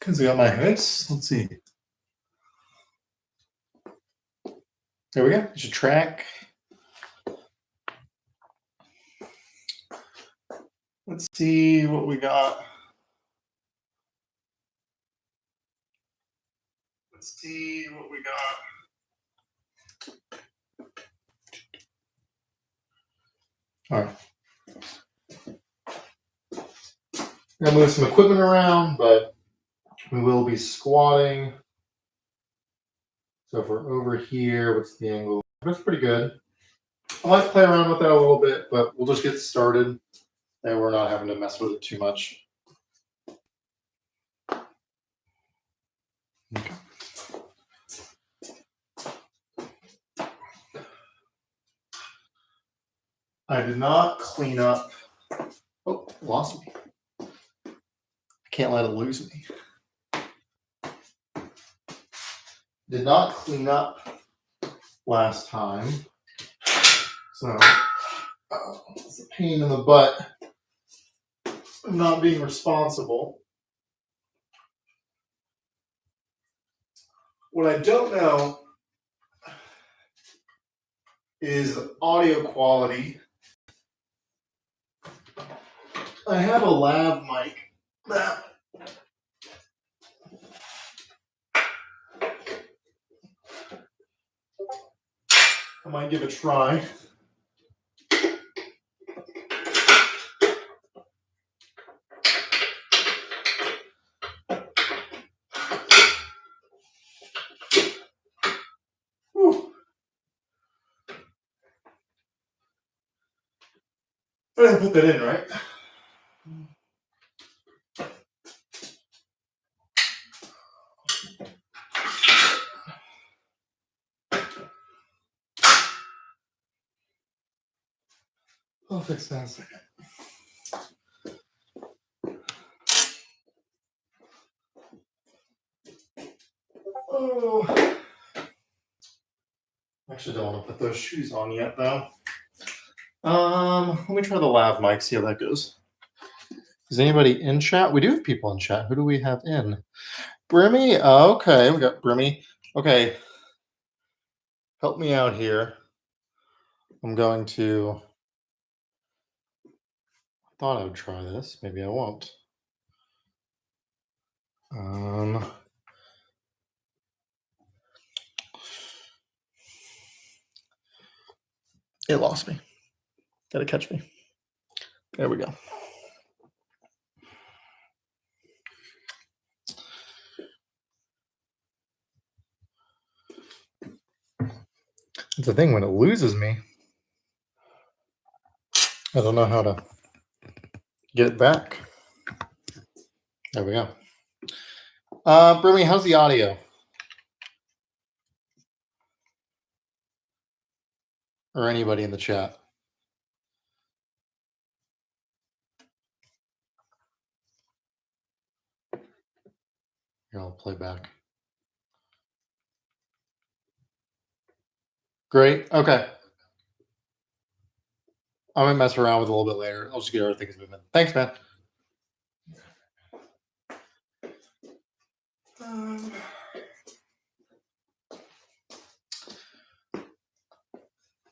because I got my hoods. Let's see. There we go. There's a track. Let's see what we got. Let's see what we got. All right. I'm going to move some equipment around, but we will be squatting. So if we're over here, what's the angle? That's pretty good. I might play around with that a little bit, but we'll just get started. And we're not having to mess with it too much. Okay. I did not clean up. Oh, lost me. I can't let it lose me. Did not clean up last time. So it's a pain in the butt of not being responsible. What I don't know is the audio quality. I have a lav mic that I might give a try. Whew. I didn't put that in, right? I'll fix that in a second. Oh. Actually, don't want to put those shoes on yet, though. Let me try the lav mic, see how that goes. Is anybody in chat? We do have people in chat. Who do we have in? Brimmy? Oh, okay, we got Brimmy. Okay. Help me out here. I'm going to... I thought I would try this. Maybe I won't. It lost me. Gotta catch me. There we go. It's the thing, when it loses me, I don't know how to get it back. There we go. Brimmy, how's the audio? Or anybody in the chat? Here, I'll play back. Great. Okay. I might mess around with it a little bit later. I'll just get everything moving. Thanks, man.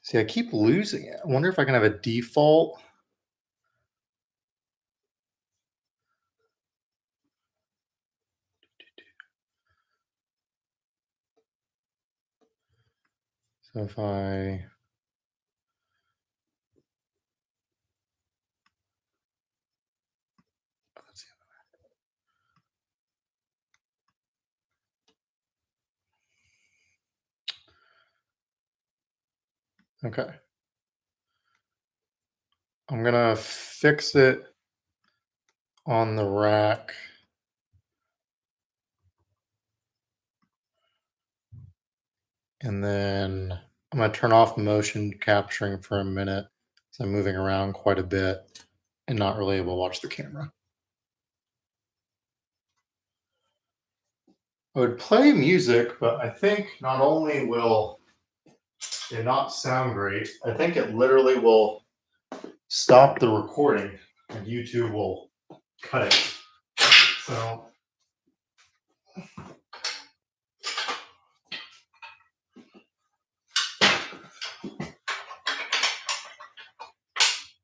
See, I keep losing it. I wonder if I can have a default. So if I... Okay. I'm going to fix it on the rack. And then I'm going to turn off motion capturing for a minute. So I'm moving around quite a bit and not really able to watch the camera. I would play music, but I think not only will it not sound great, I think it literally will stop the recording and YouTube will cut it. So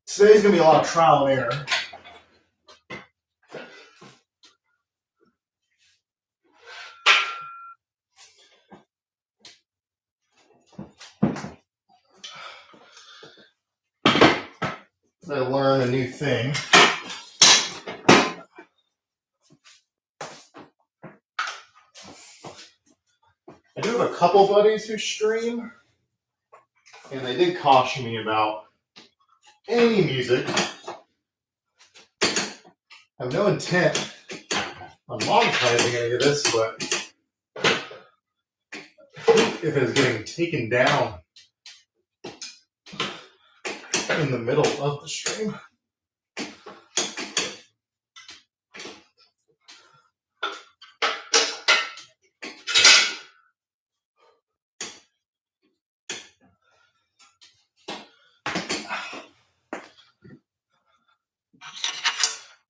Today's gonna be a lot of trial and error. I learn a new thing. I do have a couple buddies who stream, and they did caution me about any music. I have no intent on monetizing any of this, but if it's getting taken down in the middle of the stream.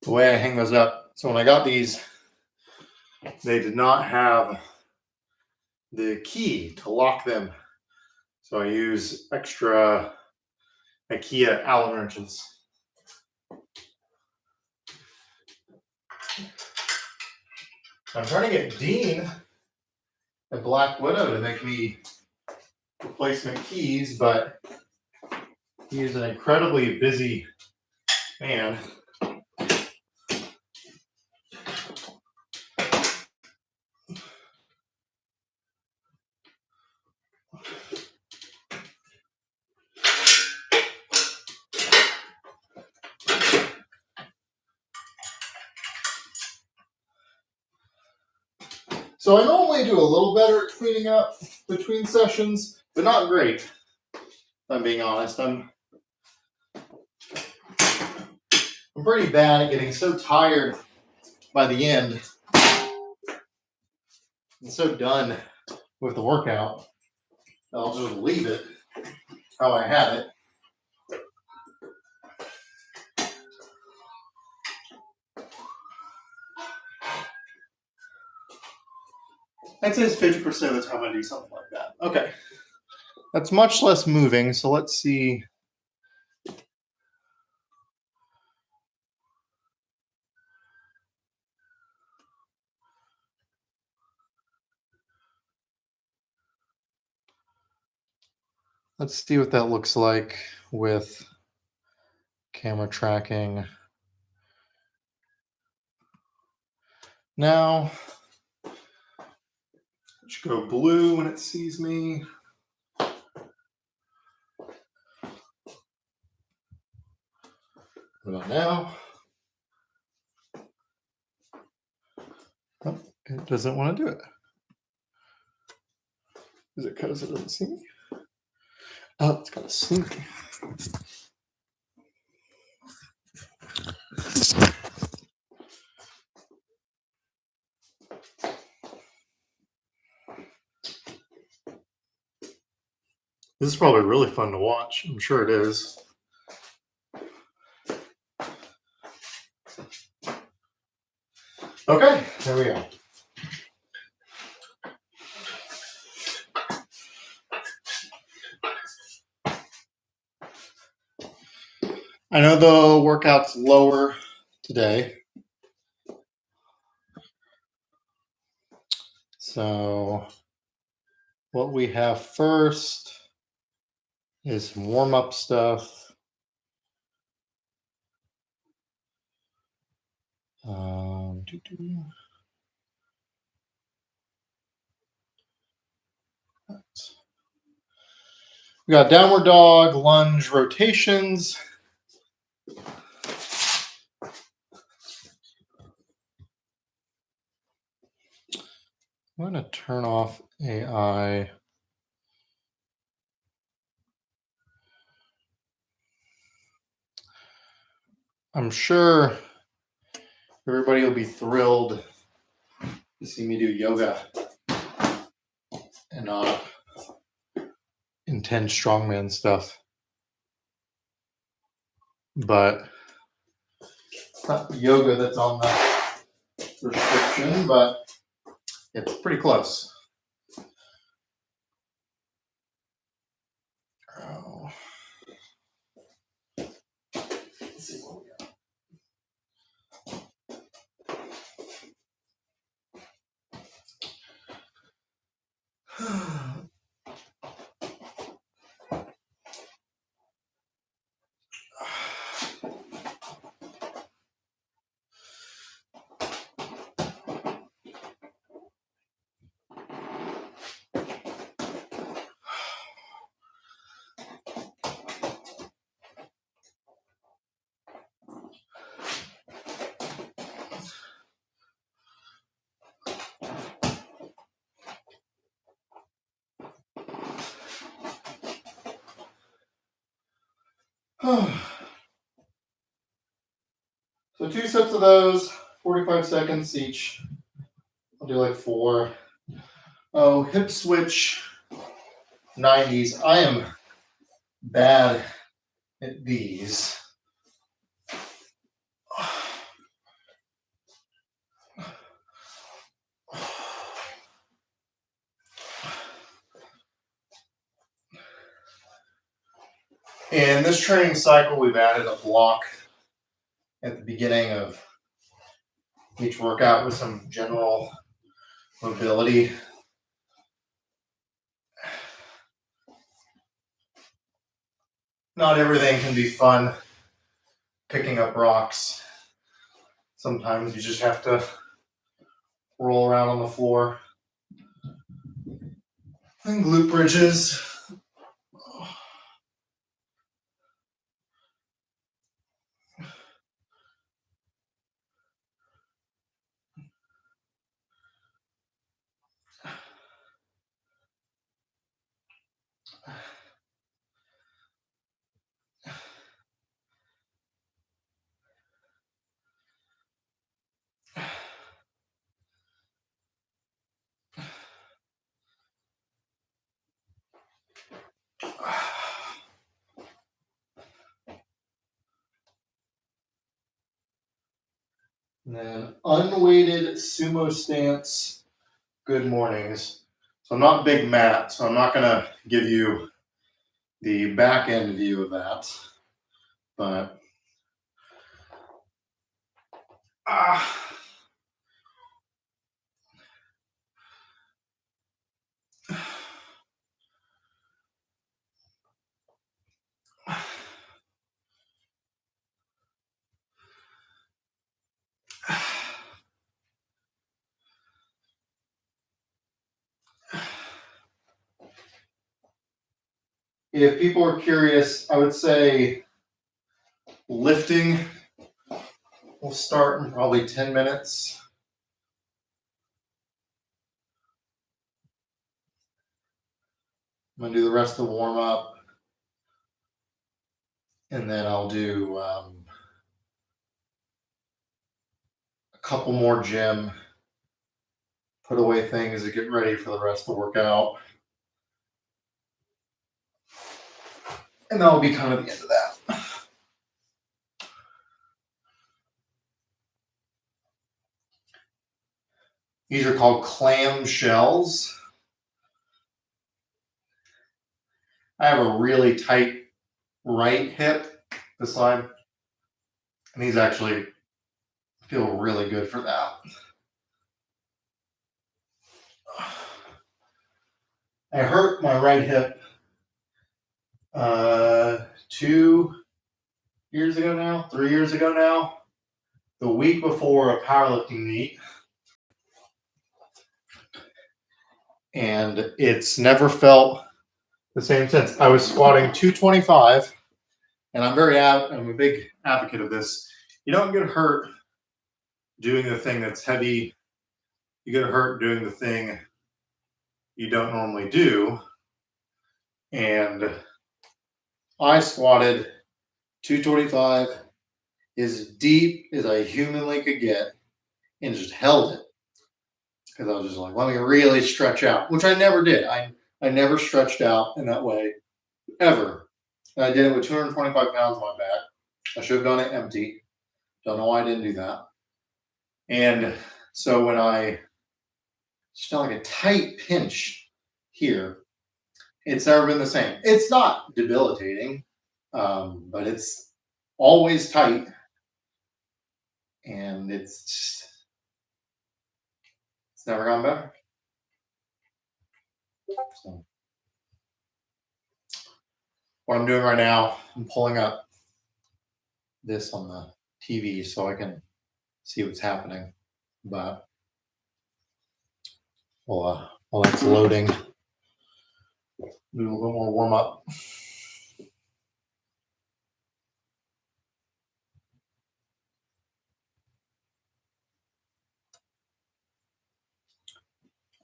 The way I hang those up, so when I got these, they did not have the key to lock them. So I use extra IKEA Allen wrenches. I'm trying to get Dean a Black Widow to make me replacement keys, but he is an incredibly busy man. So I normally do a little better at cleaning up between sessions, but not great, if I'm being honest. I'm pretty bad at getting so tired by the end and so done with the workout that I'll just leave it how I have it. I'd say it's 50% of the time I do something like that. Okay. That's much less moving, so let's see. Let's see what that looks like with camera tracking. Now, it should go blue when it sees me. What about now? Oh, it doesn't want to do it. Is it because it doesn't see me? Oh, it's got to see me. This is probably really fun to watch. I'm sure it is. Okay, there we go. I know the workout's lower today. So what we have first is some warm-up stuff. We got downward dog, lunge, rotations. I'm going to turn off AI. I'm sure everybody will be thrilled to see me do yoga and not intense strongman stuff. But it's not yoga that's on the restriction, but It's pretty close. Oh. Let's see what we got. So 2 sets of those, 45 seconds each. I'll do like 4. Oh, hip switch 90s. I am bad at these. In this training cycle, we've added a block at the beginning of each workout with some general mobility. Not everything can be fun picking up rocks. Sometimes you just have to roll around on the floor. And glute bridges. And then unweighted sumo stance, good mornings. So I'm not big Matt, so I'm not going to give you the back end view of that. But if people are curious, I would say lifting will start in probably 10 minutes. I'm going to do the rest of the warm up. And then I'll do a couple more gym, put away things to get ready for the rest of the workout. And that'll be kind of the end of that. These are called clam shells. I have a really tight right hip, this side, and these actually feel really good for that. I hurt my right hip 2 years ago now, 3 years ago now, the week before a powerlifting meet. And it's never felt the same since. I was squatting 225, and I'm a big advocate of this. You don't get hurt doing the thing that's heavy. You get hurt doing the thing you don't normally do. And I squatted 225 as deep as I humanly could get and just held it. Because I was just like, let me really stretch out, which I never did. I never stretched out in that way, ever. And I did it with 225 pounds on my back. I should have done it empty. Don't know why I didn't do that. And so when I Just felt like a tight pinch here. It's never been the same. It's not debilitating, but it's always tight, and it's never gone better. So what I'm doing right now, I'm pulling up this on the TV so I can see what's happening. But while that's loading, do a little more warm up.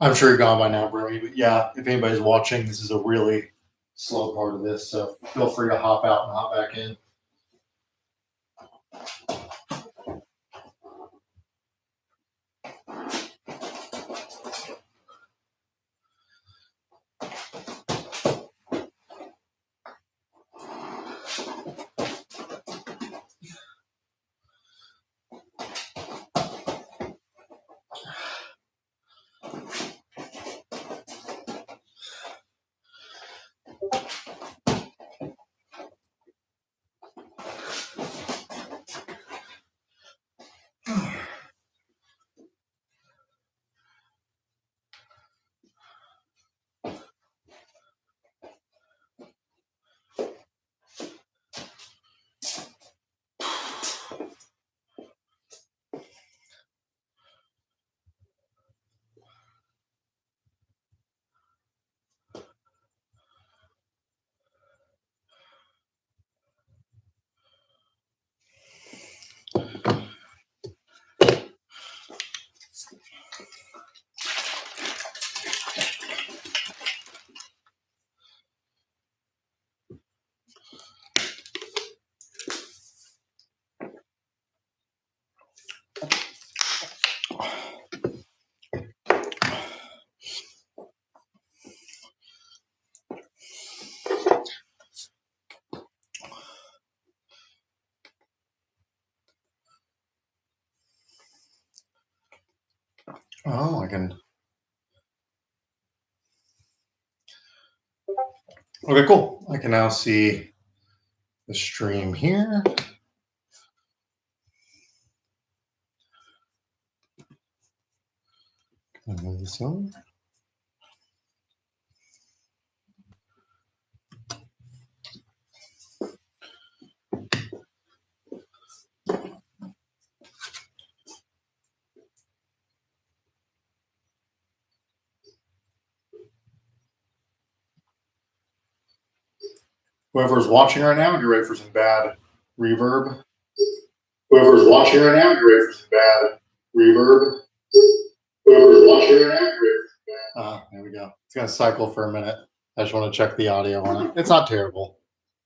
I'm sure you're gone by now, Brody. But yeah, if anybody's watching, this is a really slow part of this, so feel free to hop out and hop back in. Oh, I can. Okay, cool. I can now see the stream here. Can I move this over? Whoever's watching right now, get ready for some bad reverb. Whoever's watching right now, get ready for some bad reverb. Whoever's watching right now, get ready for some bad. There we go. It's gonna cycle for a minute. I just want to check the audio on it. It's not terrible.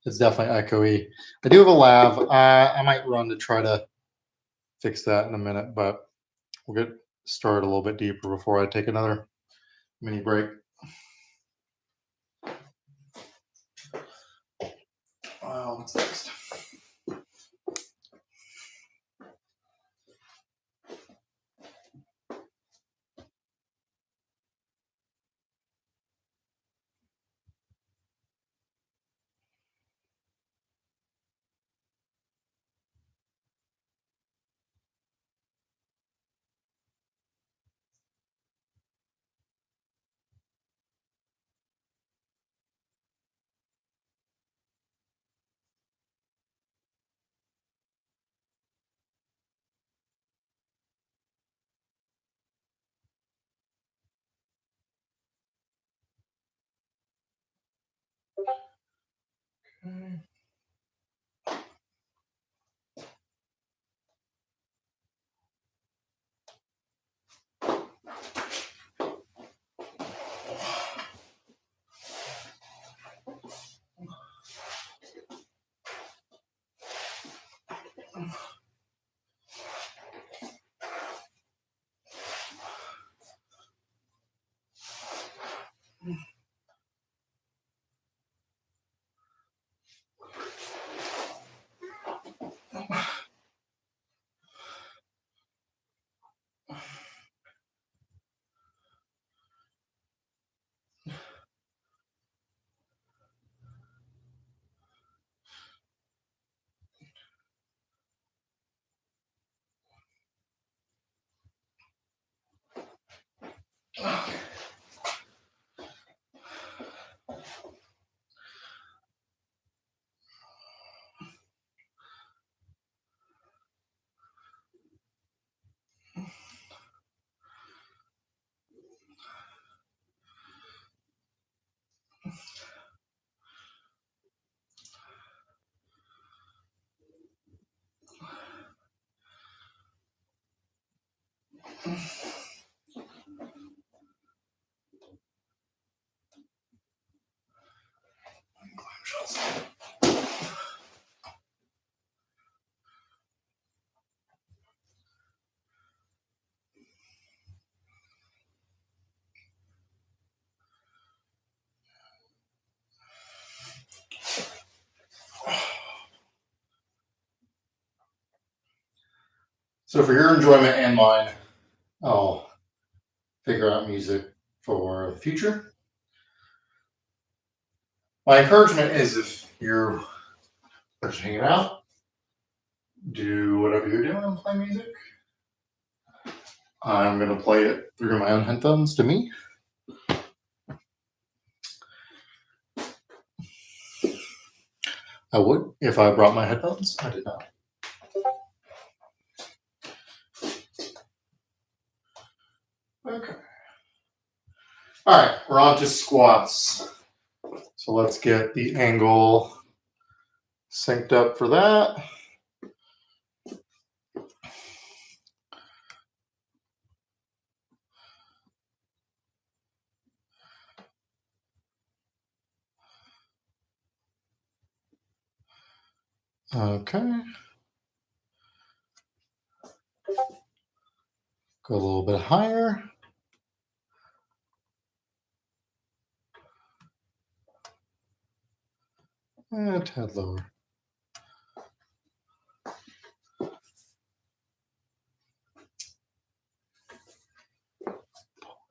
It's definitely echoey. I do have a lav. I might run to try to fix that in a minute, but we'll get started a little bit deeper before I take another mini break. What's next? So for your enjoyment and mine, I'll figure out music for the future. My encouragement is if you're just hanging out, do whatever you're doing and play music. I'm going to play it through my own headphones to me. I would if I brought my headphones. I did not. Okay. All right, we're on to squats. So let's get the angle synced up for that. Okay. Go a little bit higher. And a tad lower.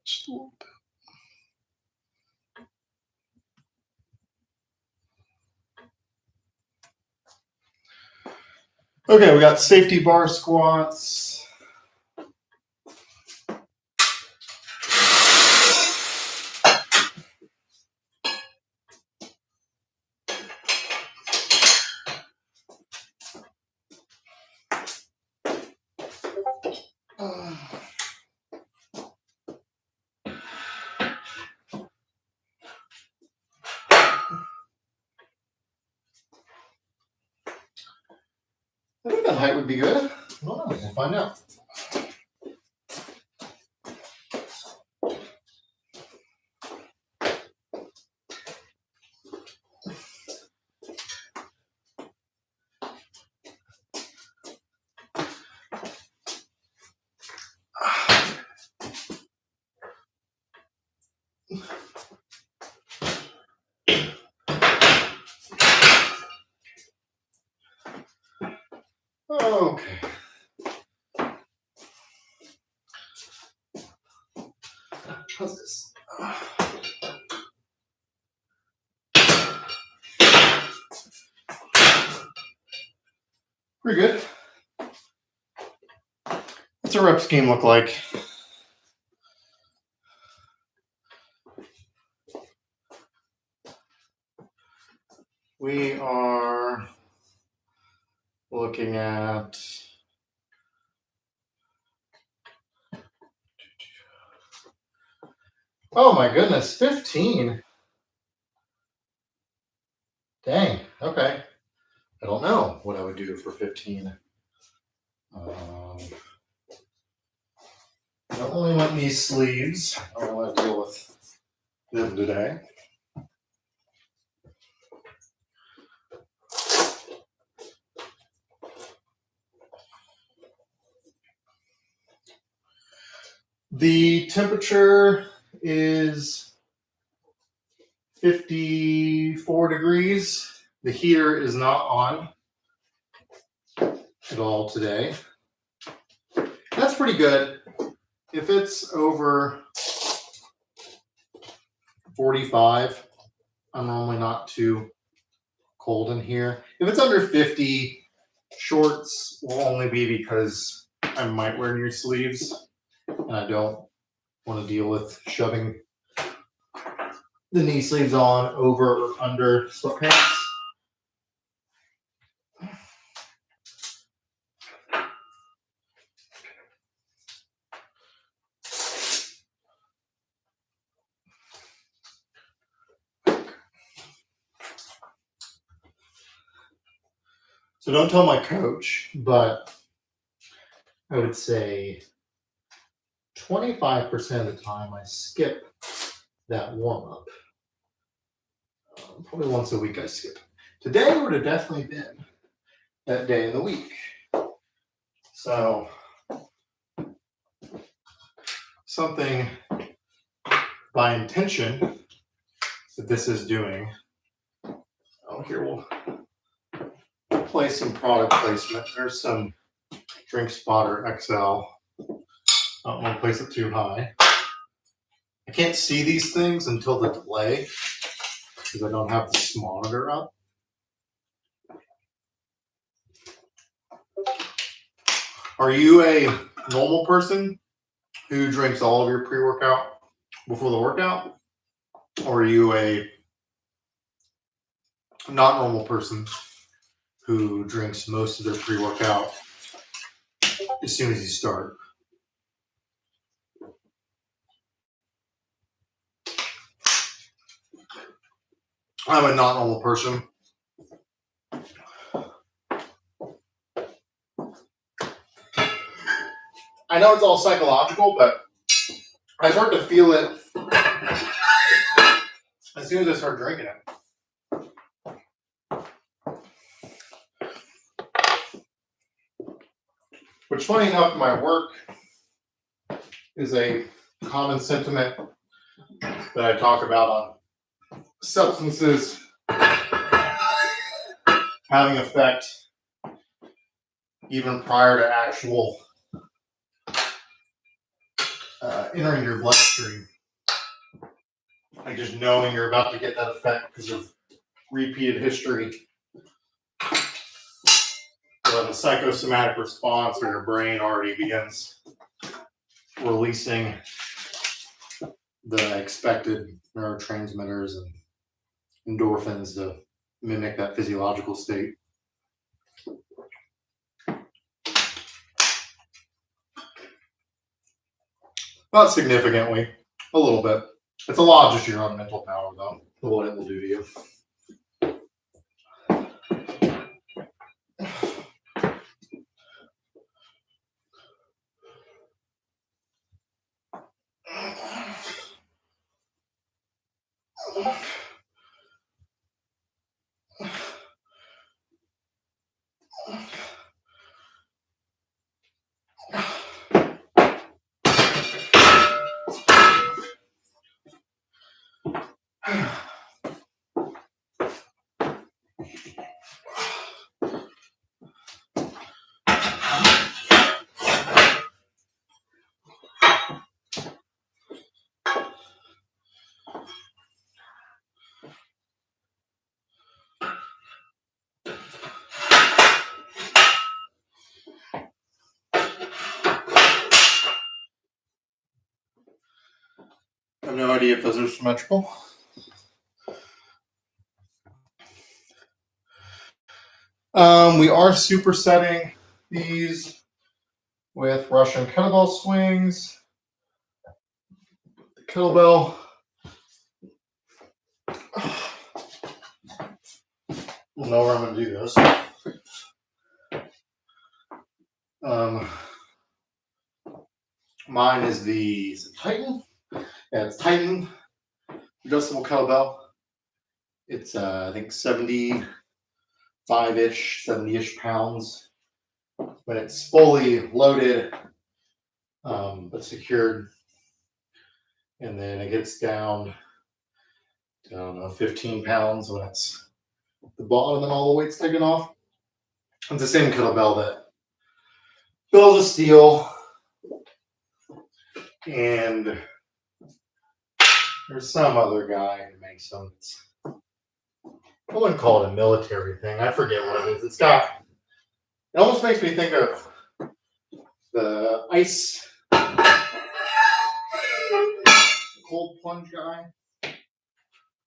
Just a little bit. Okay, we got safety bar squats. I think that height would be good. I don't know. We'll find out. Okay. How's this? Pretty good. What's a rep scheme look like? We are looking at oh my goodness, 15. Dang, okay. I don't know what I would do for 15. I don't really want these sleeves. I don't want to deal with them today. The temperature is 54 degrees. The heater is not on at all today. That's pretty good. If it's over 45, I'm normally not too cold in here. If it's under 50, shorts will only be because I might wear new sleeves and I don't want to deal with shoving the knee sleeves on over or under sweatpants. So don't tell my coach, but I would say 25% of the time I skip that warm up. Probably once a week I skip. Today would have definitely been that day in the week. So something by intention that this is doing. Oh, here we'll play some product placement. There's some Drink Spotter XL. I don't want to place it too high. I can't see these things until the delay because I don't have this monitor up. Are you a normal person who drinks all of your pre-workout before the workout? Or are you a not normal person who drinks most of their pre-workout as soon as you start? I'm a not normal person. I know it's all psychological, but I start to feel it as soon as I start drinking it. Which, funny enough, my work is a common sentiment that I talk about on substances having effect even prior to actual entering your bloodstream. Like just knowing you're about to get that effect because of repeated history. The psychosomatic response where your brain already begins releasing the expected neurotransmitters and endorphins to mimic that physiological state. Not significantly, a little bit. It's a lot of just your own mental power, though, what it will do to you. I have no idea if those are symmetrical. We are supersetting these with Russian kettlebell swings. The kettlebell. We'll know where I'm going to do this. Mine is the Titan. Yeah, it's Titan adjustable kettlebell. It's I think 75-ish, 70-ish pounds. When it's fully loaded, but secured. And then it gets down to, I don't know, 15 pounds when it's the bottom and all the weight's taken off. It's the same kettlebell that builds a steel. And there's some other guy who makes them. I wouldn't call it a military thing. I forget what it is. It almost makes me think of the ice cold plunge guy,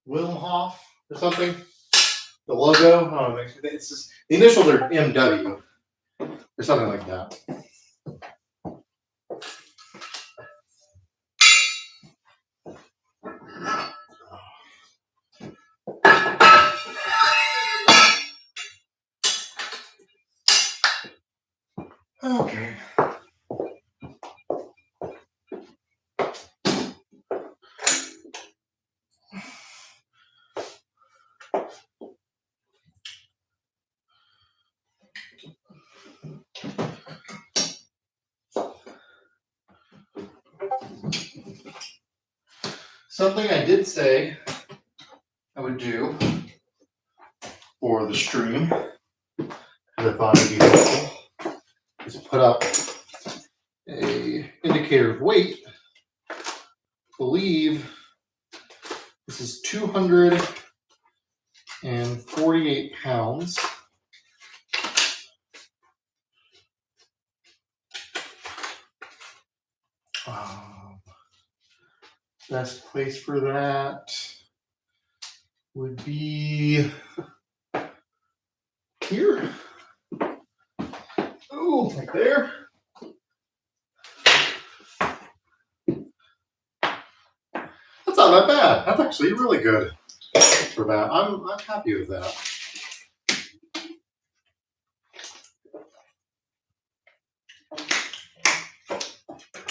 Wim Hof or something. The logo, I don't know, it's just, the initials are MW or something like that. Okay. Something I did say I would do for the stream, because I thought it'd be helpful, is put up a indicator of weight. I believe this is 248 pounds. Best place for that would be here. Oh, right there. That's not that bad. That's actually really good for that. I'm happy with that.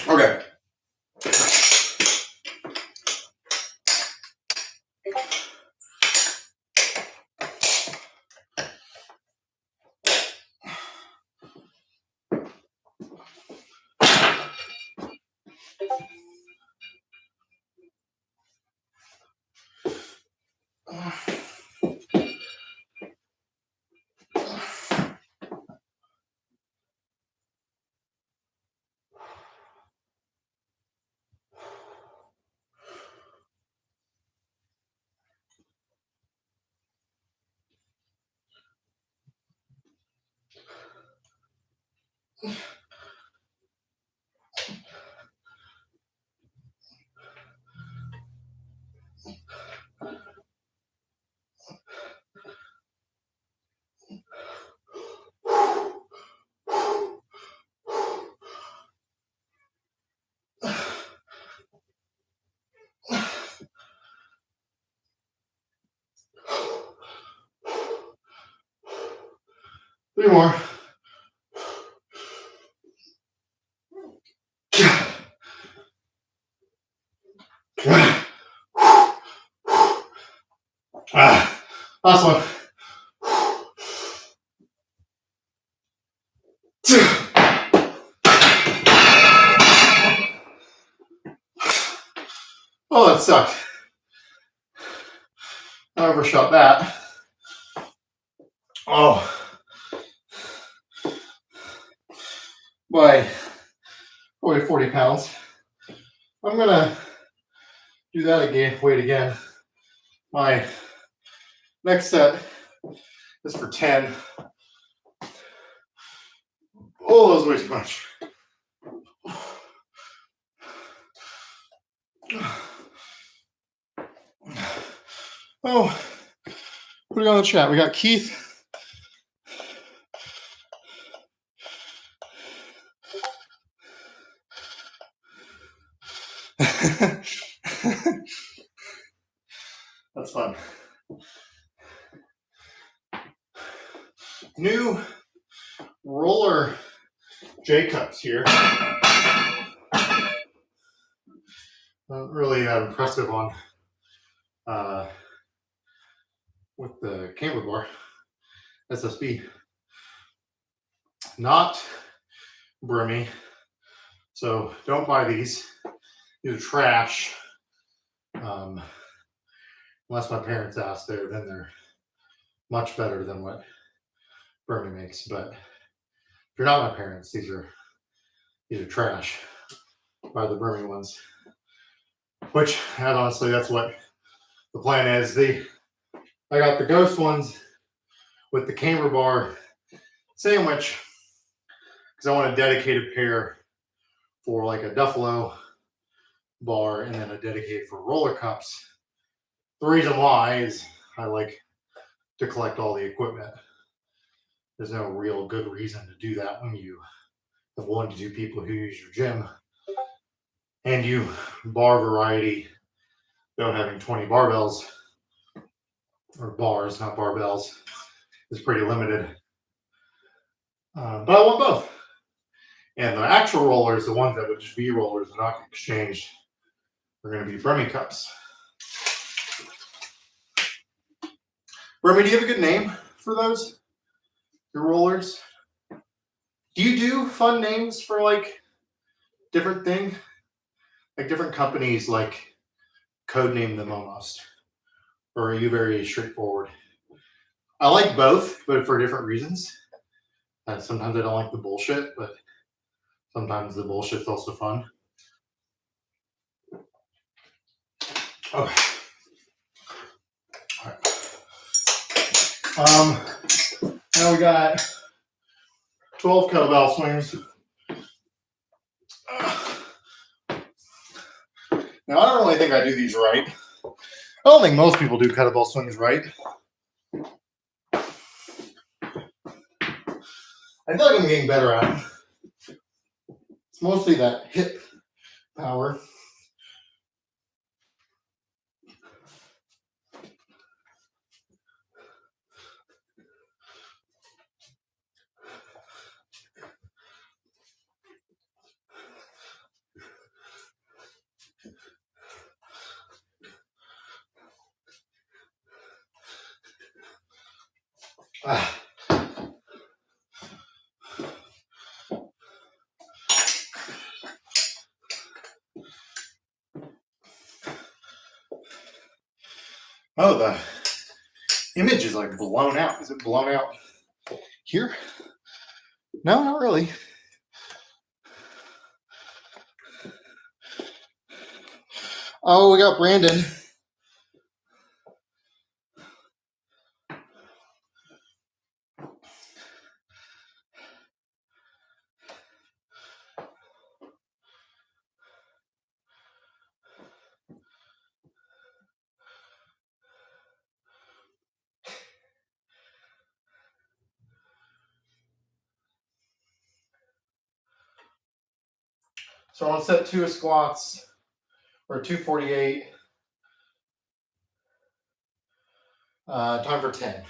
Okay. Three more. Last one. Oh, that sucked. I overshot that. Oh. By probably 40 pounds. I'm gonna do that again, weight again. My next set is for 10. Oh, that was way too much. Oh, putting on the chat. We got Keith. That's fun. New roller J cups here. Not really that impressive on with the camera bar SSB. Not Brimmy, so don't buy these. These are trash. Unless my parents asked, then they're much better than what Brimmy makes. But if you're not my parents, these are trash. Buy the Brimmy ones. Which, honestly, that's what the plan is. I got the Ghost ones with the camera bar sandwich because I want a dedicated pair for like a Duffalo bar and then a dedicated for roller cups. The reason why is I like to collect all the equipment. There's no real good reason to do that when you have 1 to 2 people who use your gym and you bar variety, though having 20 barbells or bars, not barbells, is pretty limited. But I want both. And the actual rollers, the ones that would just be rollers and not exchanged, are going to be Brimmy cups. Brimmy, do you have a good name for those? Your rollers? Do you do fun names for like different things? Like different companies like codename them almost? Or are you very straightforward? I like both, but for different reasons. Sometimes I don't like the bullshit, but sometimes the bullshit's also fun. Okay. All right. Now we got 12 kettlebell swings. Now, I don't really think I do these right. I don't think most people do kettlebell swings right. I feel like I'm getting better at it. It's mostly that hip power. Ah. Oh, the image is like blown out. Is it blown out here? No, not really. Oh, we got Brandon. So on set 2 of squats, or 248, time for 10.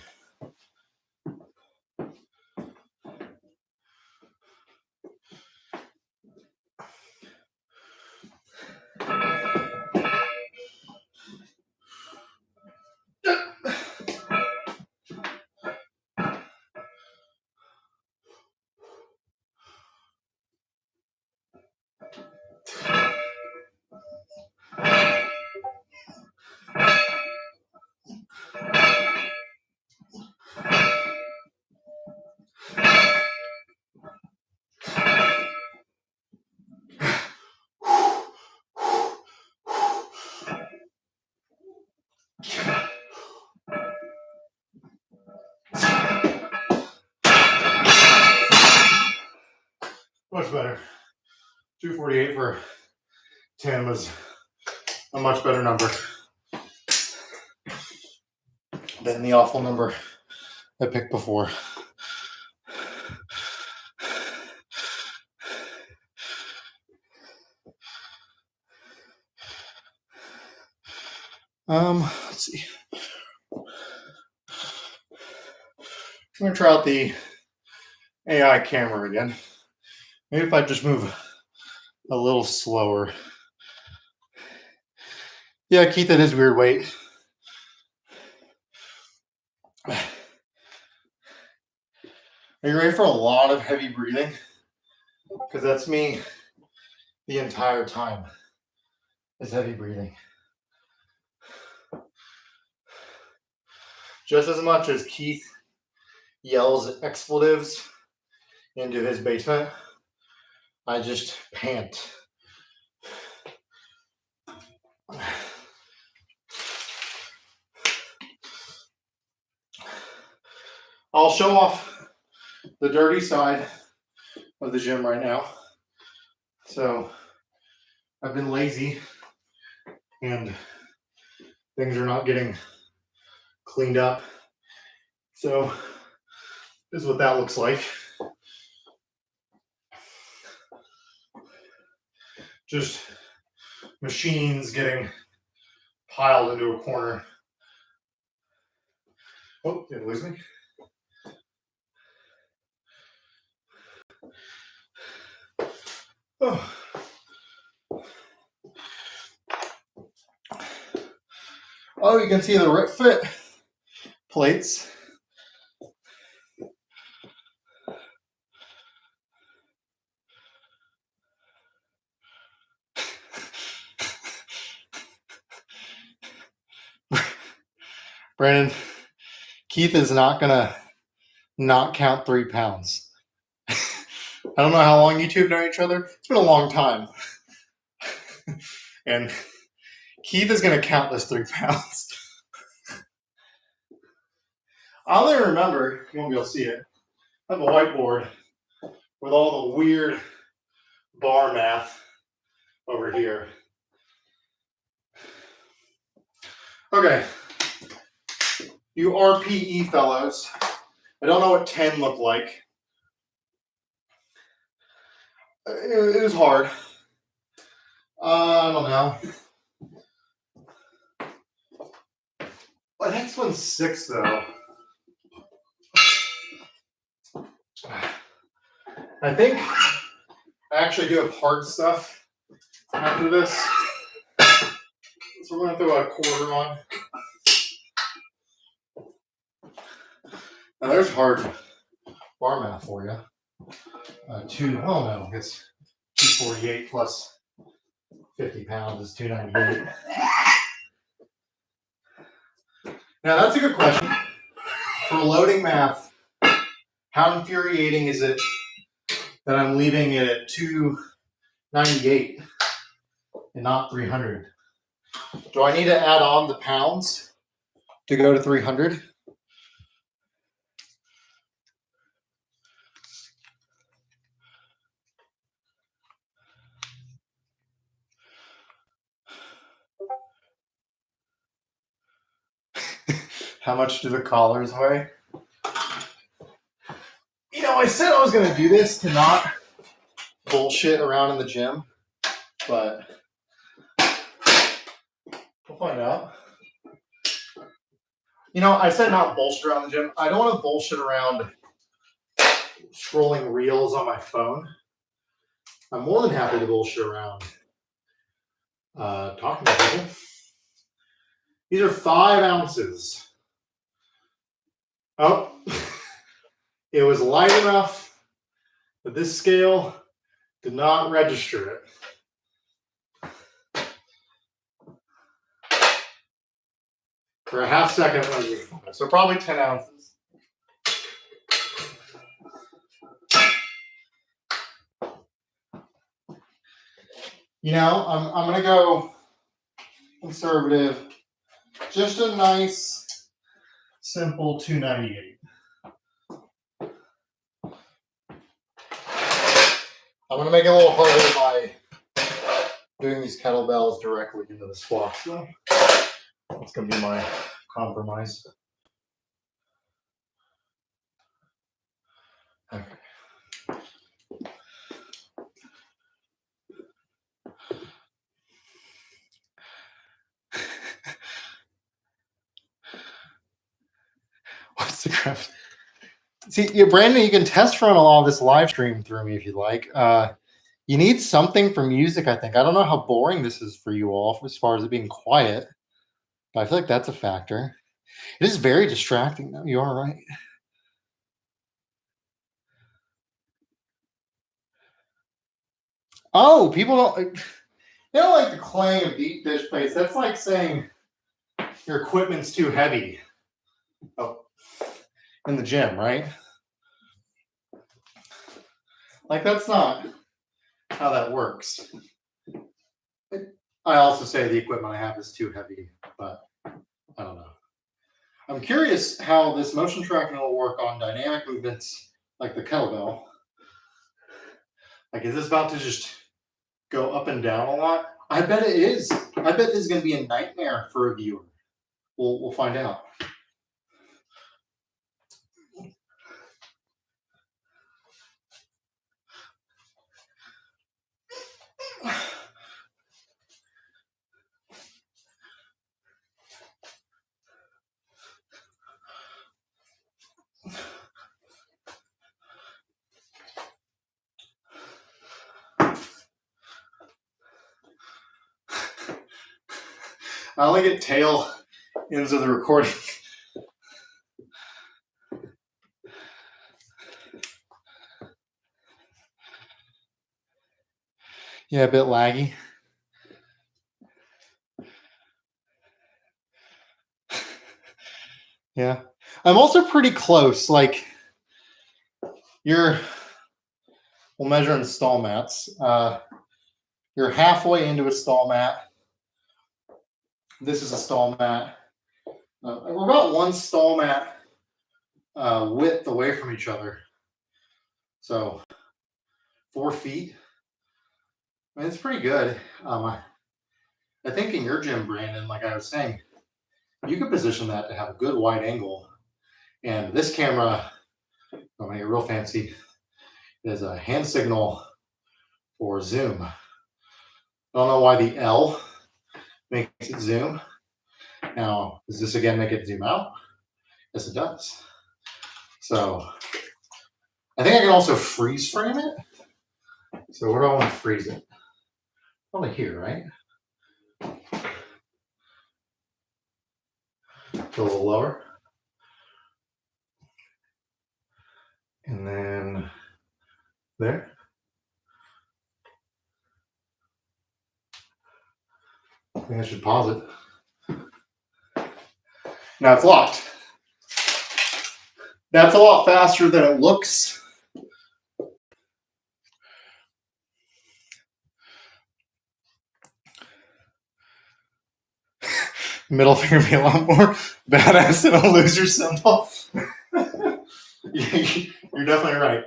Much better. 248 for 10 was a much better number than the awful number I picked before. Let's see. I'm gonna try out the AI camera again. Maybe if I just move a little slower. Yeah, Keith, that is weird weight. Are you ready for a lot of heavy breathing? Because that's me the entire time, is heavy breathing. Just as much as Keith yells expletives into his basement, I just pant. I'll show off the dirty side of the gym right now. So I've been lazy and things are not getting cleaned up. So this is what that looks like. Just machines getting piled into a corner. Oh, did it lose me? Oh. Oh, you can see the Rip Fit plates. Brandon, Keith is not gonna not count 3 pounds. I don't know how long you two have known each other. It's been a long time. And Keith is gonna count this 3 pounds. I only remember, you won't be able to see it, I have a whiteboard with all the weird bar math over here. Okay, you RPE fellows, I don't know what 10 looked like. It was hard. I don't know. The next one's 6 though. I think I actually do have hard stuff after this. So we're going to throw a quarter on. Now there's hard bar math for you. No, it's 248 plus 50 pounds is 298. Now that's a good question. For loading math, how infuriating is it that I'm leaving it at 298 and not 300? Do I need to add on the pounds to go to 300? How much do the collars weigh? You know, I said I was going to do this to not bullshit around in the gym, but we'll find out. You know, I said not bullshit around the gym. I don't want to bullshit around scrolling reels on my phone. I'm more than happy to bullshit around talking to people. These are 5 ounces. Oh, it was light enough that this scale did not register it. For a half second, so probably 10 ounces. You know, I'm going to go conservative. Just a nice, simple 298. I'm going to make it a little harder by doing these kettlebells directly into the squats, though. That's going to be my compromise. Okay. What's the crap? See, Brandon, you can test run all this live stream through me if you'd like. You need something for music, I think. I don't know how boring this is for you all as far as it being quiet, but I feel like that's a factor. It is very distracting, though. You are right. Oh, people don't. They don't like the clang of deep dish plates. That's like saying your equipment's too heavy. Oh, in the gym, right? Like, that's not how that works. I also say the equipment I have is too heavy, but I don't know. I'm curious how this motion tracking will work on dynamic movements like the kettlebell. Like, is this about to just go up and down a lot? I bet it is. I bet this is going to be a nightmare for a viewer. We'll find out. I only get tail ends of the recording. Yeah, a bit laggy. Yeah. I'm also pretty close. Like you're, we'll measure in stall mats. You're halfway into a stall mat. This is a stall mat. We're about one stall mat width away from each other. So 4 feet. I mean, it's pretty good. I think in your gym, Brandon, like I was saying, you could position that to have a good wide angle. And this camera, I'll make it real fancy, is a hand signal for zoom. I don't know why the L makes it zoom. Now, does this again make it zoom out? Yes, it does. So I think I can also freeze frame it. So where do I want to freeze it? Probably here, right? A little lower. And then there. I think I should pause it. Now it's locked. That's a lot faster than it looks. Middle finger be a lot more badass than a loser symbol. You're definitely right.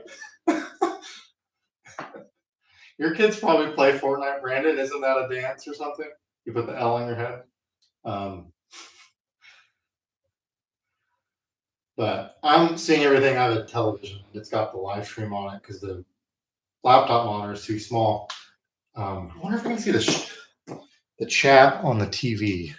Your kids probably play Fortnite, Brandon. Isn't that a dance or something? You put the L on your head. But I'm seeing everything out of television. It's got the live stream on it because the laptop monitor is too small. I wonder if I can see the chat on the TV.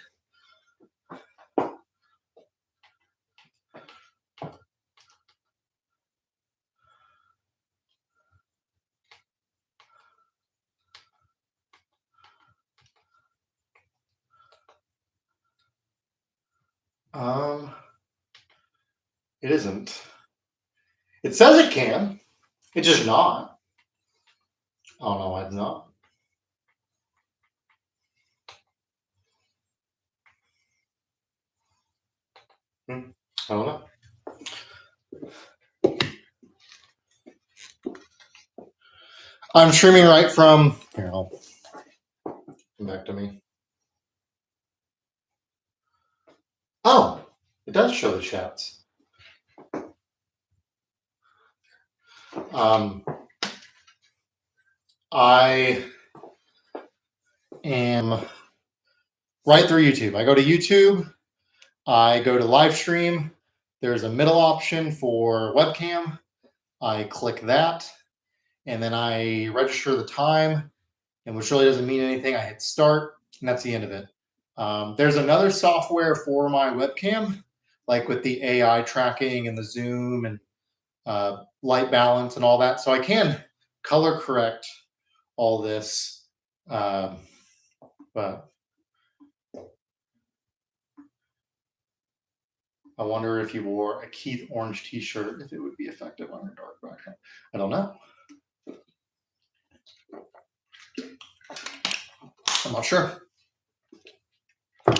It isn't. It says it can. It's just not. I don't know why it's not. I don't know. I'm streaming right from. Here, I'll come back to me. Oh, it does show the chats. I am right through YouTube. I go to YouTube. I go to live stream. There's a middle option for webcam. I click that, and then I register the time, and which really doesn't mean anything. I hit start, and that's the end of it. There's another software for my webcam, like with the AI tracking and the zoom and light balance and all that. So I can color correct all this, but I wonder if you wore a Keith orange t-shirt, if it would be effective on your dark background. I don't know. I'm not sure.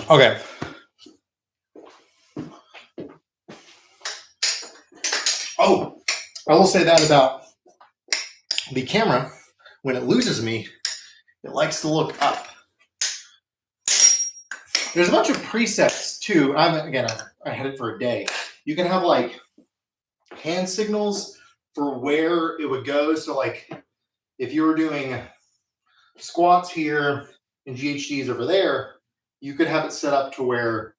Okay. Oh, I will say that about the camera. When it loses me, it likes to look up. There's a bunch of presets too. I had it for a day. You can have like hand signals for where it would go. So like if you were doing squats here and GHDs over there, you could have it set up to where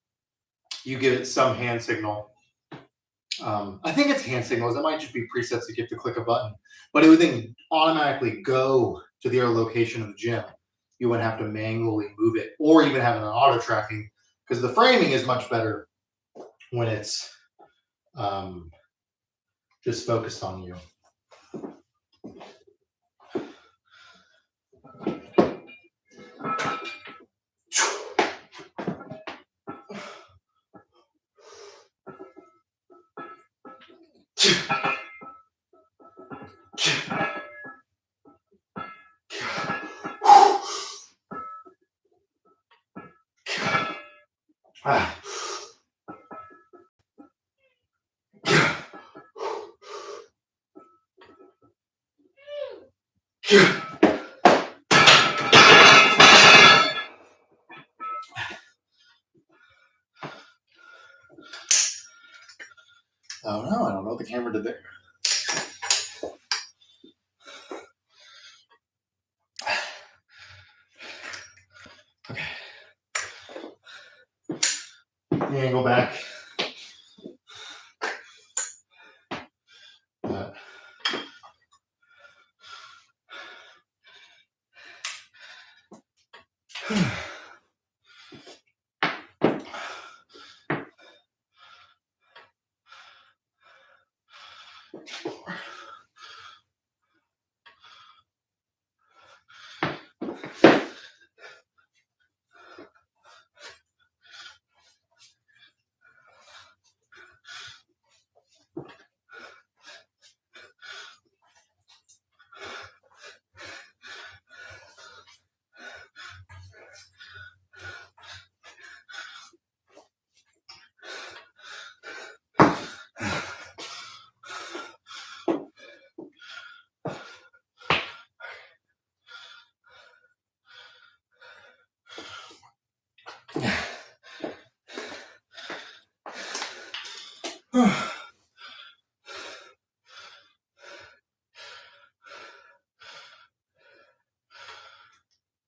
you give it some hand signal. I think it's hand signals. It might just be presets that you have to click a button, but it would then automatically go to the other location of the gym. You wouldn't have to manually move it or even have an auto tracking because the framing is much better when it's just focused on you. Oh no, I don't know what the camera did there. Okay. The angle back.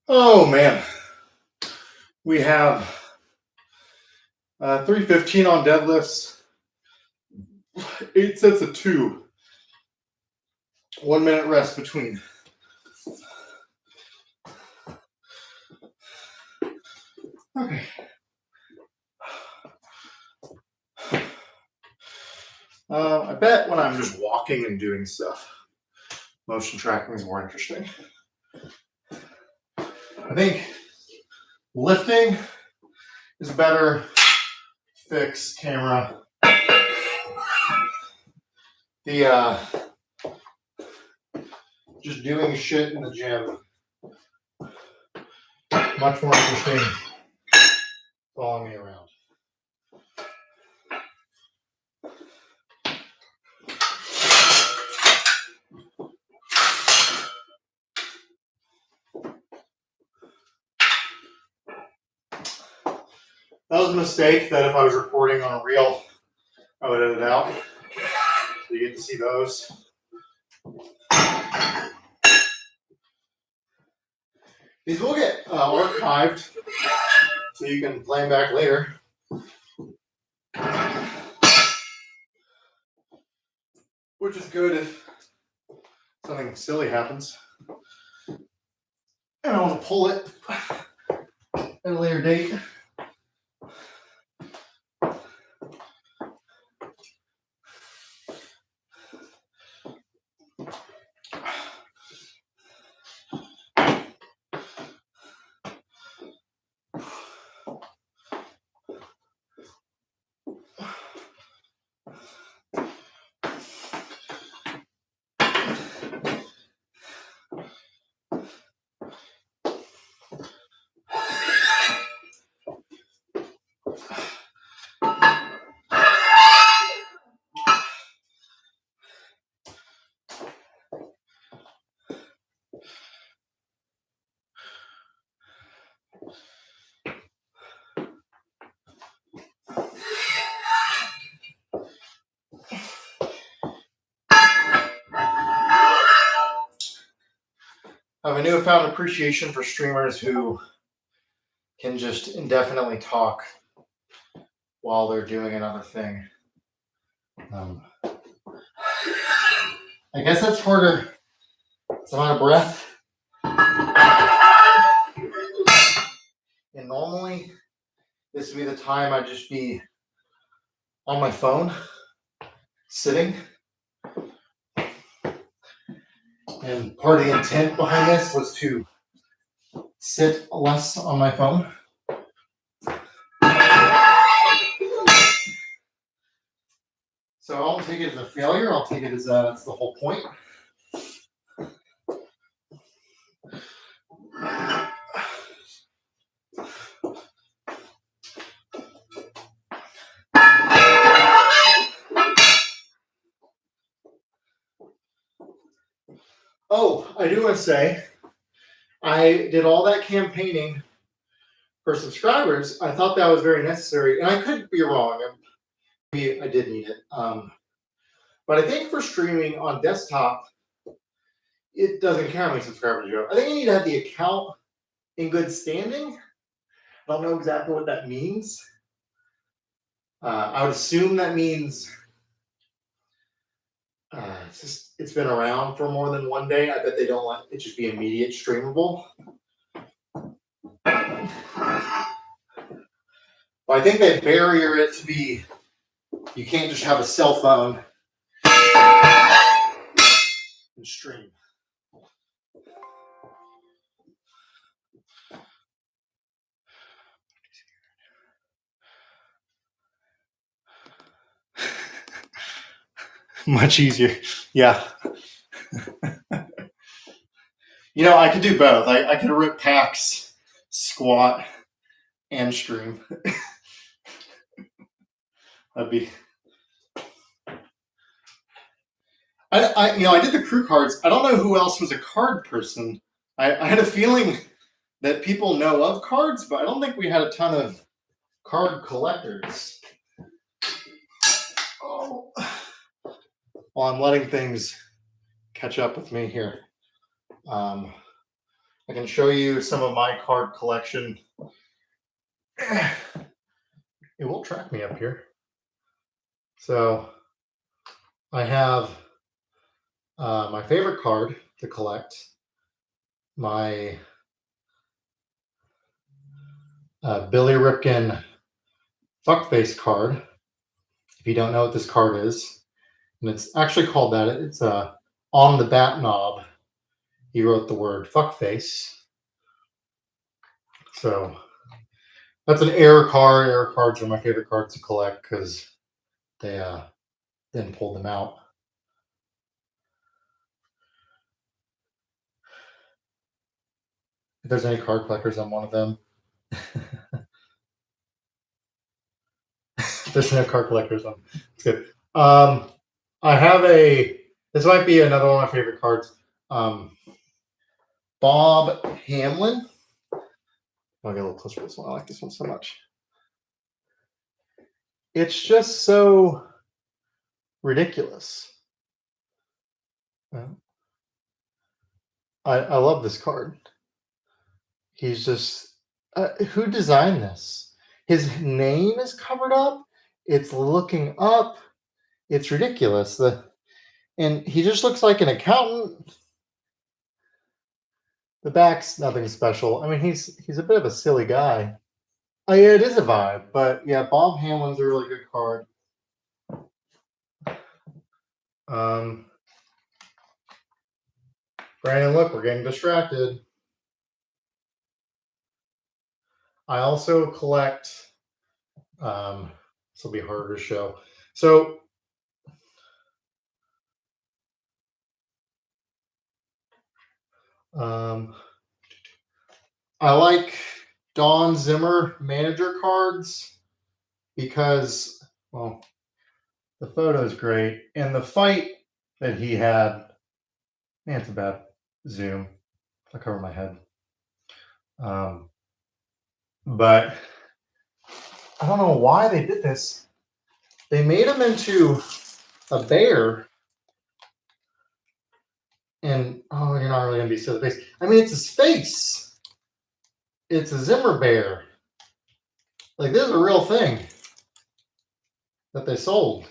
Oh man, we have 315 on deadlifts, 8 sets of 2, 1 minute rest between. Okay. I bet when I'm just walking and doing stuff, motion tracking is more interesting. I think lifting is better. Fix camera. The just doing shit in the gym, much more interesting. Following me around. That was a mistake that if I was recording on a reel, I would edit out. So you get to see those. These will get archived, so you can play them back later. Which is good if something silly happens. And I want to pull it at a later date. I have a newfound appreciation for streamers who can just indefinitely talk while they're doing another thing. I guess that's harder. It's a lot of breath. And normally, this would be the time I'd just be on my phone, sitting. And part of the intent behind this was to sit less on my phone. So I won't take it as a failure. I'll take it as that's the whole point. Oh, I do want to say I did all that campaigning for subscribers. I thought that was very necessary, and I could be wrong. Maybe I did need it. But I think for streaming on desktop, it doesn't count how many subscribers you have. I think you need to have the account in good standing. I don't know exactly what that means. I would assume that means it's been around for more than one day. I bet they don't want it just be immediate streamable. But I think they barrier it to be, you can't just have a cell phone and stream. Much easier. Yeah. I could do both. I could rip packs, squat, and stream. That'd be. I did the crew cards. I don't know who else was a card person. I had a feeling that people know of cards, but I don't think we had a ton of card collectors. Oh. Well, I'm letting things catch up with me here. I can show you some of my card collection. It won't track me up here. So I have my favorite card to collect, my Billy Ripken Fuckface card. If you don't know what this card is, and it's actually called that, it's on the bat knob. He wrote the word fuckface. So that's an error card. Error cards are my favorite cards to collect because they then pulled them out. If there's any card collectors, I'm one of them. If there's no card collectors, it's good. I have this might be another one of my favorite cards. Bob Hamlin. I'll get a little closer to this one. I like this one so much. It's just so ridiculous. I love this card. He's just who designed this? His name is covered up. It's looking up. It's ridiculous. And he just looks like an accountant. The back's nothing special. I mean, he's a bit of a silly guy. Oh yeah, it is a vibe, but yeah, Bob Hamlin's a really good card. Brandon, look, we're getting distracted. I also collect. This will be harder to show. So. I like Don Zimmer manager cards because, well, the photo is great. And the fight that he had, man, it's a bad zoom. I cover my head. But I don't know why they did this. They made him into a bear. And, oh, you're not really going to be silly face. I mean, it's his face. It's a Zimmer bear. Like, this is a real thing that they sold.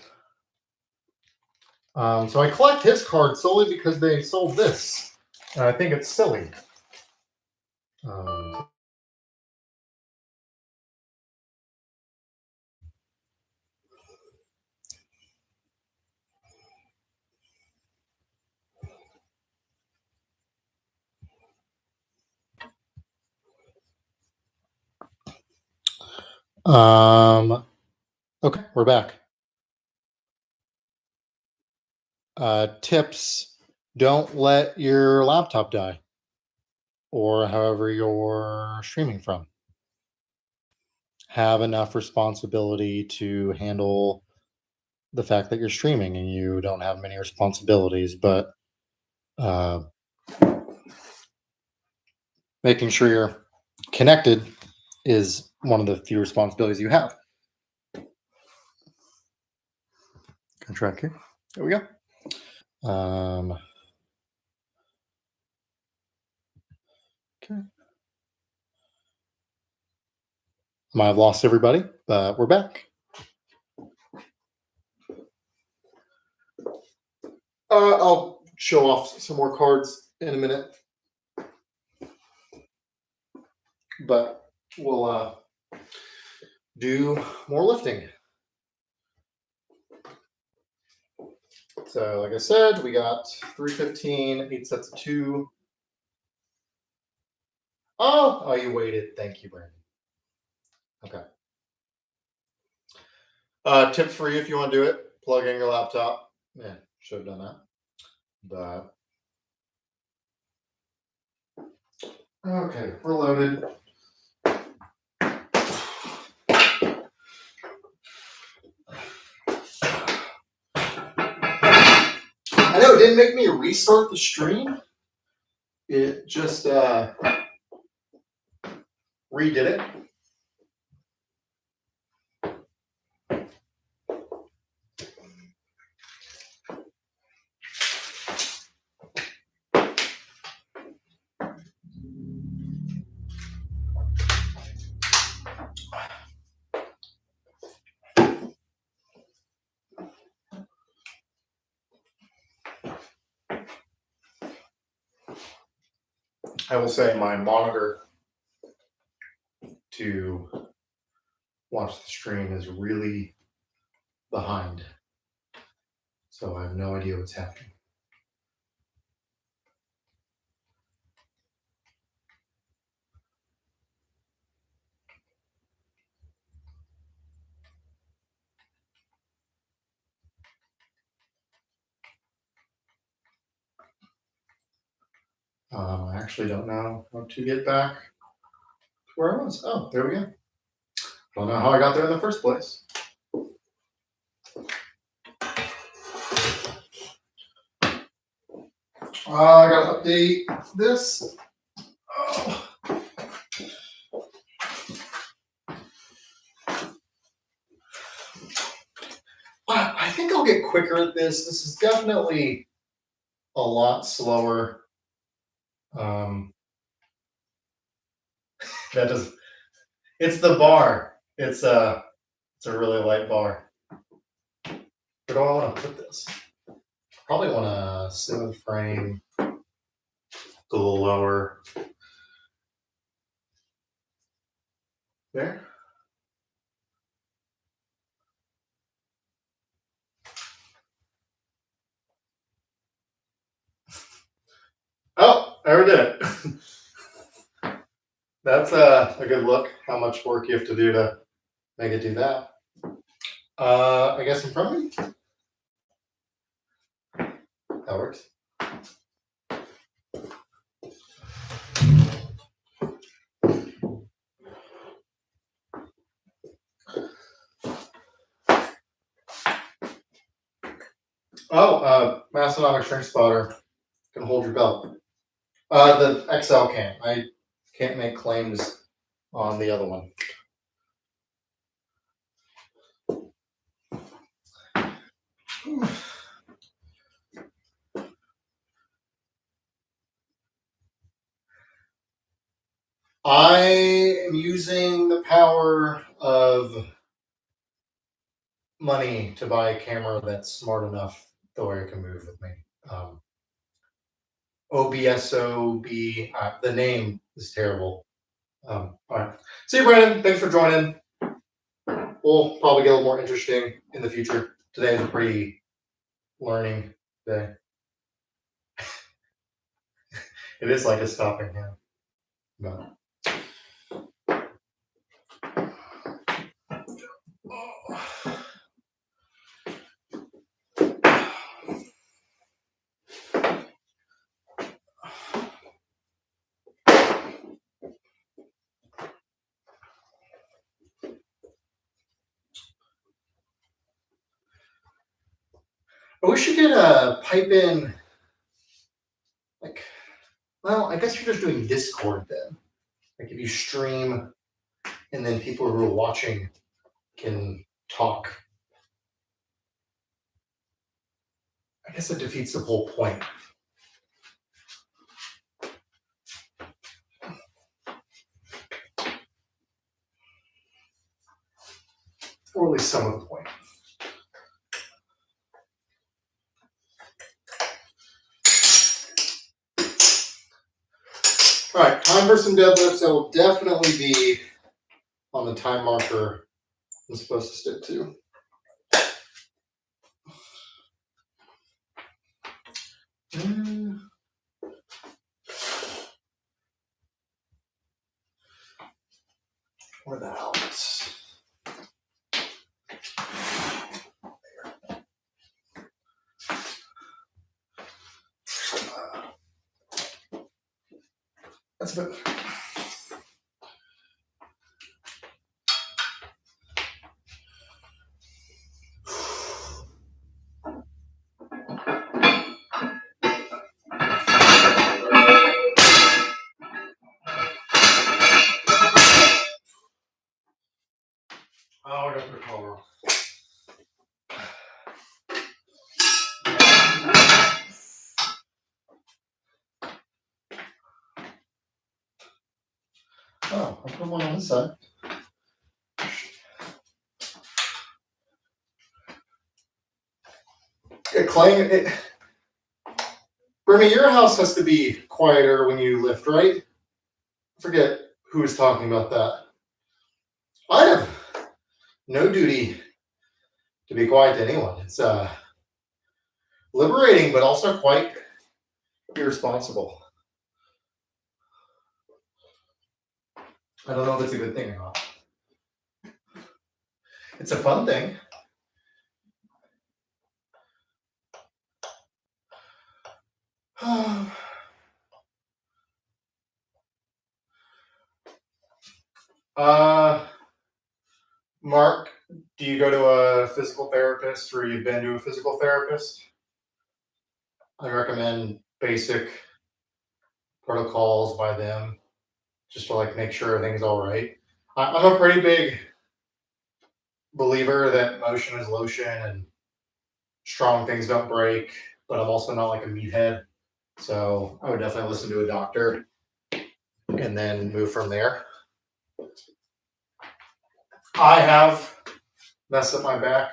So I collect his card solely because they sold this. And I think it's silly. Okay, we're back. Tips: don't let your laptop die, or however you're streaming from. Have enough responsibility to handle the fact that you're streaming and you don't have many responsibilities, but Making sure you're connected is one of the few responsibilities you have. Contract here. There we go. Okay. Might have lost everybody, but we're back. I'll show off some more cards in a minute, but we'll do more lifting. So, like I said, we got 315, 8 sets of 2. Oh, you waited. Thank you, Brandon. Okay. Tips for you if you want to do it: plug in your laptop. Yeah, should have done that. But okay, we're loaded. I know it didn't make me restart the stream. It just redid it. I will say my monitor to watch the stream is really behind. So I have no idea what's happening. I actually don't know how to get back to where I was. Oh, there we go. Don't know how I got there in the first place. I gotta update this. Oh. Wow, I think I'll get quicker at this. This is definitely a lot slower. That does. It's the bar. It's a really light bar. Where do I want to put this? Probably want to sit the frame a little lower. There. Oh, there we did it. That's a good look. How much work you have to do to make it do that. I guess in front of me. That works. Oh, Mastonomic Shrink Spotter can hold your belt. The XL can't. I can't make claims on the other one. I am using the power of money to buy a camera that's smart enough the way it can move with me. OBSOB, the name is terrible. All right. See you, Brandon. Thanks for joining. We'll probably get a little more interesting in the future. Today is a pretty learning day. It is like a stopping hand. But I wish you could pipe in like Well, I guess you're just doing Discord then. Like if you stream and then people who are watching can talk. I guess it defeats the whole point. Or at least some of the point. All right, time for some deadlifts. That will definitely be on the time marker I'm supposed to stick to. Where the hell is? That's a bit. Oh, I got the collar wrong. Oh, I put one on this side. Brittany, your house has to be quieter when you lift, right? I forget who was talking about that. I have no duty to be quiet to anyone. It's liberating, but also quite irresponsible. I don't know if it's a good thing or not. It's a fun thing. Mark, do you go to a physical therapist or you've been to a physical therapist? I recommend basic protocols by them just to like make sure everything's all right. I'm a pretty big believer that motion is lotion and strong things don't break, but I'm also not like a meathead. So I would definitely listen to a doctor and then move from there. I have messed up my back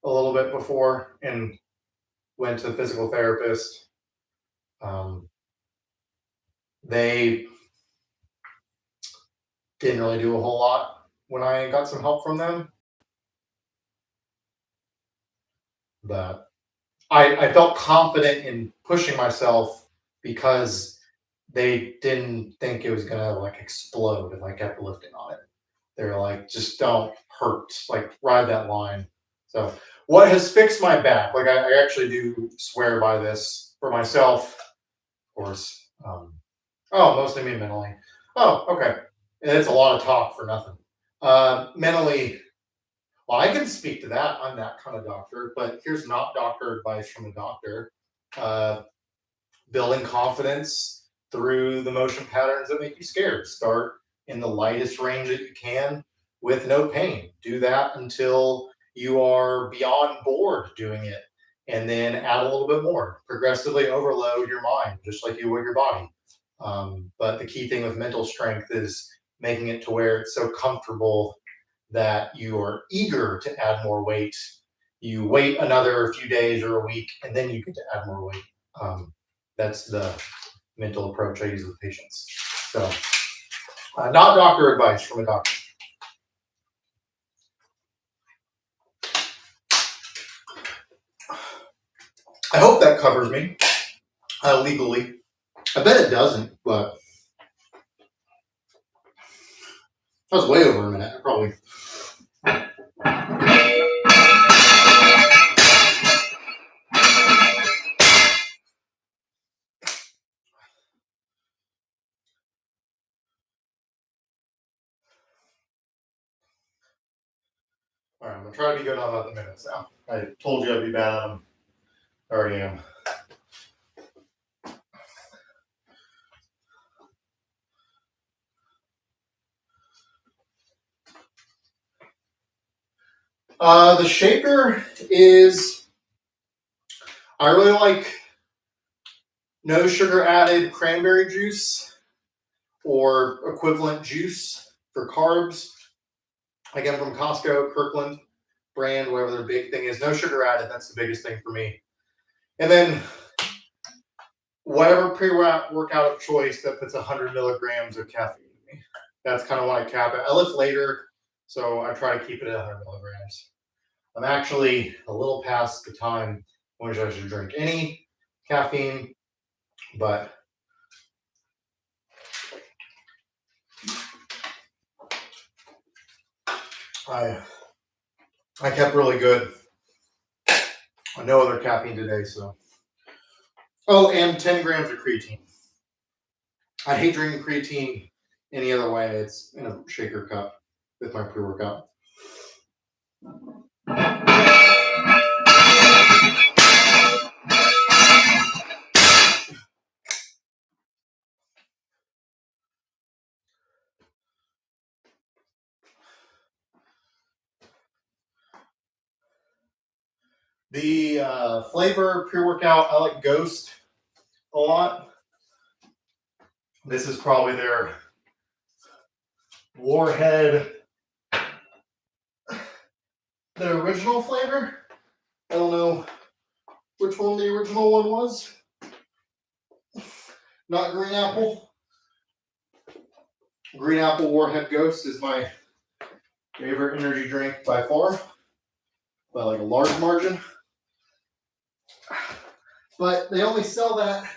a little bit before and went to the physical therapist. They didn't really do a whole lot when I got some help from them. But I felt confident in pushing myself because they didn't think it was gonna like explode if I kept lifting on it. They're like, just don't hurt, like ride that line. So what has fixed my back? Like I actually do swear by this for myself, of course. Mostly me mentally. Oh, okay. It's a lot of talk for nothing. Mentally, well, I can speak to that. I'm that kind of doctor, but here's not doctor advice from a doctor. Uh, Building confidence through the motion patterns that make you scared. Start in the lightest range that you can with no pain. Do that until you are beyond bored doing it. And then add a little bit more. Progressively overload your mind, just like you would your body. But the key thing with mental strength is making it to where it's so comfortable that you are eager to add more weight. You wait another few days or a week, and then you get to add more weight. That's the mental approach I use with patients. So, not doctor advice from a doctor. I hope that covers me legally. I bet it doesn't, but that was way over a minute. I probably. All right, I'm gonna try to be good on the minutes now. I told you I'd be bad at them. I already am. The shaker is, I really like no sugar added cranberry juice or equivalent juice for carbs. Again, from Costco, Kirkland brand, whatever their big thing is. No sugar added. That's the biggest thing for me. And then whatever pre-workout of choice that puts 100 milligrams of caffeine in me. That's kind of what I cap it. I lift later, so I try to keep it at 100 milligrams. I'm actually a little past the time when I should drink any caffeine, but I kept really good. No other caffeine today, so. Oh, and 10 grams of creatine. I hate drinking creatine any other way. It's in a shaker cup with my pre-workout. The flavor pre-workout, I like Ghost a lot. This is probably their Warhead, the original flavor. I don't know which one the original one was. Not green apple. Green apple Warhead Ghost is my favorite energy drink by far, by like a large margin. But they only sell that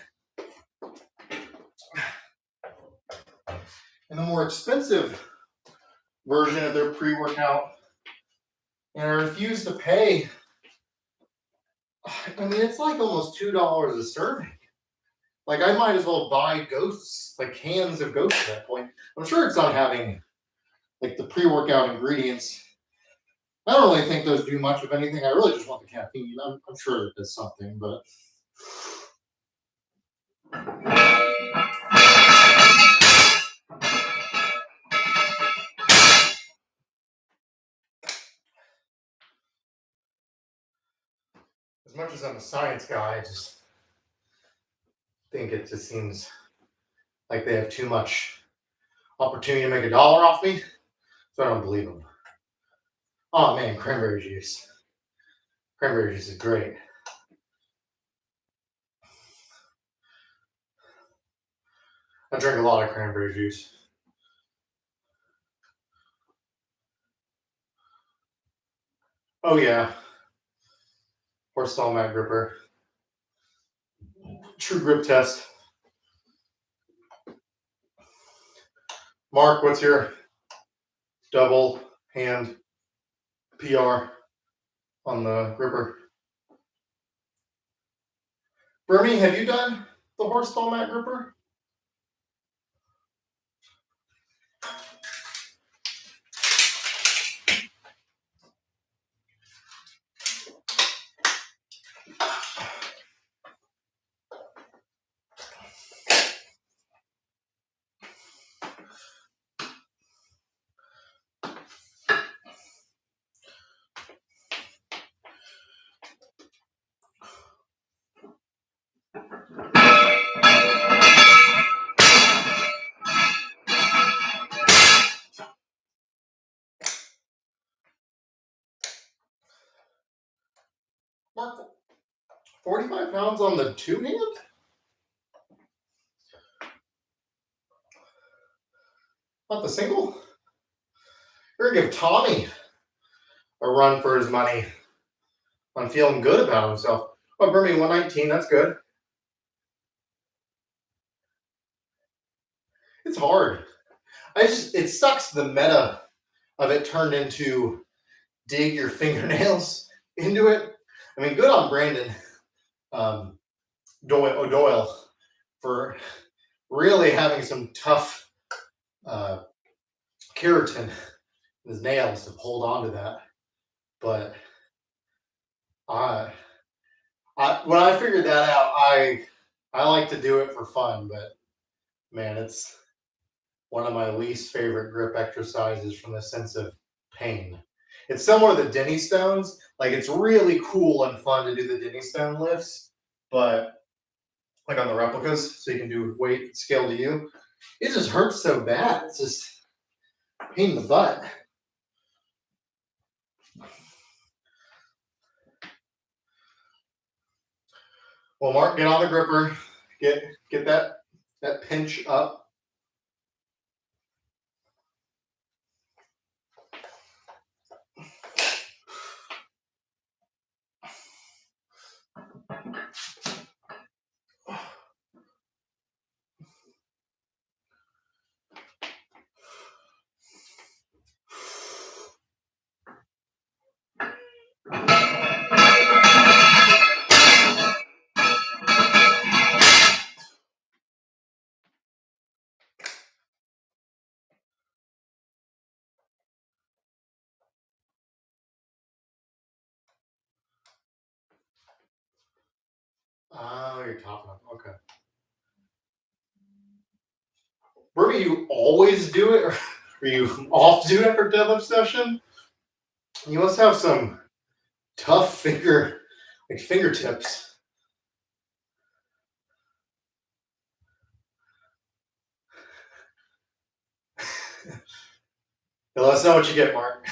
in the more expensive version of their pre-workout. And I refuse to pay. I mean, it's like almost $2 a serving. Like, I might as well buy Ghosts, like cans of Ghosts at that point. I'm sure it's not having like the pre-workout ingredients. I don't really think those do much of anything. I really just want the caffeine. I'm sure it does something, but as much as I'm a science guy, I just think it just seems like they have too much opportunity to make $1 off me, so I don't believe them. Oh man, cranberry juice. Cranberry juice is great. I drink a lot of cranberry juice. Oh yeah. Horse stall mat gripper. True grip test. Mark, what's your double hand PR on the gripper? Bernie, have you done the horse stall mat gripper? Mark, 45 pounds on the two hand? Not the single? You're gonna give Tommy a run for his money on feeling good about himself. Oh, Bernie, 119, that's good. It's hard. It sucks the meta of it turned into dig your fingernails into it. I mean, good on Brandon O'Doyle for really having some tough keratin in his nails to hold on to that. But when I figured that out, I like to do it for fun, but man, it's one of my least favorite grip exercises from the sense of pain. It's similar to the Denny stones. Like it's really cool and fun to do the Denny stone lifts, but like on the replicas, so you can do weight scale to you. It just hurts so bad. It's just a pain in the butt. Well, Mark, get on the gripper. Get that pinch up. Oh, you're topping up. Okay. Bernie, you always do it, or you off do it for deadlift session? You must have some tough fingertips. Now, let us know what you get, Mark.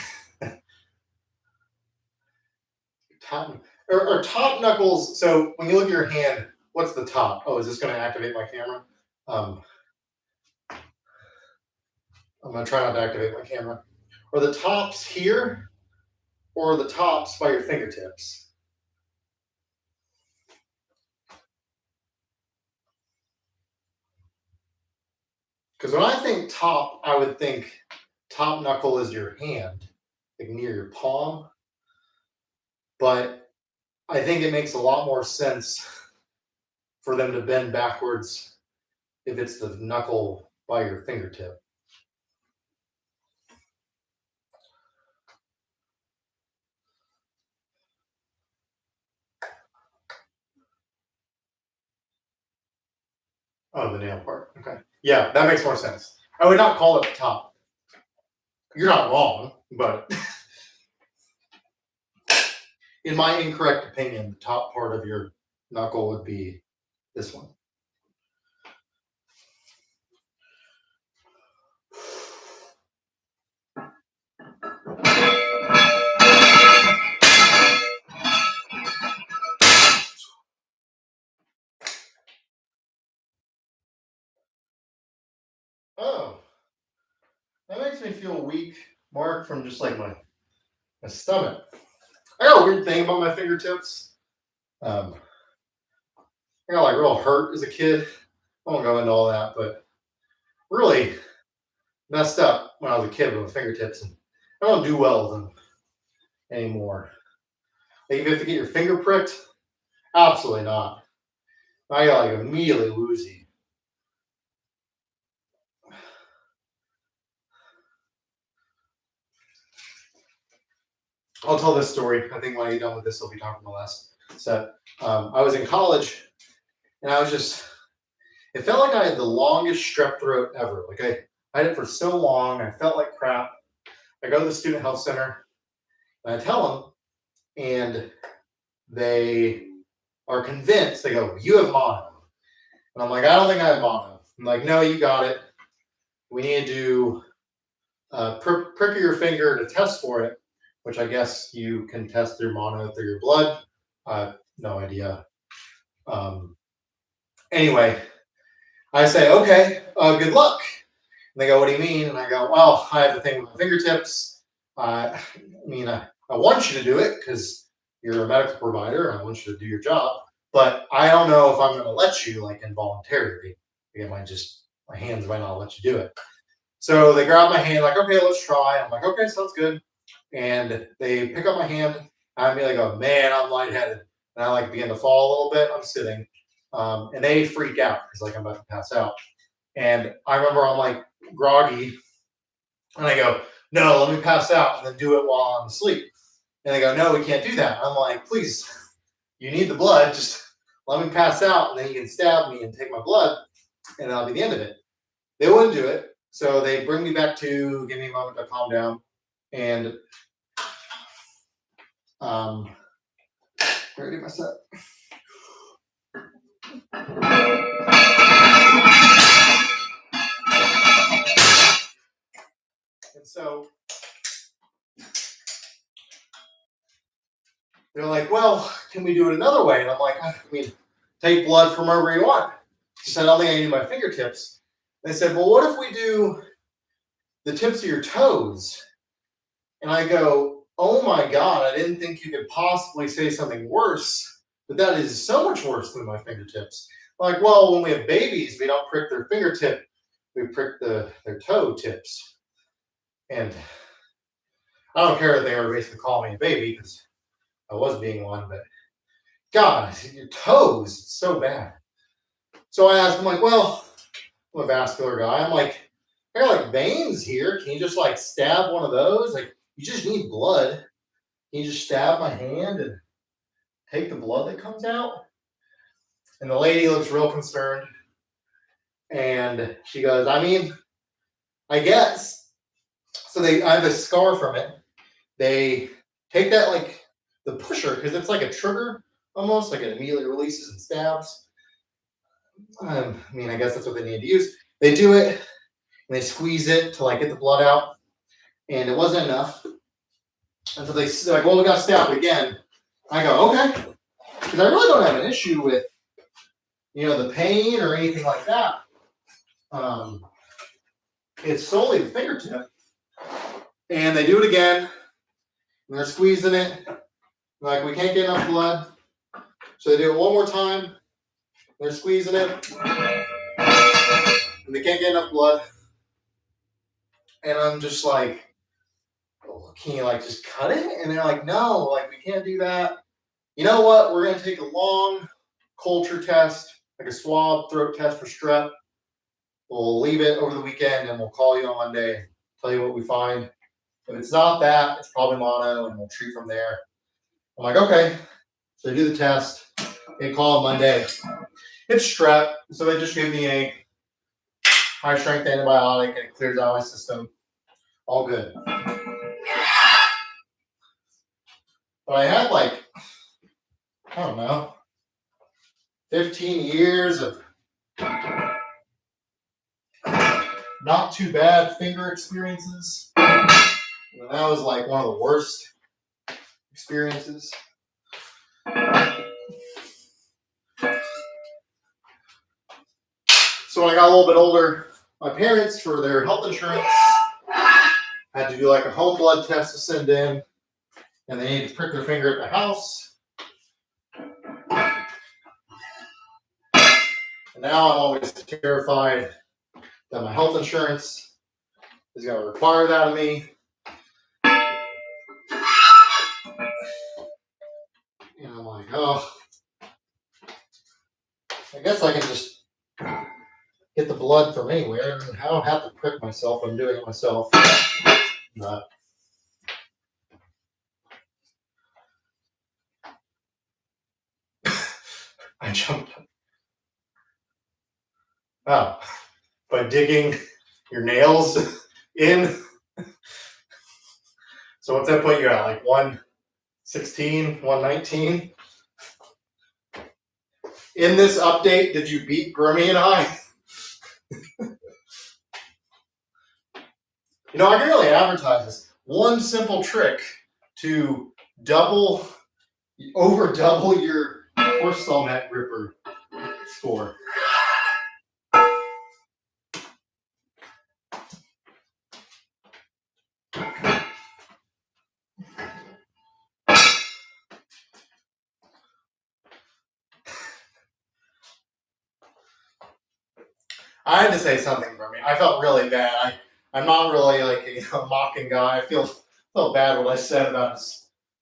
Or top knuckles. So when you look at your hand, what's the top? Oh, is this going to activate my camera? I'm going to try not to activate my camera. Are the tops here, or are the tops by your fingertips? Because when I think top, I would think top knuckle is your hand, like near your palm. But I think it makes a lot more sense for them to bend backwards if it's the knuckle by your fingertip. Oh, the nail part. Okay. Yeah, that makes more sense. I would not call it the top. You're not wrong, but in my incorrect opinion, the top part of your knuckle would be this one. Oh, that makes me feel weak, Mark, from just like my stomach. I got a weird thing about my fingertips. I got like real hurt as a kid. I won't go into all that, but really messed up when I was a kid with my fingertips, and I don't do well with them anymore. Like if you have to get your finger pricked, absolutely not. I got like immediately woozy. I'll tell this story. I think when I get done with this, I'll be talking the last set. I was in college, and it felt like I had the longest strep throat ever. Like I had it for so long, I felt like crap. I go to the student health center, and I tell them, and they are convinced. They go, "You have mono," and I'm like, "I don't think I have mono." I'm like, "No, you got it. We need to do prick your finger to test for it," which I guess you can test through mono through your blood. No idea. Anyway, I say, "Okay, good luck." And they go, "What do you mean?" And I go, "Well, I have the thing with my fingertips. I want you to do it because you're a medical provider. I want you to do your job. But I don't know if I'm going to let you like involuntarily. My hands might not let you do it." So they grab my hand, like, "Okay, let's try." I'm like, "Okay, sounds good." And they pick up my hand. I immediately go, "Man, I'm lightheaded." And I like begin to fall a little bit. I'm sitting. And they freak out because like I'm about to pass out. And I remember I'm like groggy. And I go, "No, let me pass out and then do it while I'm asleep." And they go, "No, we can't do that." I'm like, "Please, you need the blood. Just let me pass out and then you can stab me and take my blood and that'll be the end of it." They wouldn't do it. So they bring me back to give me a moment to calm down. And Ready my set. And so they're like, well, can we do it another way? And I'm like, I mean, take blood from wherever you want. She said, I don't think I need my fingertips. They said, well, what if we do the tips of your toes? And I go, oh my God, I didn't think you could possibly say something worse, but that is so much worse than my fingertips. Like, well, when we have babies, we don't prick their fingertip, we prick their toe tips. And I don't care if they were basically calling me a baby because I was being one, but God, your toes, it's so bad. So I asked him, like, well, I'm a vascular guy. I'm like, I got like veins here. Can you just like stab one of those? Like, you just need blood. Can you just stab my hand and take the blood that comes out? And the lady looks real concerned. And she goes, I mean, I guess. So I have a scar from it. They take that like the pusher, because it's like a trigger almost, like it immediately releases and stabs. I mean, I guess that's what they need to use. They do it and they squeeze it to like get the blood out. And it wasn't enough. And so they're like, well, we got to stab it again. I go, okay. Because I really don't have an issue with, the pain or anything like that. It's solely the fingertip. And they do it again. And they're squeezing it. Like, we can't get enough blood. So they do it one more time. They're squeezing it. And they can't get enough blood. And I'm just like, oh, can you like just cut it? And they're like, no, like we can't do that. You know what? We're going to take a long culture test, like a swab throat test for strep. We'll leave it over the weekend and we'll call you on Monday and tell you what we find. If it's not that, it's probably mono and we'll treat from there. I'm like, okay. So they do the test. They call on Monday. It's strep. So they just give me a high strength antibiotic and it clears out my system. All good. But I had like, I don't know, 15 years of not too bad finger experiences. And that was like one of the worst experiences. So when I got a little bit older, my parents, for their health insurance, had to do like a home blood test to send in. And they needed to prick their finger at the house. And now I'm always terrified that my health insurance is going to require that of me. And I'm like, oh, I guess I can just get the blood from anywhere. I don't have to prick myself. I'm doing it myself. But I jumped up. Oh, by digging your nails in. So what's that put you at? Like 116, 119? In this update, did you beat Grimmy and I? I can really advertise this. One simple trick to over double your horse stall mat gripper score. I had to say something for me. I felt really bad. I'm not really like a mocking guy. I felt bad what I said about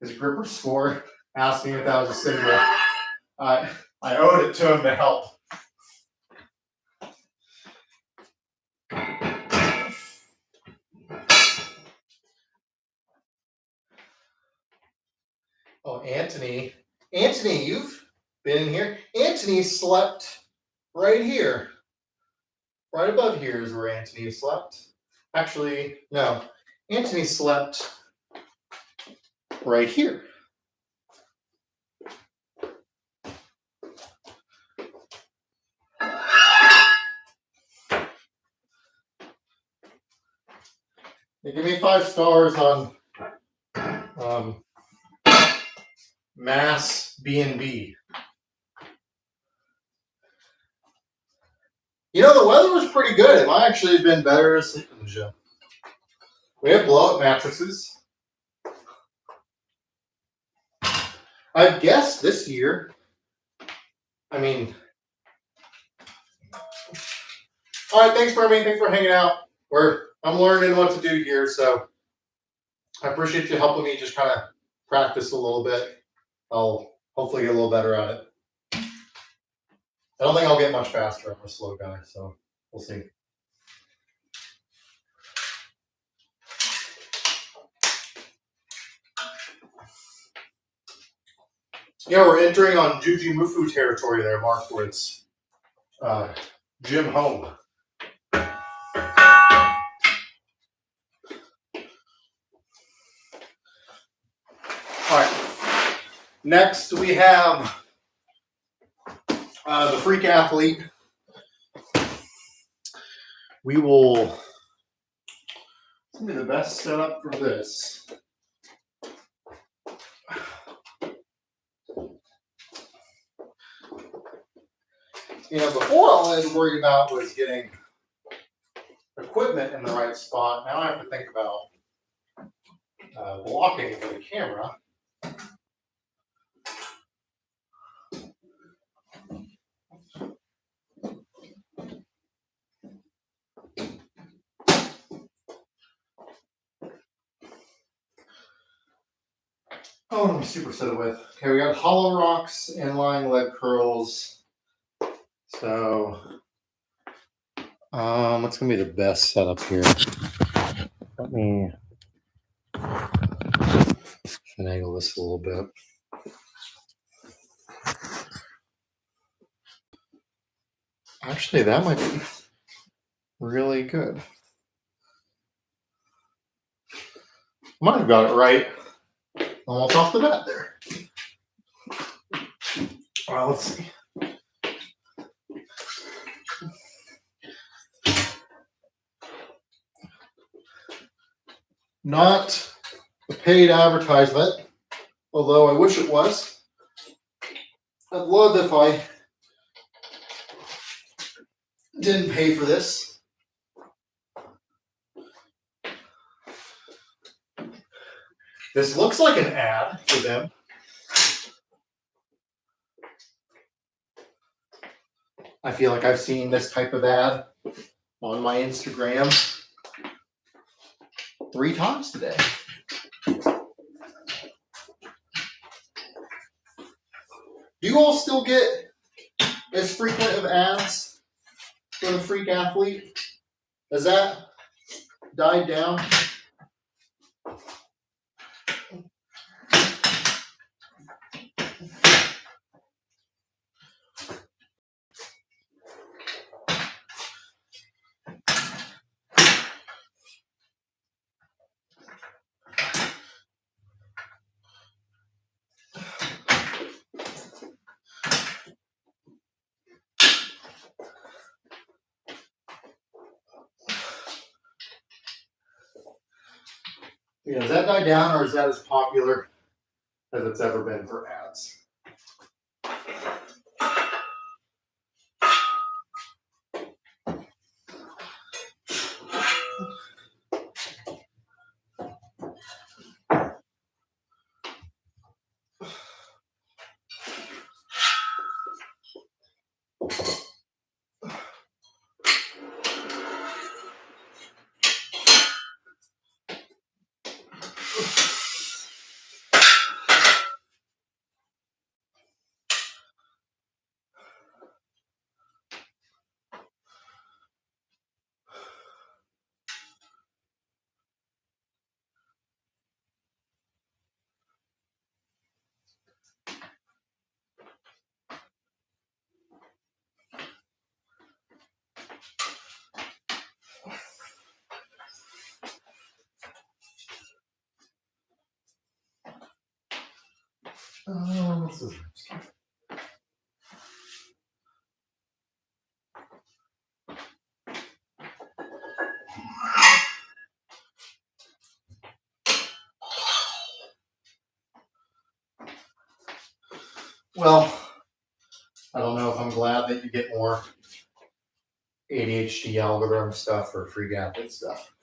his gripper score, asking if that was a single. I owed it to him to help. Oh, Anthony. Anthony, you've been in here. Anthony slept right here. Right above here is where Anthony slept. Actually, no. Anthony slept right here. They give me 5 stars on Mass B&B. You know, the weather was pretty good. It might actually have been better to sleep in the gym. We have blow-up mattresses. I guess this year, I mean, all right, thanks, Bernie. Thanks for hanging out. I'm learning what to do here, so I appreciate you helping me just kind of practice a little bit. I'll hopefully get a little better at it. I don't think I'll get much faster. I'm a slow guy, so we'll see. Yeah, we're entering on Juji Mufu territory there, Mark, where it's gym home. All right. Next, we have the freak athlete. We will. It's gonna be the best setup for this. You know, before all I had to worry about was getting equipment in the right spot. Now I have to think about blocking for the camera. Oh, let me superset it with. Okay, we got hollow rocks, inline leg curls. So, what's gonna be the best setup here? Let me finagle this a little bit. Actually, that might be really good. Might have got it right almost off the bat there. Well, let's see. Not a paid advertisement, although I wish it was. I'd love if I didn't pay for this. This looks like an ad for them. I feel like I've seen this type of ad on my Instagram 3 times today. Do you all still get as frequent of ads for the freak athlete? Has that died down? Yeah, has that died down, or is that as popular as it's ever been for ads? This is Well, I don't know if I'm glad that you get more ADHD algorithm stuff or free athlete stuff.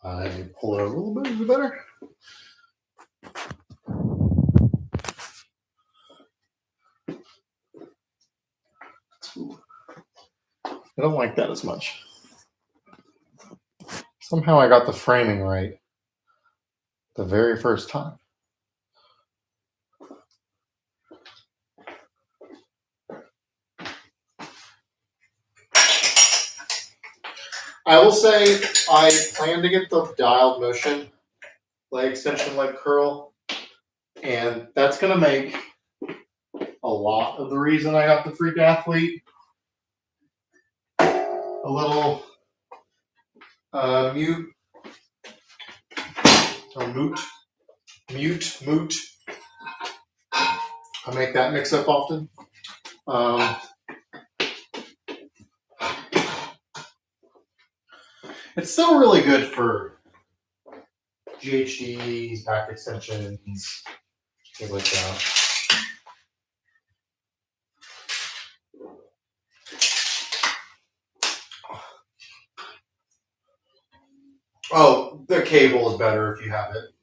Let me pull it a little bit. Is it better? I don't like that as much. Somehow I got the framing right the very first time. I will say I plan to get the dialed motion leg extension, leg curl, and that's going to make a lot of the reason I got the freak athlete a little mute or moot. I make that mix up often. It's still really good for GHDs, back extensions, things like that. Oh, the cable is better if you have it.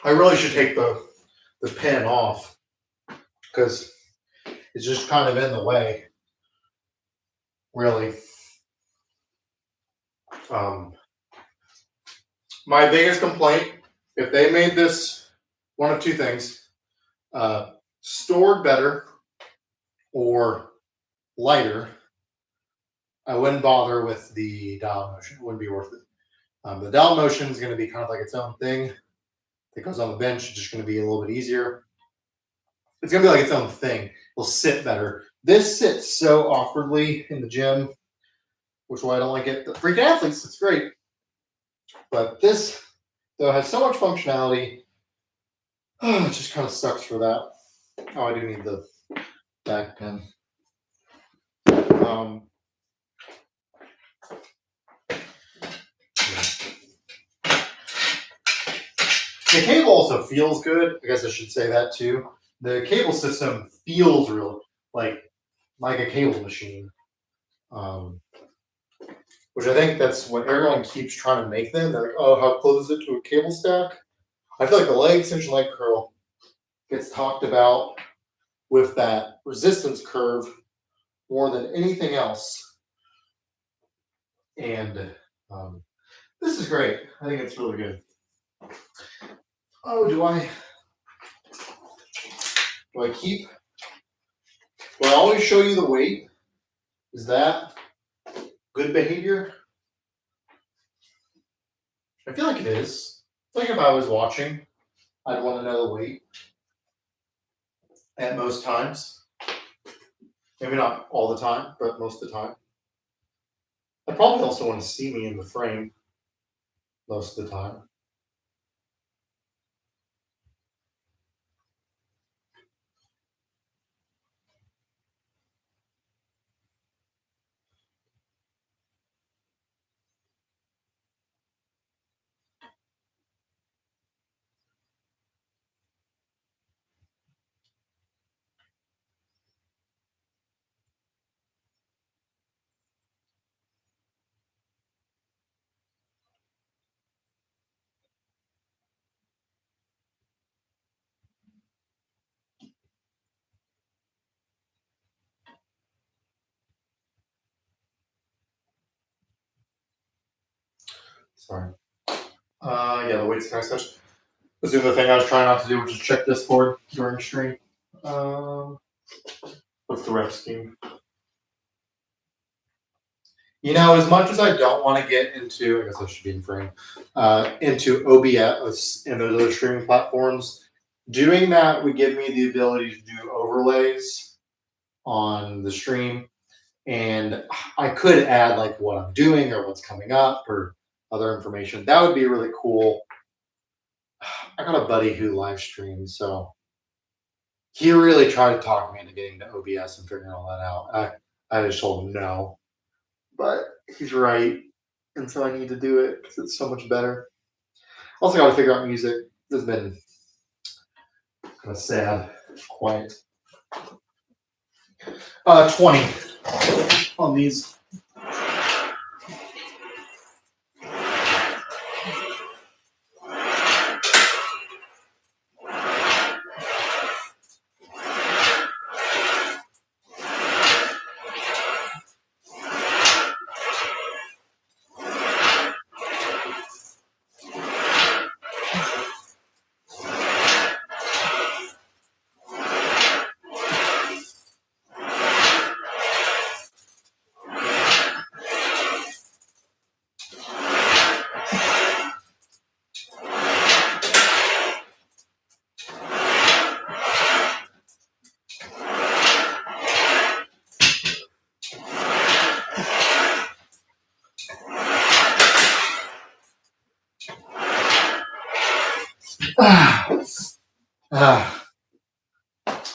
I really should take the pin off because it's just kind of in the way, really. My biggest complaint, if they made this one of two things, stored better or lighter, I wouldn't bother with the dial motion. It wouldn't be worth it. The dial motion is going to be kind of like its own thing. It goes on the bench. It's just going to be a little bit easier. It's going to be like its own thing. It'll sit better. This sits so awkwardly in the gym, which is why I don't like it. The freak athletes, it's great. But this, though, has so much functionality. It just kind of sucks for that. Oh, I do need the back pin. The cable also feels good. I guess I should say that too. The cable system feels real, like a cable machine. Which I think that's what everyone keeps trying to make them. They're like, oh, how close is it to a cable stack? I feel like the leg extension, leg curl gets talked about with that resistance curve more than anything else. And this is great. I think it's really good. Oh, do I always show you the weight? Is that good behavior? I feel like it is. I feel like if I was watching, I'd want to know the weight at most times. Maybe not all the time, but most of the time. I probably also want to see me in the frame most of the time. Sorry. Yeah, the weight's kind of such. This is the thing I was trying not to do, which is check Discord during stream. What's the rep scheme? You know, as much as I don't want to get into, I guess I should be in frame, into OBS and those other streaming platforms, doing that would give me the ability to do overlays on the stream. And I could add like what I'm doing or what's coming up or other information. That would be really cool. I got a buddy who live streams, so He really tried to talk me into getting to OBS and figuring all that out. I just told him no, but he's right, and so I need to do it because it's so much better. Also, got to figure out music. This has been kind of sad, quiet. 20 on these.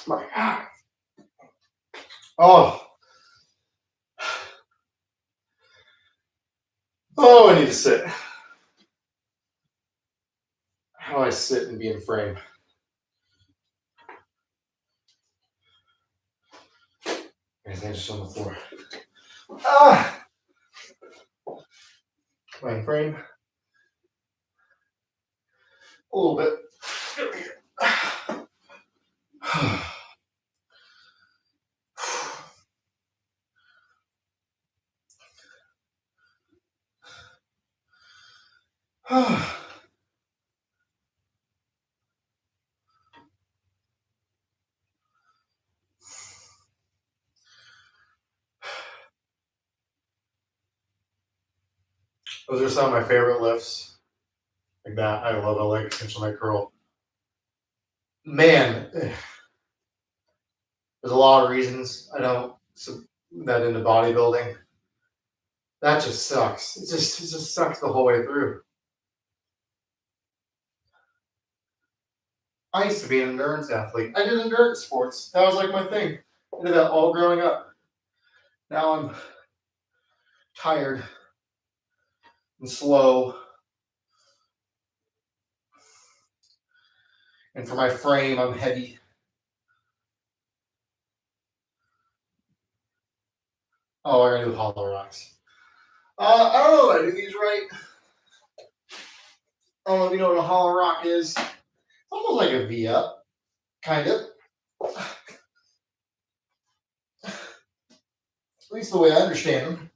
My God. Oh. Oh, I need to sit. How do I sit and be in frame? Everything's just on the floor. Ah! Am I in frame? A little bit. Those are some of my favorite lifts. Like that. I love a leg extension, leg curl. Man, there's a lot of reasons I don't that into bodybuilding. That just sucks. It just sucks the whole way through. I used to be an endurance athlete. I did endurance sports. That was like my thing. I did that all growing up. Now I'm tired and slow. And for my frame, I'm heavy. Oh, I gotta do hollow rocks. I don't know if I do these right. I don't know if you know what a hollow rock is. It's almost like a V up, kind of. At least the way I understand them.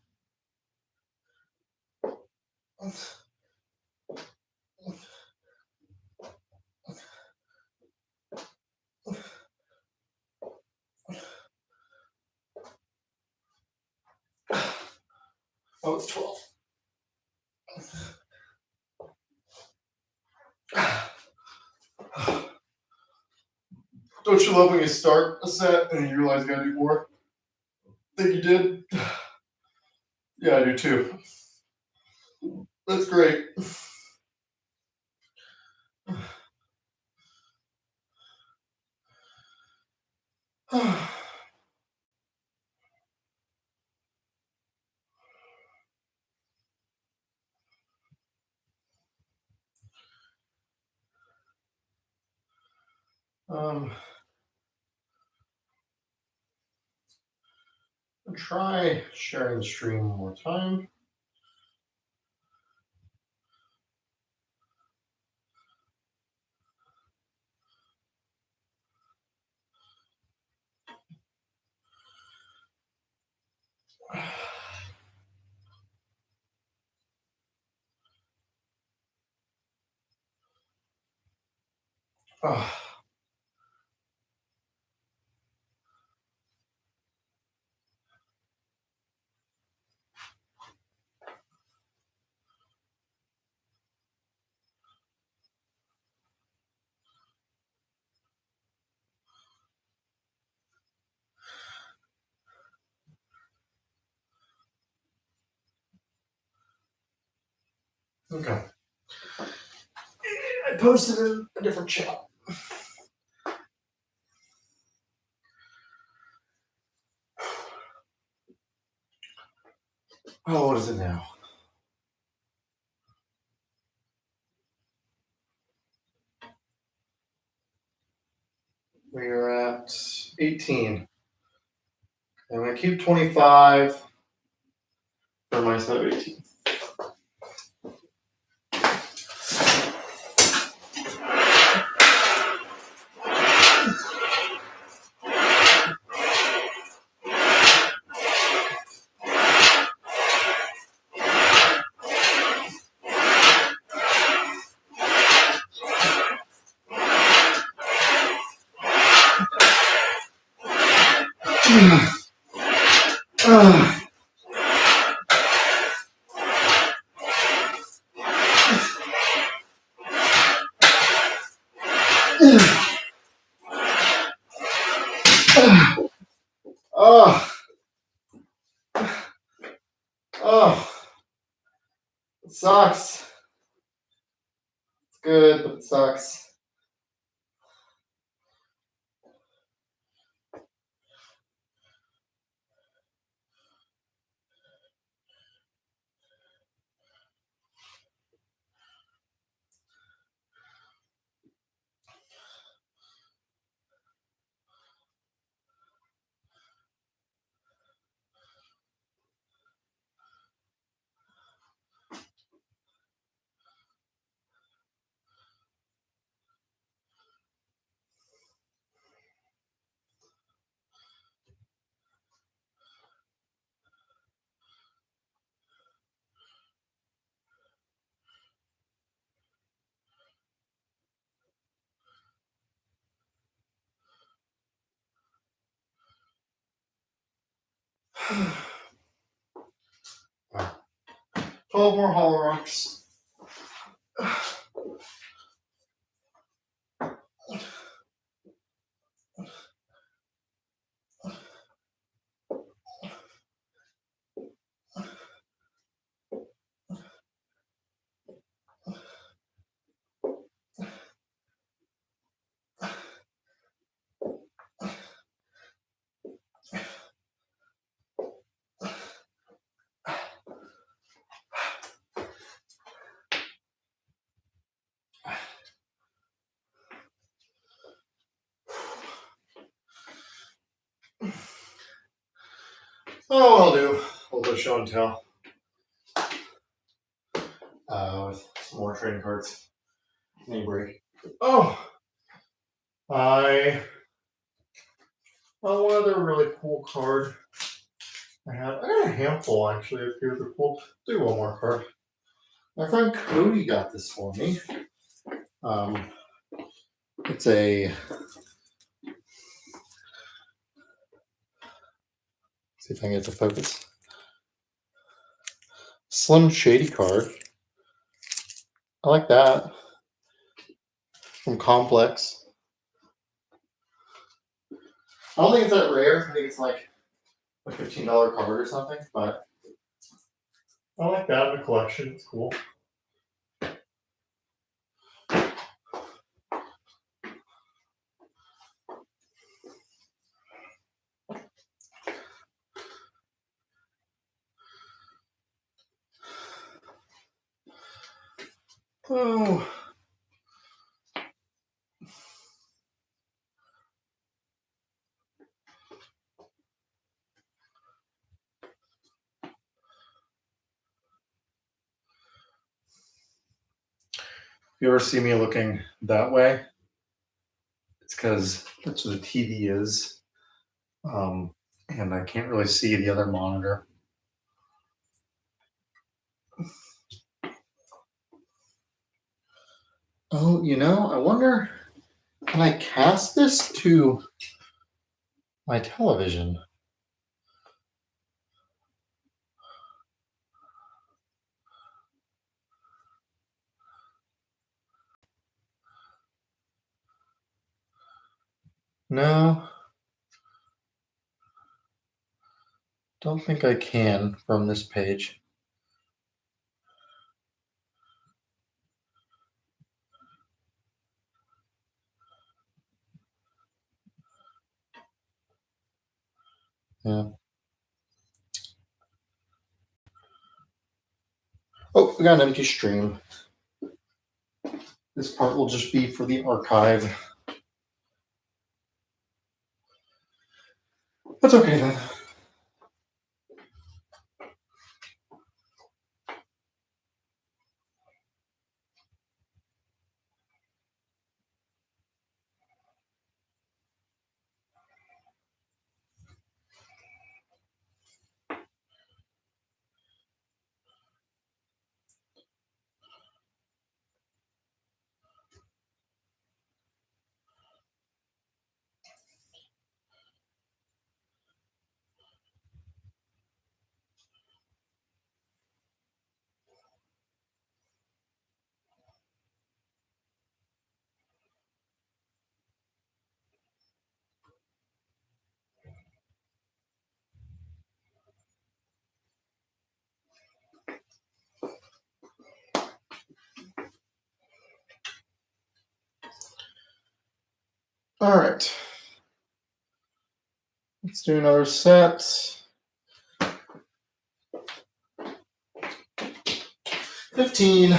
Oh, it's 12. Don't you love when you start a set and you realize you gotta do more? Think you did? Yeah, I do too. That's great. I'll try sharing the stream one more time. Oh. Okay. I posted in a different chat. Oh, what is it now? We are at 18. I'm going to keep 25 for my set of 18. Oh, oh, it sucks. It's good, but it sucks. Wow. 12 more hollow rocks. Oh, I'll do a little bit of show and tell with some more trading cards. Any break. Oh, one other really cool card I got a handful actually of here that are cool. Do one more card. My friend Cody got this for me. It's a see if I can get the focus. Slim Shady card. I like that. From Complex. I don't think it's that rare. I think it's like a $15 card or something, but I like that in the collection. It's cool. Oh. If you ever see me looking that way, it's because that's what the TV is. And I can't really see the other monitor. Oh, I wonder, can I cast this to my television? No, don't think I can from this page. Yeah. Oh, we got an empty stream. This part will just be for the archive. That's okay then. All right. Let's do another set. 15.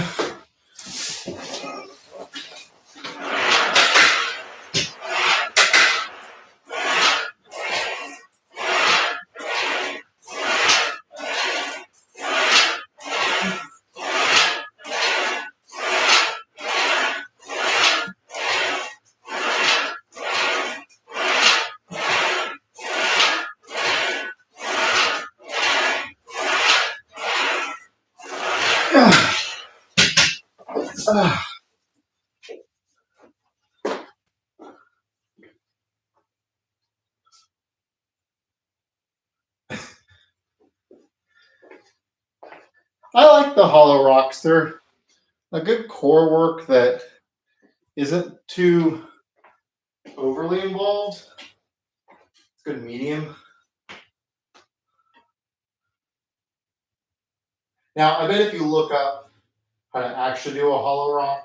I like the hollow rocks. They're a good core work that isn't too overly involved. It's good medium. Now, I bet if you look up how to actually do a hollow rock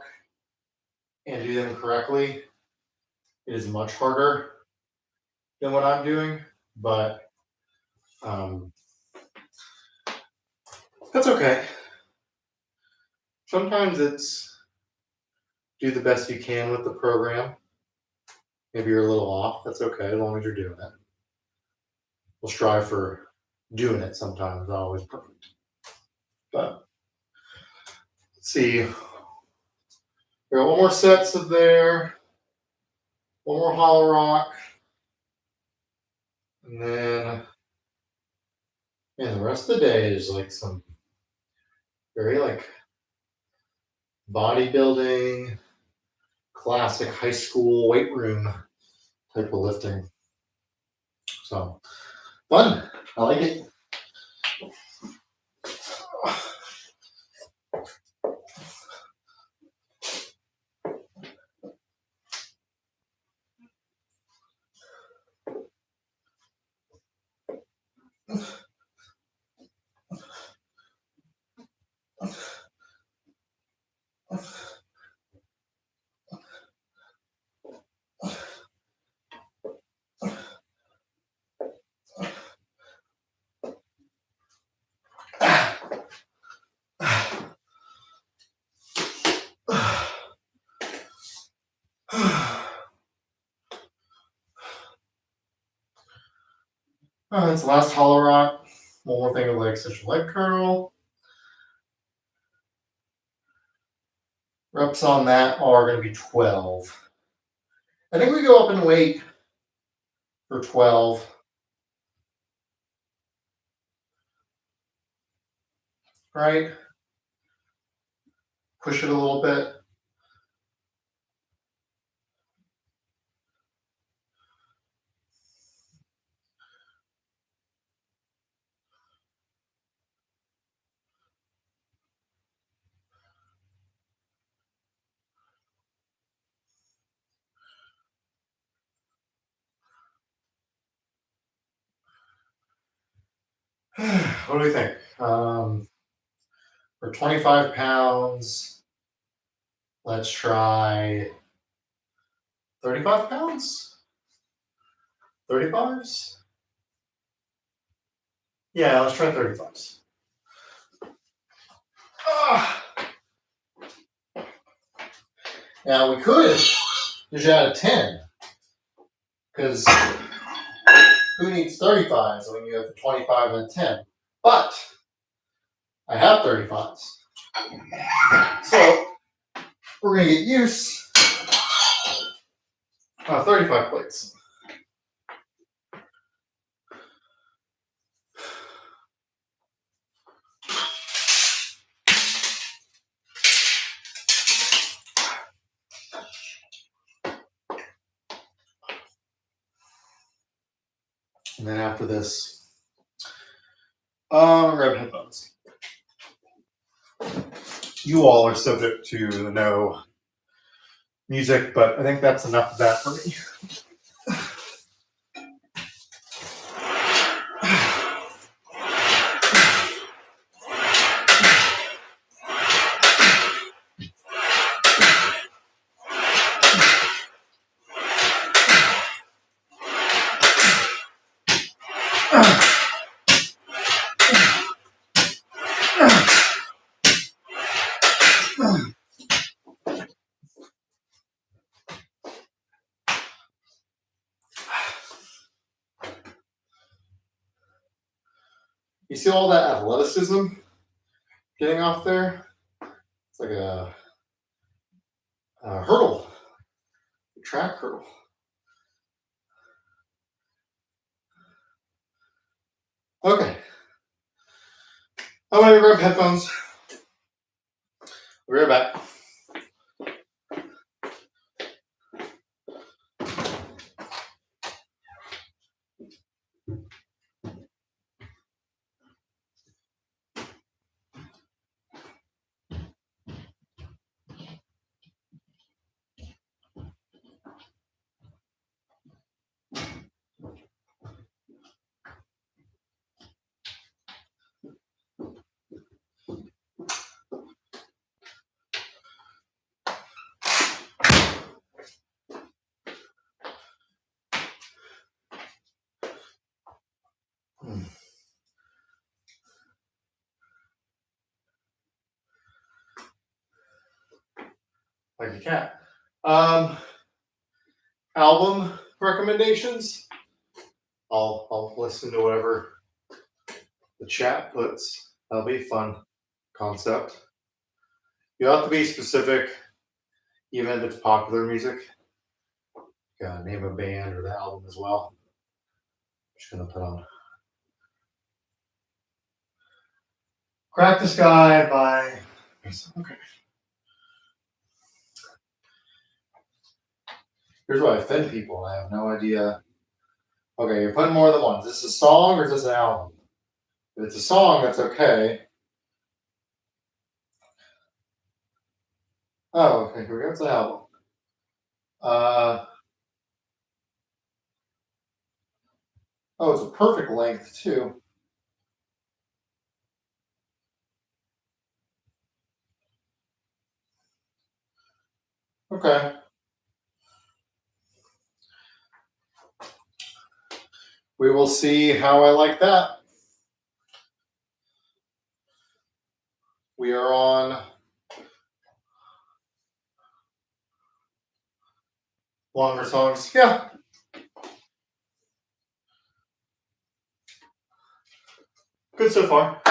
and do them correctly, it is much harder than what I'm doing, but that's okay. Sometimes it's do the best you can with the program. Maybe you're a little off. That's okay, as long as you're doing it. We'll strive for doing it sometimes, not always perfect. But let's see. We got one more sets of there, one more hollow rock, and then the rest of the day is like some very like bodybuilding, classic high school weight room type of lifting. So fun. I like it. That's the last hollow rock. One more thing of like extension leg curl. Reps on that are going to be 12. I think we go up in weight for 12. Right? Push it a little bit. What do we think? For 25 pounds, let's try 35 pounds? 35s? Yeah, let's try 35s. Now we could just add a 10, because who needs 35s when you have a 25 and a 10? But I have 35s. So we're going to get use of 35 plates. And then after this, grab headphones. You all are subject to the no music, but I think that's enough of that for me. You see all that athleticism getting off there? It's like a hurdle, a track hurdle. Okay. I'm going to grab headphones. We'll be right back. Like a cat. Album recommendations. I'll listen to whatever the chat puts. That'll be a fun concept. You have to be specific, even if it's popular music. You gotta name a band or the album as well. I'm just gonna put on Crack the Sky by okay. Here's why I offend people. I have no idea. Okay, you're putting more than one. Is this a song or is this an album? If it's a song, that's okay. Oh, okay, here we go. It's an album. Oh, it's a perfect length too. Okay. We will see how I like that. We are on longer songs. Yeah. Good so far.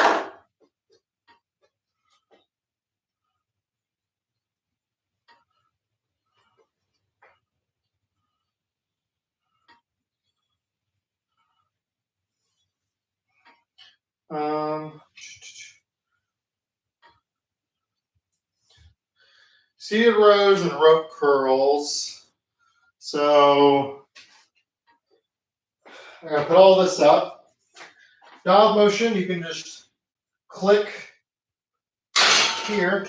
Seated rows and rope curls. So I'm going to put all this up. Dial motion, you can just click here.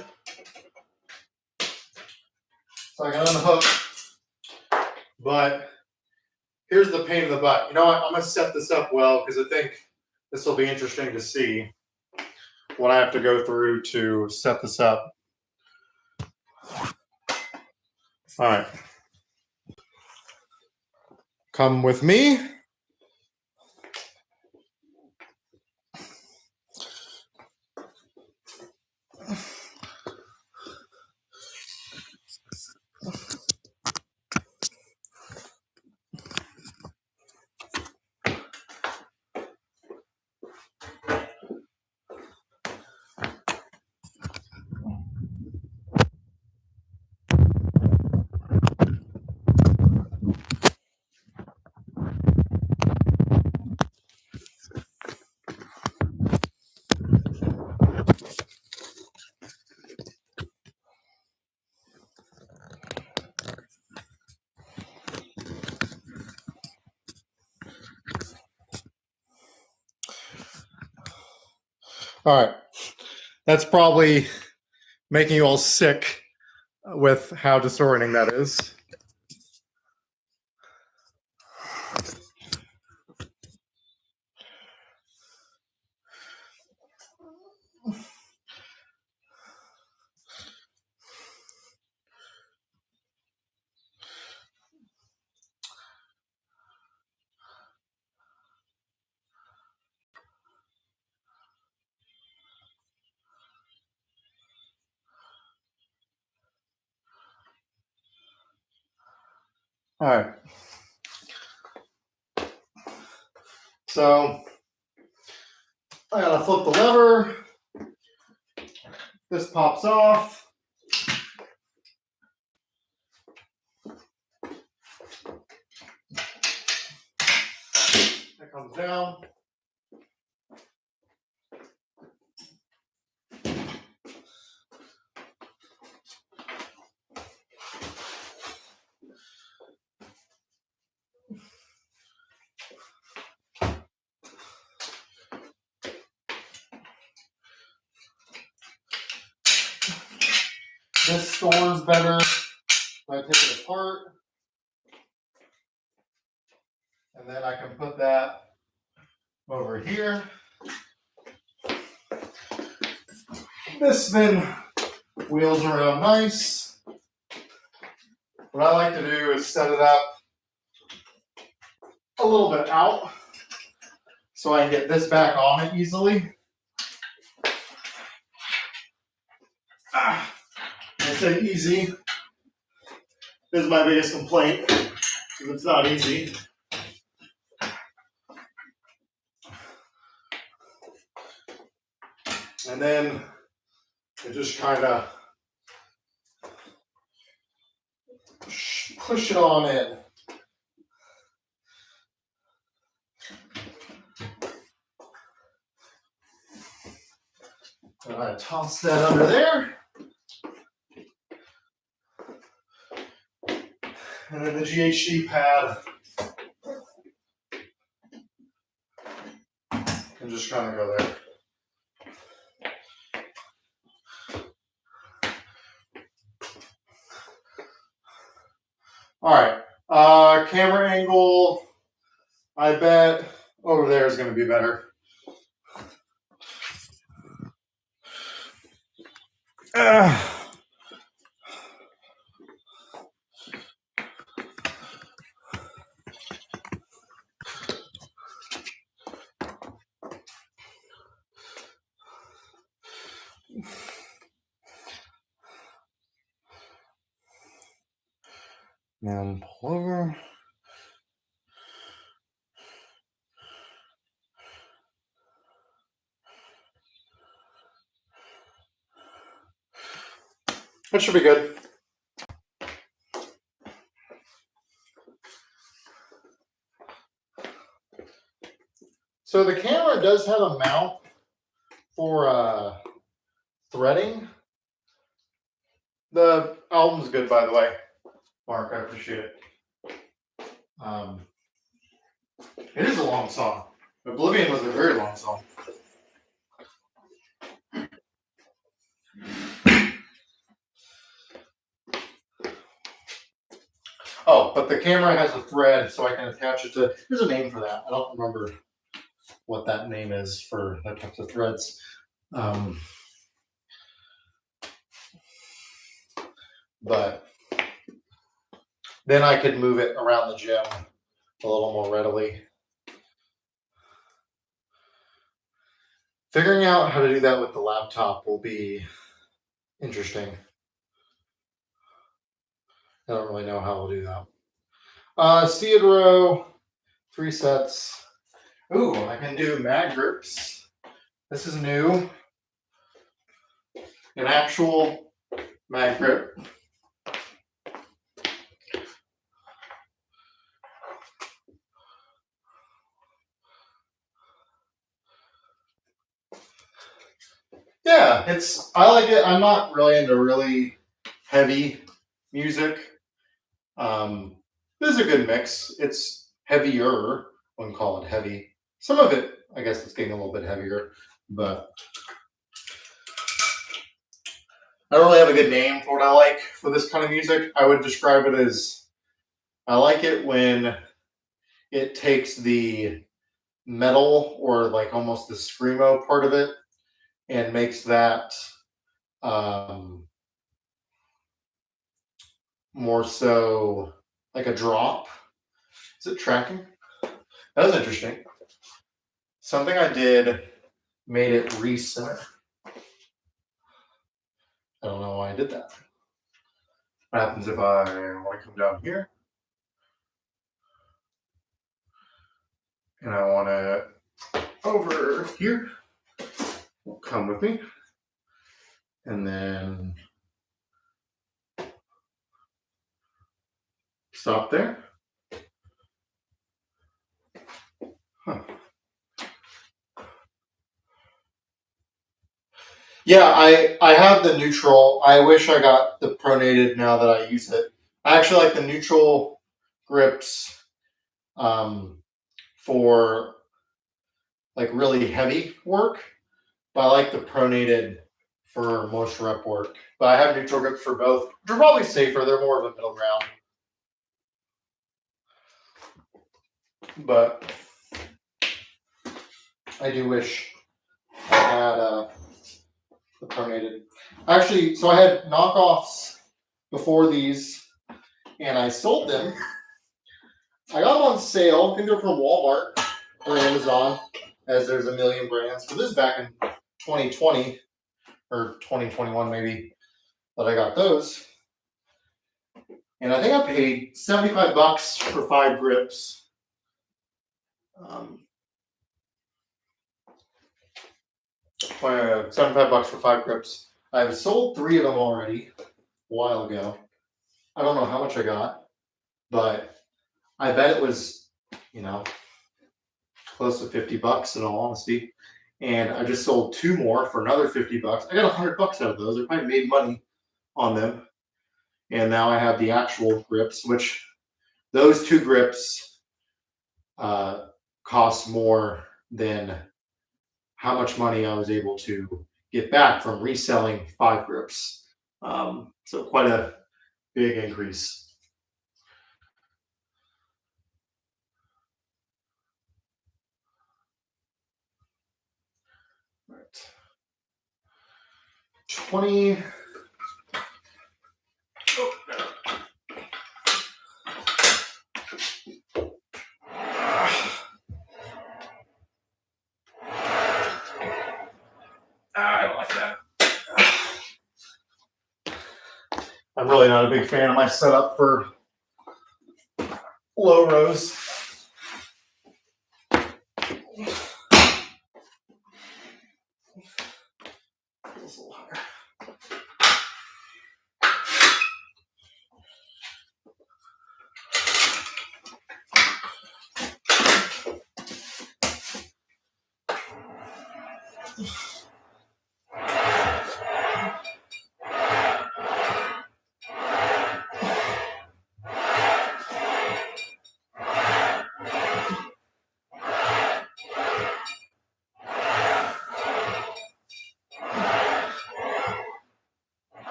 So I can unhook. But here's the pain in the butt. You know what? I'm going to set this up well because I think this will be interesting to see when I have to go through to set this up. All right. Come with me. All right. That's probably making you all sick with how disorienting that is. All right. So I gotta flip the lever. This pops off. That comes down. This stores better when I take it apart. And then I can put that over here. This then wheels around nice. What I like to do is set it up a little bit out so I can get this back on it easily. I say easy. This is my biggest complaint, because it's not easy. And then I just kind of push it on in. And I toss that under there. And then the GHD pad. And just kind of go there. All right, camera angle, I bet over there is going to be better. Now pull over. That should be good. So the camera does have a mount for threading. The album's good, by the way, Mark. I appreciate it. It is a long song. Oblivion was a very long song. Oh, but the camera has a thread, so I can attach it to. There's a name for that. I don't remember what that name is for that types of threads. But then I could move it around the gym a little more readily. Figuring out how to do that with the laptop will be interesting. I don't really know how I'll do that. Seated row, 3 sets. Ooh, I can do mag grips. This is new. An actual mag grip. Yeah, I like it. I'm not really into really heavy music. This is a good mix. It's heavier. I wouldn't call it heavy. Some of it, I guess, it's getting a little bit heavier, but I don't really have a good name for what I like for this kind of music. I would describe it as I like it when it takes the metal or like almost the screamo part of it and makes that more so like a drop. Is it tracking? That was interesting. Something I did made it recenter. I don't know why I did that. What happens if I want to come down here and I want to over here? Come with me. And then stop there. Huh. Yeah, I have the neutral. I wish I got the pronated now that I use it. I actually like the neutral grips for like really heavy work, but I like the pronated for most rep work. But I have neutral grips for both. They're probably safer. They're more of a middle ground. But I do wish I had the pronated. Actually, so I had knockoffs before these, and I sold them. I got them on sale. I think they're from Walmart or Amazon, as there's a million brands. But this is back in 2020 or 2021 maybe that I got those. And I think I paid $75 for 5 grips. 75 bucks for 5 grips. I've sold 3 of them already a while ago. I don't know how much I got, but I bet it was, close to 50 bucks in all honesty. And I just sold 2 more for another 50 bucks. I got 100 bucks out of those. I probably made money on them. And now I have the actual grips, which those 2 grips cost more than how much money I was able to get back from reselling 5 grips. So quite a big increase. All right. 20. Oh, no. I don't like that. I'm really not a big fan of my setup for low rows.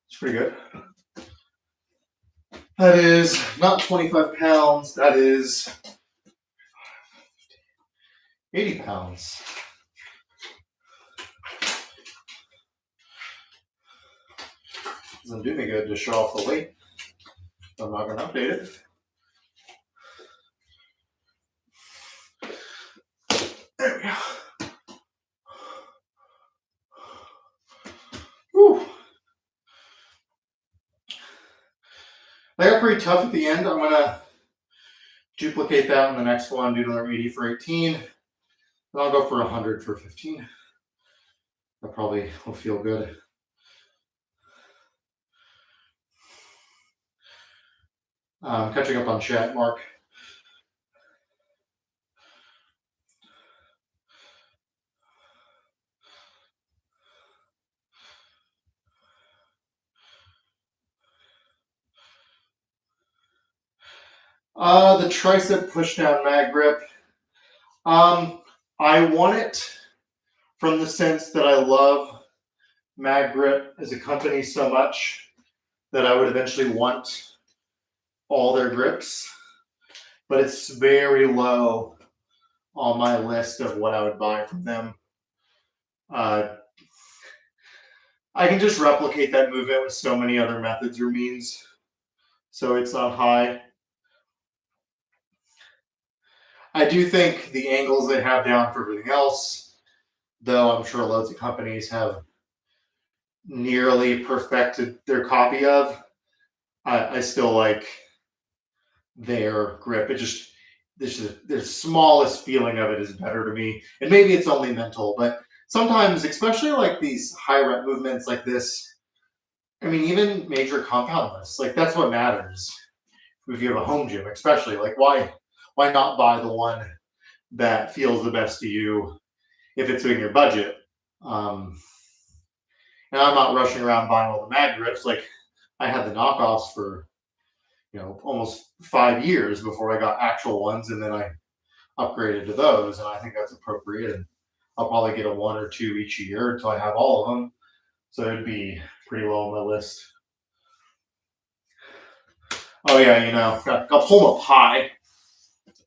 It's pretty good. That is not 25 pounds. That is 80 pounds. Doesn't do me good to show off the weight. I'm not going to update it. There we go. Whew. They got pretty tough at the end. I'm going to duplicate that in the next one, do another 80 for 18. And I'll go for 100 for 15. That probably will feel good. Catching up on chat, Mark. The tricep push down mag grip. I want it from the sense that I love mag grip as a company so much that I would eventually want all their grips, but it's very low on my list of what I would buy from them. I can just replicate that movement with so many other methods or means, so it's not high. I do think the angles they have down for everything else, though I'm sure loads of companies have nearly perfected their copy of, I still like their grip. It just the smallest feeling of it is better to me. And maybe it's only mental, but sometimes, especially like these high rep movements like this, I mean, even major compound lifts, like that's what matters. If you have a home gym, especially, like why not buy the one that feels the best to you if it's in your budget? And I'm not rushing around buying all the mag grips. Like I had the knockoffs for almost 5 years before I got actual ones, and then I upgraded to those, and I think that's appropriate. And I'll probably get a one or two each year until I have all of them. So it'd be pretty low on my list. Oh yeah, I'll pull them up high.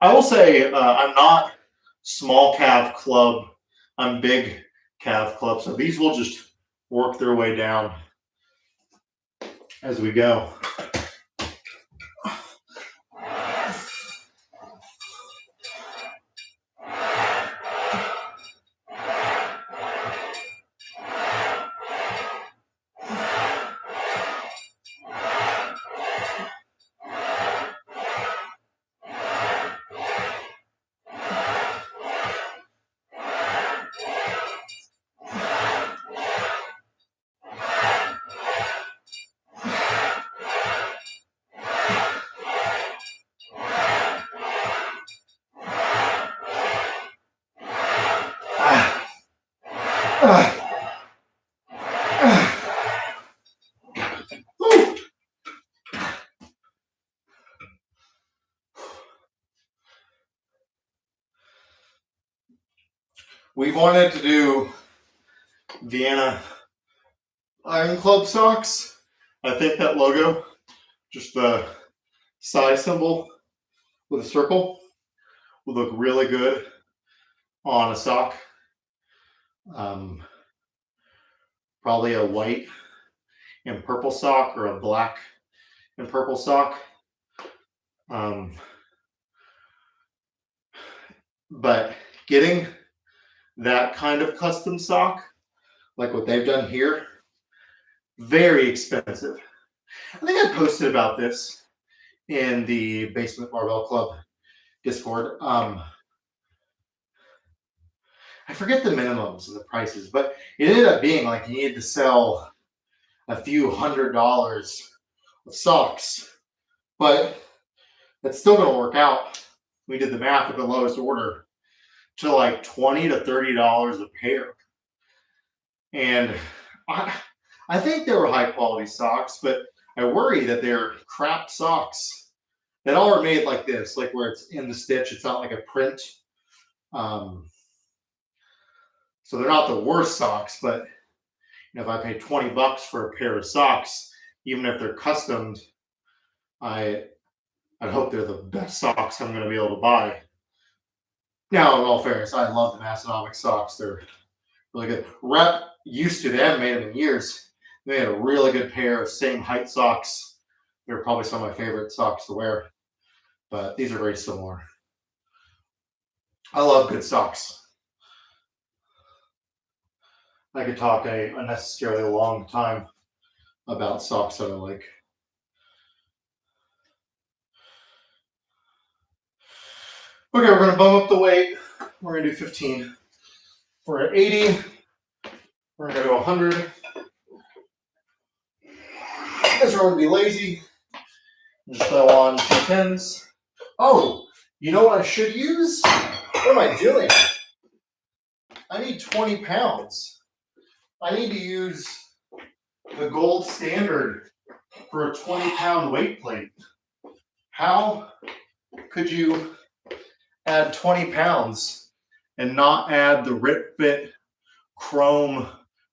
I will say I'm not small calf club. I'm big calf club. So these will just work their way down as we go. We've wanted to do Vienna Iron Club socks. I think that logo, just the size symbol with a circle, would look really good on a sock. Probably a white and purple sock or a black and purple sock. But getting that kind of custom sock, like what they've done here, very expensive. I think I posted about this in the Basement Barbell Club Discord. I forget the minimums and the prices, but it ended up being like you needed to sell a few $100s of socks, but that's still going to work out. We did the math at the lowest order to like $20 to $30 a pair. And I think they were high quality socks, but I worry that they're crap socks that all are made like this, like where it's in the stitch. It's not like a print. So they're not the worst socks, but if I pay $20 for a pair of socks, even if they're customed, I'd hope they're the best socks I'm going to be able to buy. Now, in all fairness, I love the Massonomic socks. They're really good. Rep used to, they haven't made them in years. They had a really good pair of same height socks. They're probably some of my favorite socks to wear, but these are very similar. I love good socks. I could talk a unnecessarily long time about socks that I like. Okay, we're going to bump up the weight. We're going to do 15. We're at 80. We're going to go 100. Because we're going to be lazy. Just throw on 2 10s. Oh, you know what I should use? What am I doing? I need 20 pounds. I need to use the gold standard for a 20-pound weight plate. How could you add 20 pounds and not add the RipFit chrome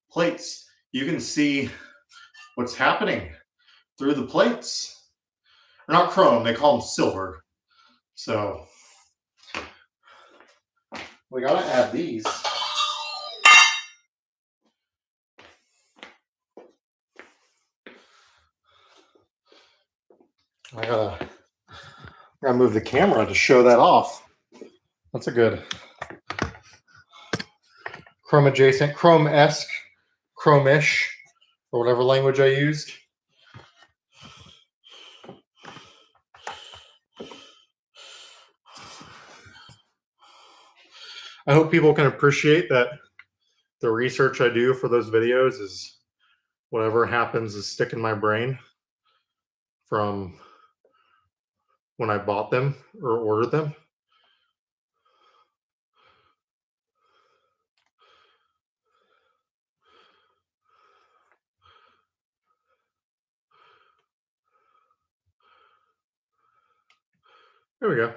plates? You can see what's happening through the plates. They're not chrome, they call them silver. So we gotta add these. I gotta move the camera to show that off. That's a good chrome adjacent, chrome-esque, chrome-ish, or whatever language I used. I hope people can appreciate that the research I do for those videos is whatever happens is stick in my brain from when I bought them or ordered them. There we go.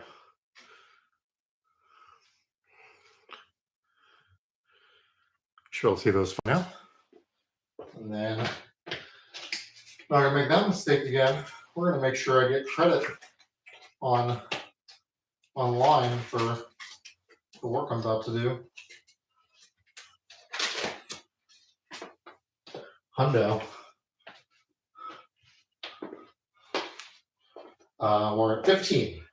Should be able to see those now. And then, not gonna make that mistake again. We're gonna make sure I get credit online for the work I'm about to do. Hundo. We're at 15.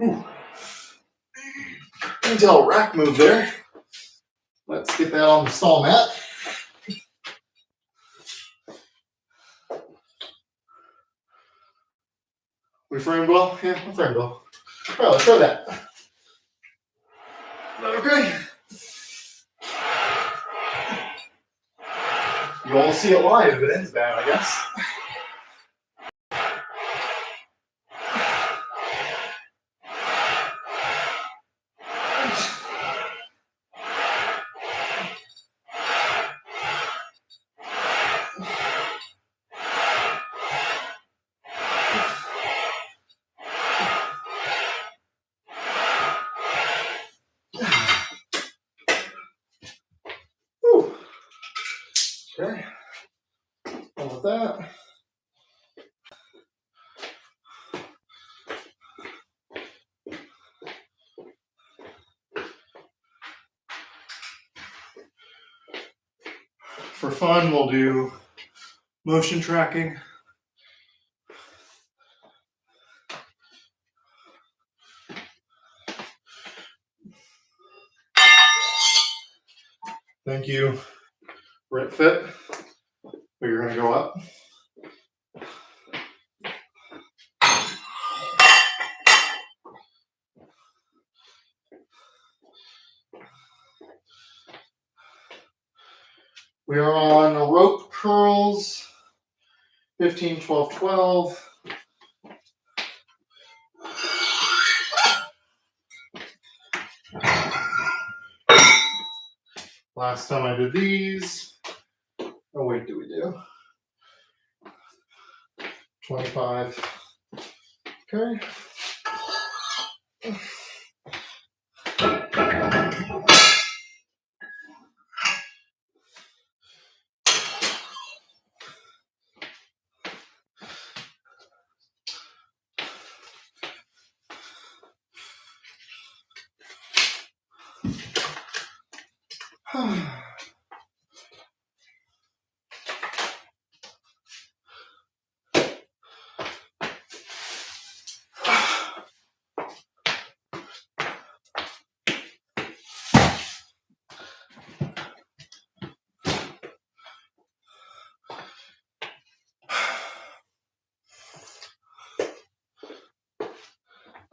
Ooh. Intel rack move there. Let's get that on the stall mat. We framed well? Yeah, we framed well. All right, let's try that. Is that okay? You won't see it live if it ends bad, I guess. Whew. Okay. And with that, for fun, we'll do motion tracking. Thank you, RipFit. We're going to go up. We are on rope curls, 15, 12, 12. Last time I did these, what weight do we do? 25. Okay.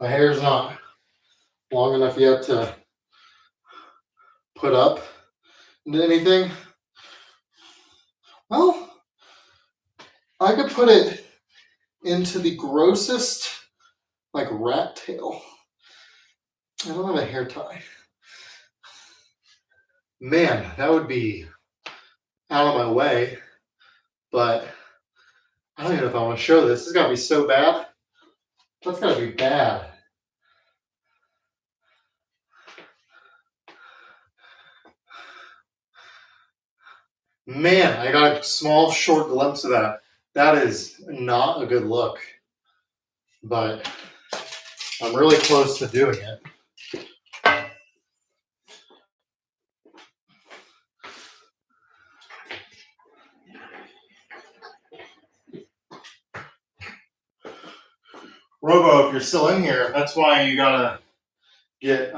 My hair's not long enough yet to put up into anything. Well, I could put it into the grossest, like, rat tail. I don't have a hair tie. Man, that would be out of my way, but I don't even know if I want to show this. This has got to be so bad. That's got to be bad. Man, I got a small, short glimpse of that. That is not a good look, but I'm really close to doing it. Robo, if you're still in here, that's why you gotta get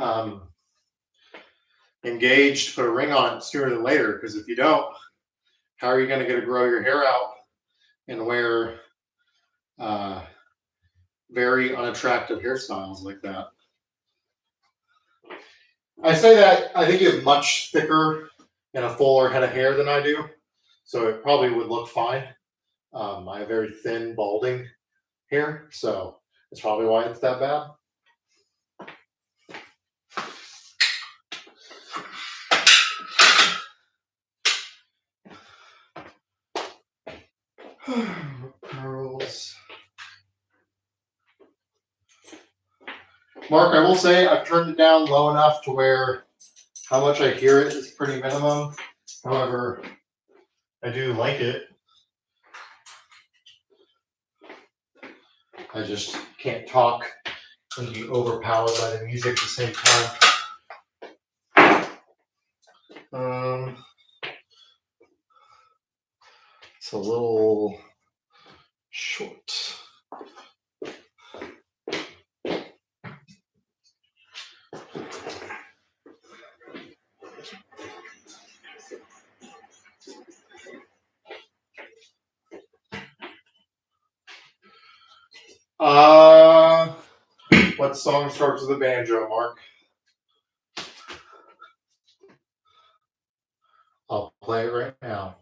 engaged, put a ring on it sooner than later, because if you don't, how are you going to get to grow your hair out and wear very unattractive hairstyles like that? I say that I think you have much thicker and a fuller head of hair than I do, so it probably would look fine. I have very thin, balding hair, so it's probably why it's that bad. Pearls. Mark, I will say I've turned it down low enough to where how much I hear it is pretty minimum. However, I do like it. I just can't talk and be overpowered by the music at the same time. It's a little short. What song starts with a banjo, Mark? I'll play it right now.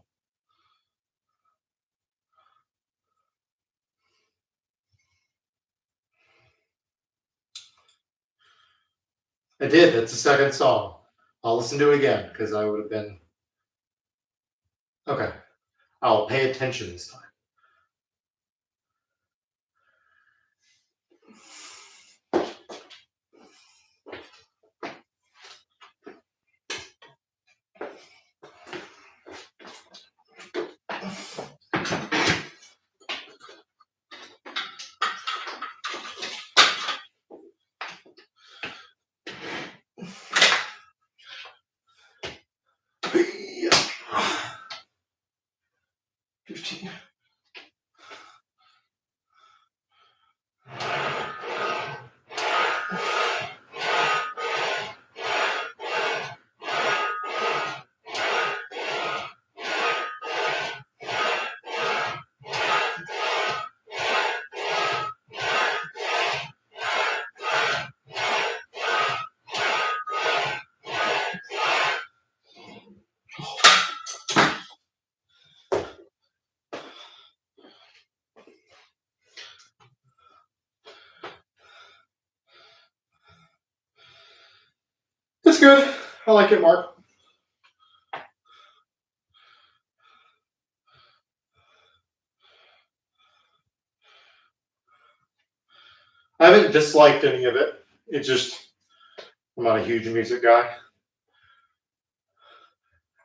I did. That's the second song. I'll listen to it again because I would have been. Okay. I'll pay attention this time. It's good. I like it, Mark. I haven't disliked any of it. It's just I'm not a huge music guy.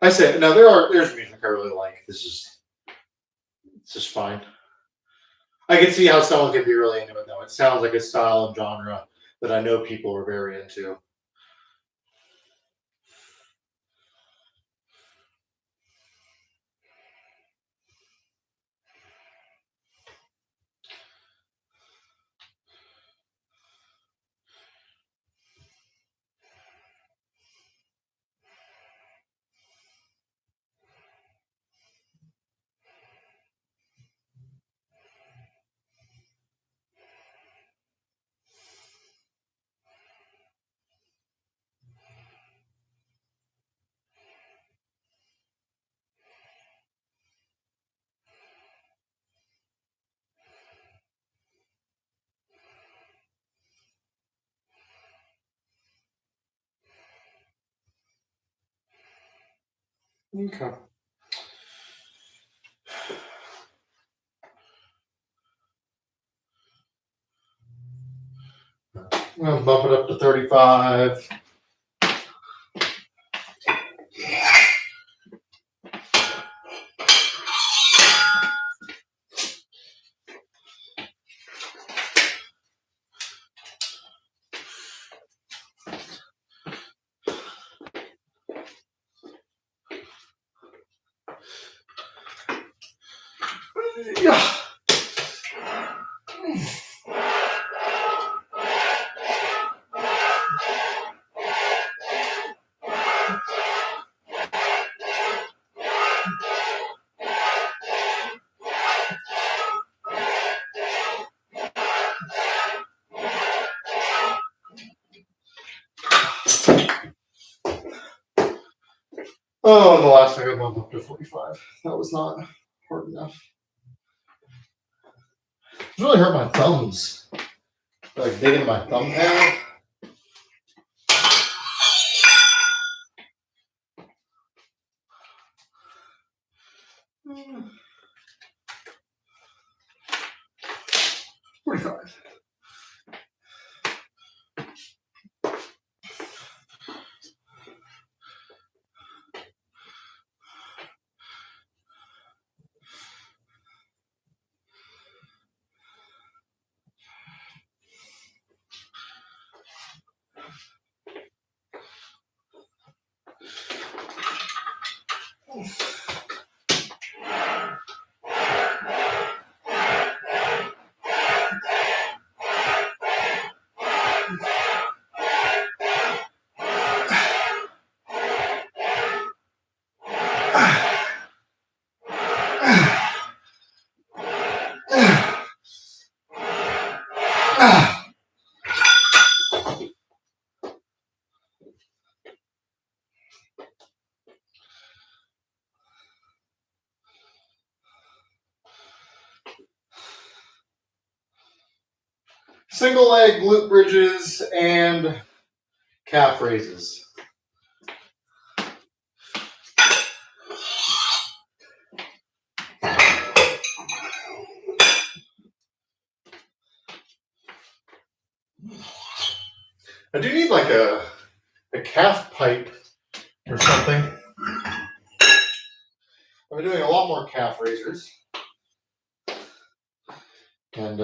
I say now there's music I really like. It's just fine. I can see how someone could be really into it though. It sounds like a style and genre that I know people are very into. Okay. I'm gonna bump it up to 35. Yeah. Oh, and the last thing I bumped up to 45. That was not hard enough. It really hurt my thumbs. Like digging my thumbnail. Mm, 45. Single leg glute bridges and calf raises. I do need like a calf pipe or something. I've been doing a lot more calf raisers. And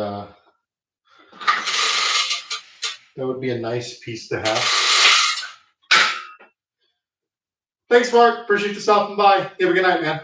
that would be a nice piece to have. Thanks, Mark. Appreciate you stopping by. You have a good night, man.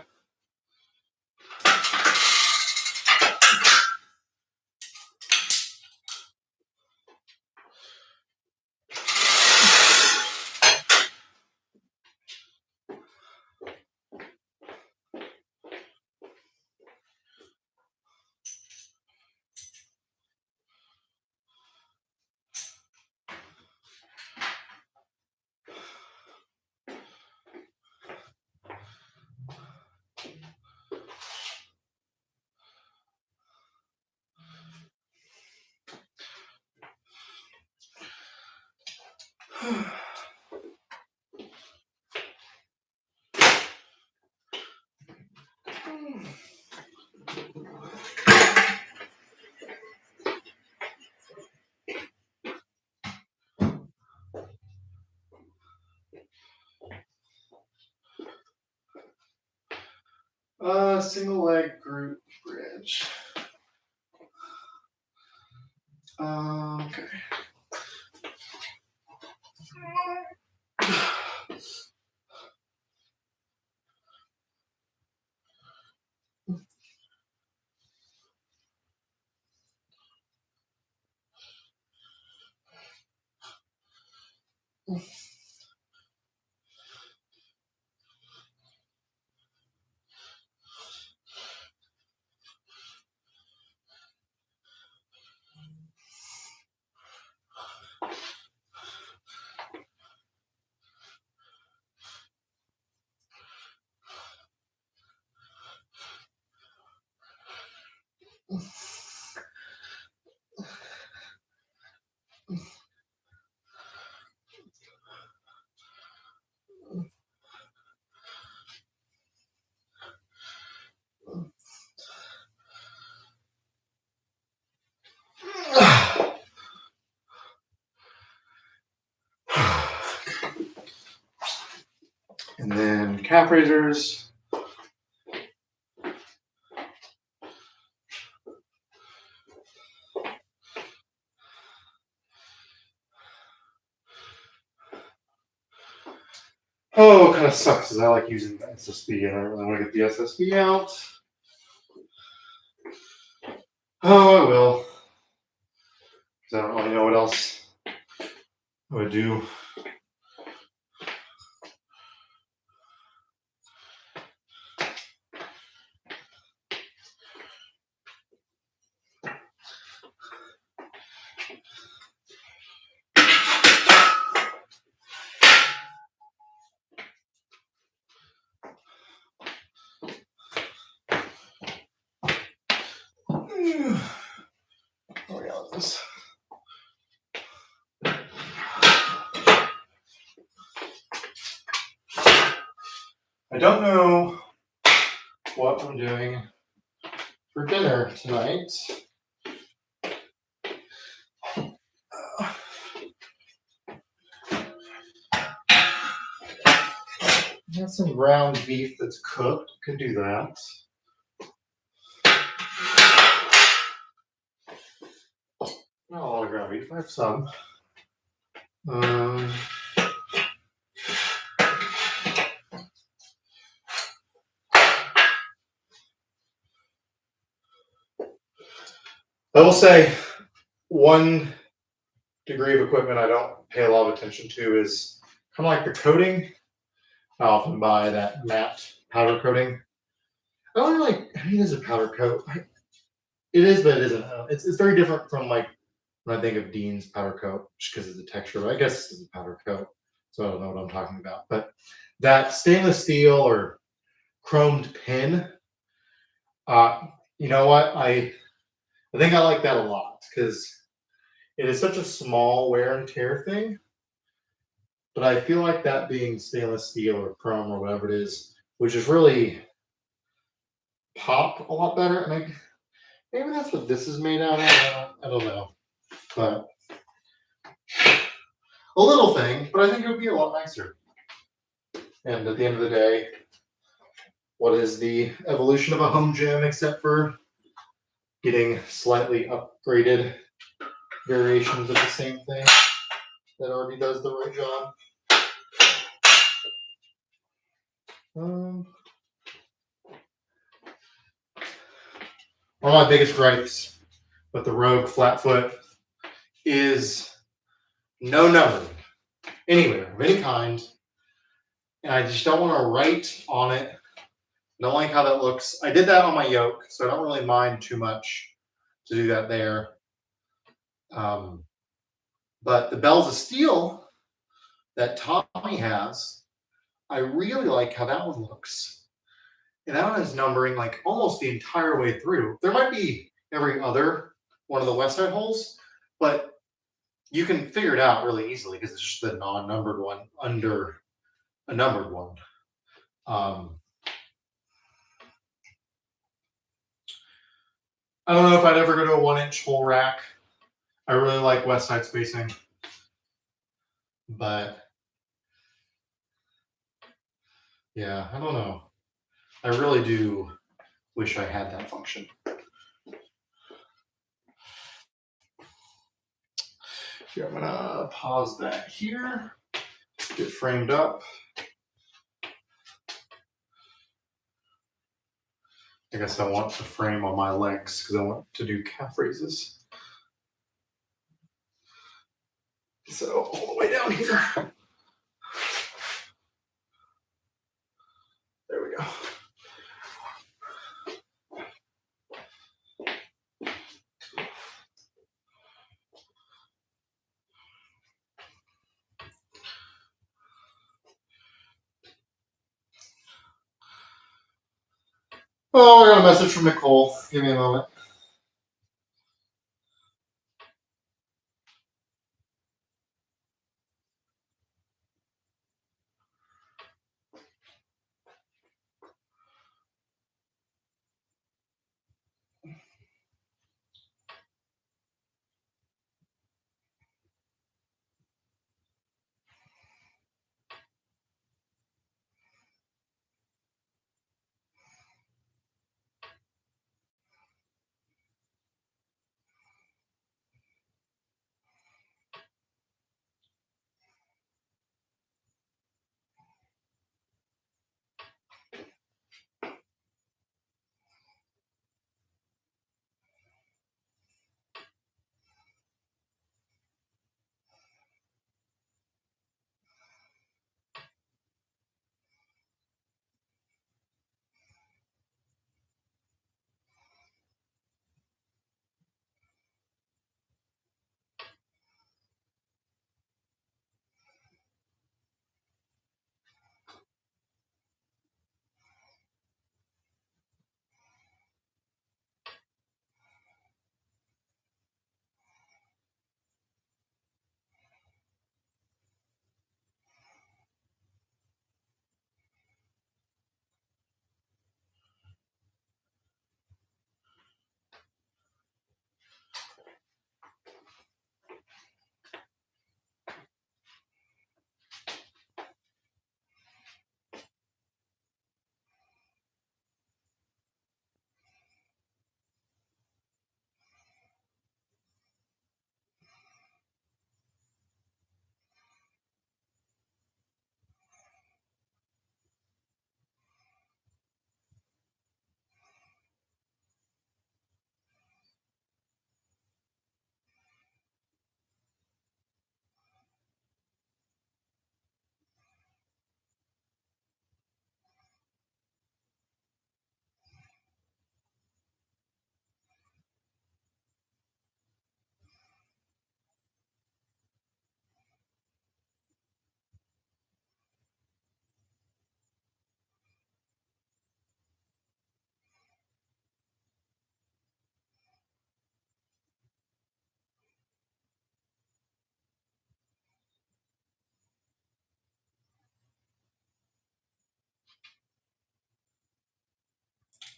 Single leg glute bridge. Okay. And then calf raisers. Oh, it kind of sucks because I like using the SSB and I don't really want to get the SSB out. Oh, I will. Because I don't really know what else I would do. This. I don't know what I'm doing for dinner tonight. I have some ground beef that's cooked. Can do that. Not a lot of ground beef. I have some. I will say one degree of equipment I don't pay a lot of attention to is kind of like the coating. I often buy that matte powder coating. I don't really like, it is a powder coat. It is, but it isn't. It's very different from like when I think of Dean's powder coat, just because of the texture. But I guess it's a powder coat, so I don't know what I'm talking about. But that stainless steel or chromed pin, you know what? I think I like that a lot because it is such a small wear and tear thing. But I feel like that being stainless steel or chrome or whatever it is, which is really pop a lot better. And maybe that's what this is made out of. I don't know. But a little thing, but I think it would be a lot nicer. And at the end of the day, what is the evolution of a home gym except for getting slightly upgraded variations of the same thing that already does the right job? One of my biggest gripes with the Rogue Flatfoot is no numbering anywhere of any kind. And I just don't want to write on it. I don't like how that looks. I did that on my yoke, so I don't really mind too much to do that there. But the Bells of Steel that Tommy has, I really like how that one looks. And that one is numbering like almost the entire way through. There might be every other one of the West Side holes, but you can figure it out really easily because it's just the non-numbered one under a numbered one. I don't know if I'd ever go to a 1-inch hole rack. I really like West Side spacing, but yeah, I don't know. I really do wish I had that function. Here, I'm gonna pause that here, get framed up. I guess I want the frame on my legs because I want to do calf raises. So all the way down here. There we go. Oh, I got a message from Nicole. Give me a moment.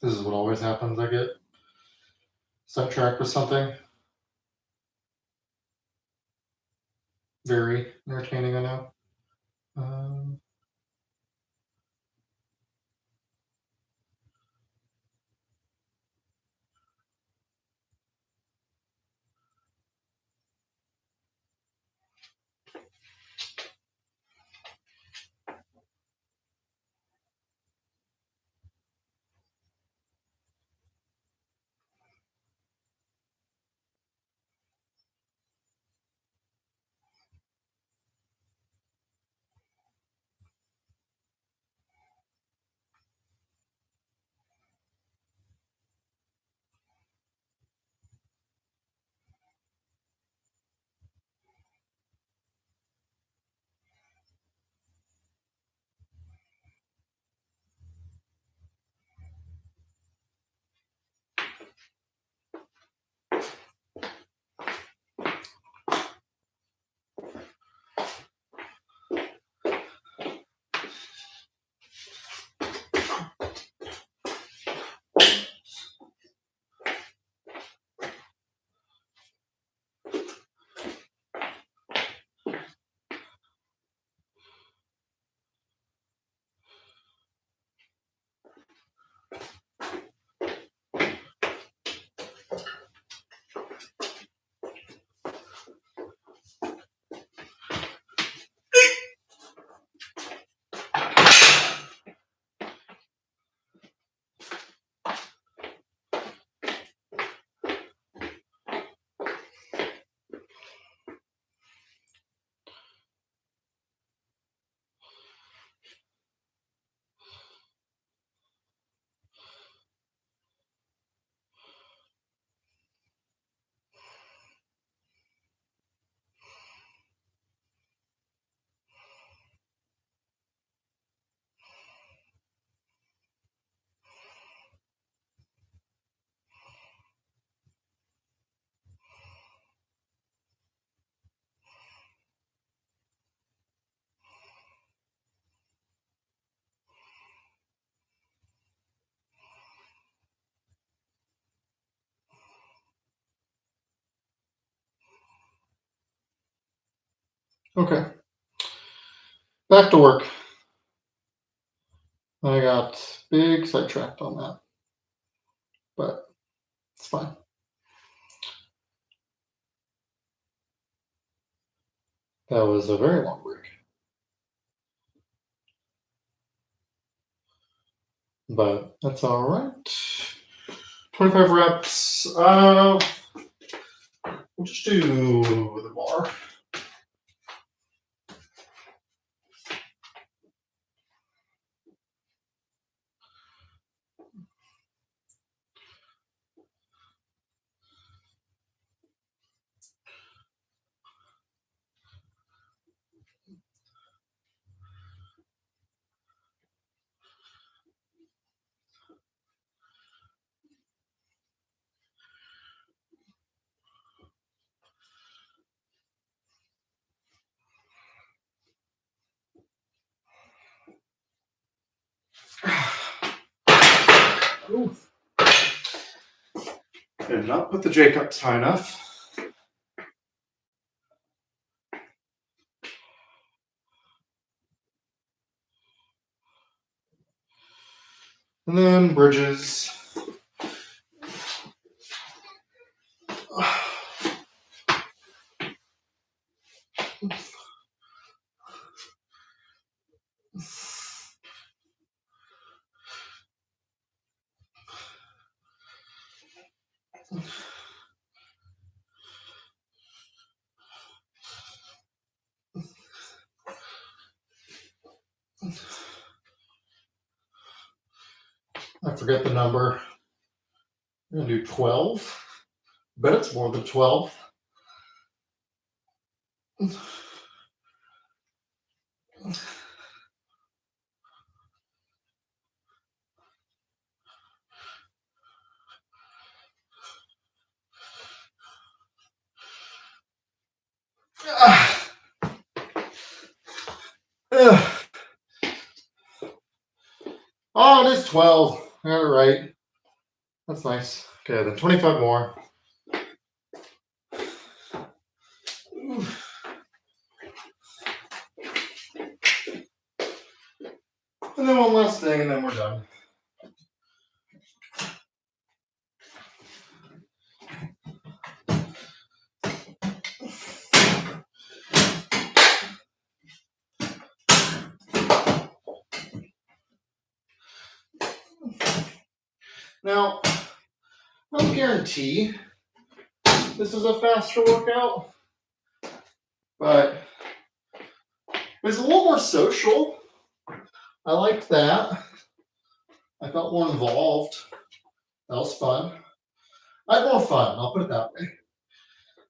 This is what always happens. I get sidetracked with something. Very entertaining, I know. Um, okay, back to work. I got big sidetracked on that, but it's fine. That was a very long break, but that's all right. 25 reps. We'll just do the bar. Ooh. Did not put the J cups high enough. And then bridges. I forget the number. I'm going to do 12. Bet it's more than 12. Oh, it is 12. All right. That's nice. Okay, then 25 more. And then one last thing, and then we're done. Now, I don't guarantee this is a faster workout, but it's a little more social. I liked that. I felt more involved. That was fun. I had more fun, I'll put it that way.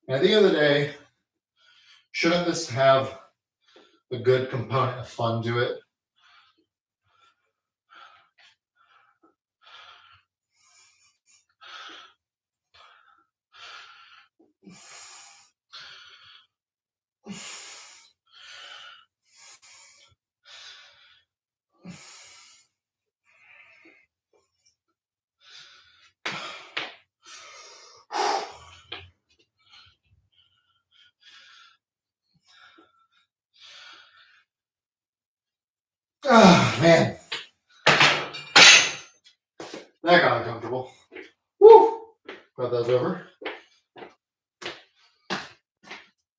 And at the end of the day, shouldn't this have a good component of fun to it? Oh, man. That got uncomfortable. Woo! Glad that was over.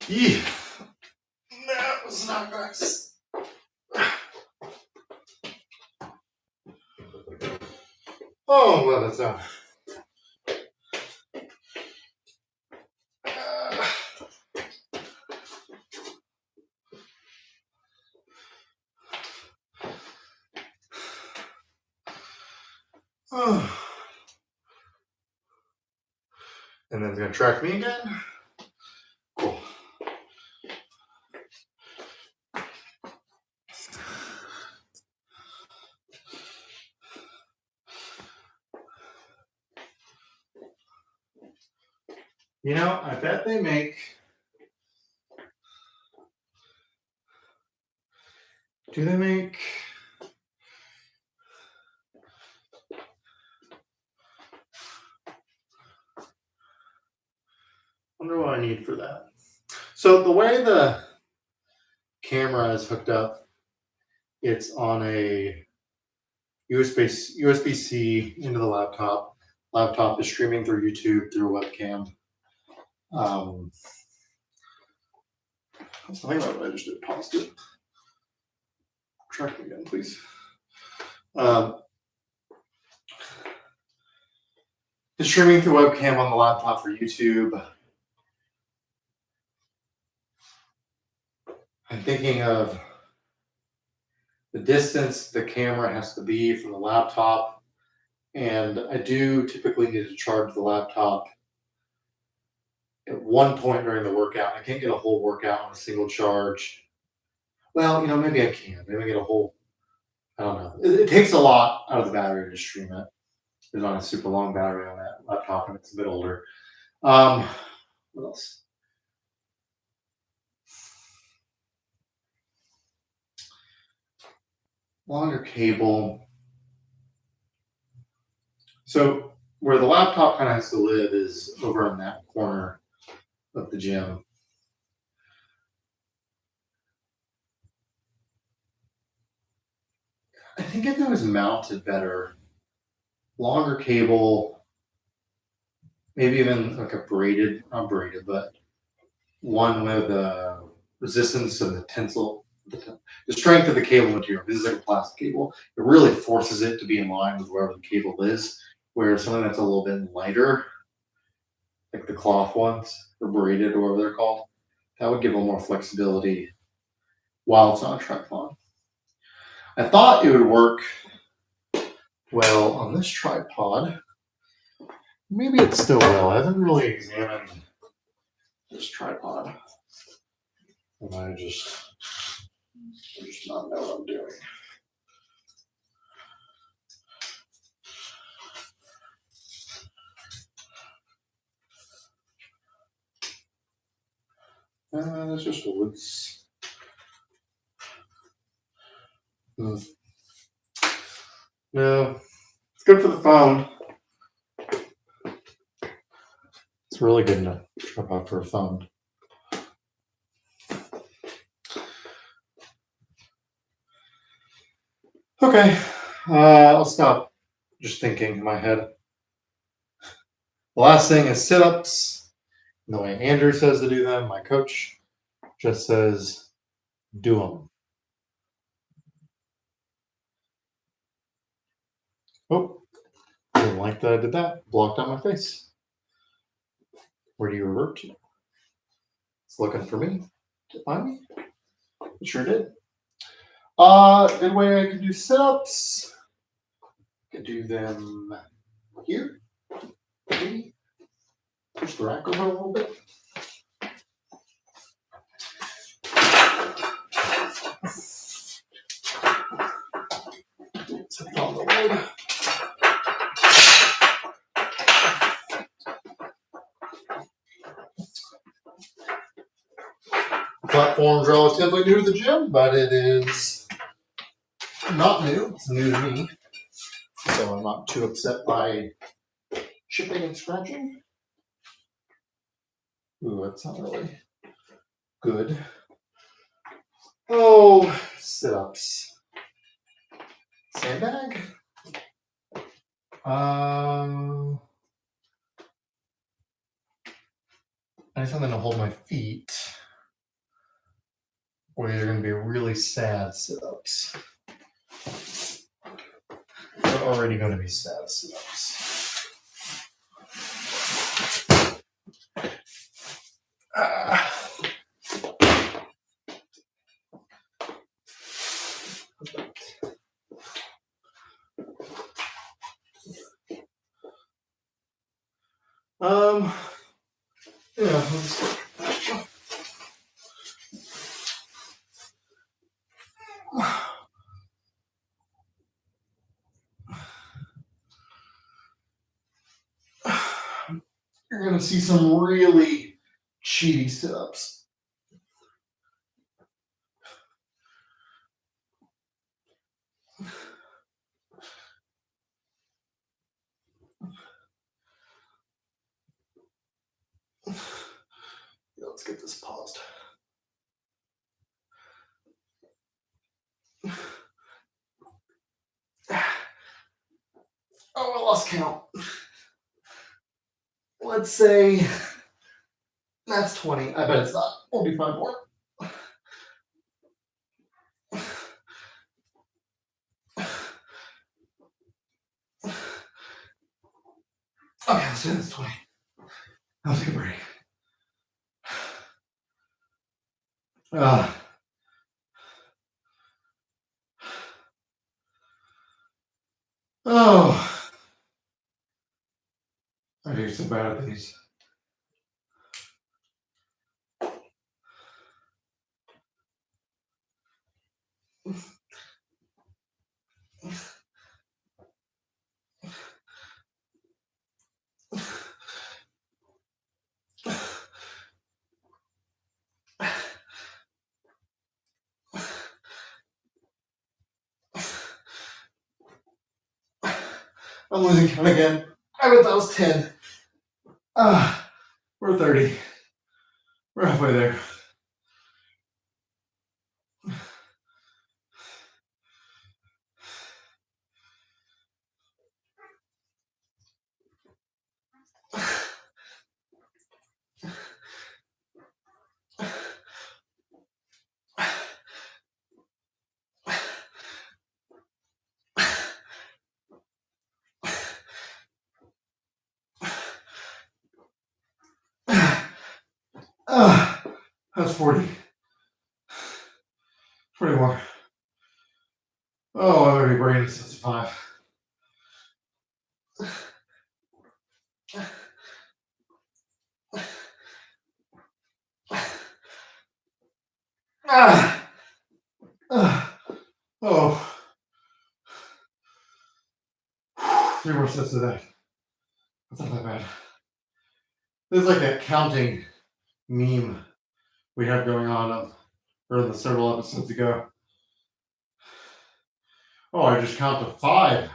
Yeah. That was not nice. Oh, I'm glad that's out. And then it's going to track me again. Cool. You know, I bet they make. Do they make? I wonder what I need for that. So the way the camera is hooked up, it's on a USB-C into the laptop. Laptop is streaming through YouTube through a webcam. That's the thing about what I just did. Paused it. Track me again, please. It's streaming through webcam on the laptop for YouTube. I'm thinking of the distance the camera has to be from the laptop, and I do typically need to charge the laptop at one point during the workout. I can't get a whole workout on a single charge. Well, you know, maybe I can. Maybe I get a whole. I don't know. It takes a lot out of the battery to stream it. There's not a super long battery on that laptop, and it's a bit older. What else? Longer cable. So where the laptop kind of has to live is over in that corner of the gym. I think if it was mounted better, longer cable, maybe even like a braided, not braided, but one with resistance and the tensile, the strength of the cable material. This is like a plastic cable. It really forces it to be in line with wherever the cable is. Whereas something that's a little bit lighter, like the cloth ones, or braided, or whatever they're called, that would give a little more flexibility while it's on a tripod. I thought it would work well on this tripod. Maybe it still will. I haven't really examined this tripod. And I just not know what I'm doing. That's just woods. No, it's good for the phone. really good enough trip out for a phone. Okay, I'll stop just thinking in my head. The last thing is sit-ups. The way Andrew says to do them, my coach just says, do them. Oh, didn't like that I did that. Blocked out my face. Where do you revert to? It's looking for me to find me. It sure did. Good way I can do sit-ups. I can do them here. Maybe. Push the rack over a little bit. Sit on the wood. Platform's relatively new to the gym, but it is not new. It's new to me. So I'm not too upset by chipping and scratching. Ooh, that's not really good. Oh, sit-ups. Sandbag? I need something to hold my feet. Or these are going to be really sad sit-ups. They're already going to be sad sit-ups. Yeah, you're going to see some really cheaty sit-ups. Let's get this paused. Oh, I lost count. Let's say that's 20. I bet it's not. We'll do 5 more. Okay, let's do this 20. I'll take a break. Oh, I do so bad at these. I'm losing count again. I bet that was 10. We're 30. We're halfway there. That's 40. 20 more. Oh, I'm already brain 65. Oh. 3 more sets of that. That's not that bad. This is like that counting meme we have going on or the several episodes ago. Oh, I just count to 5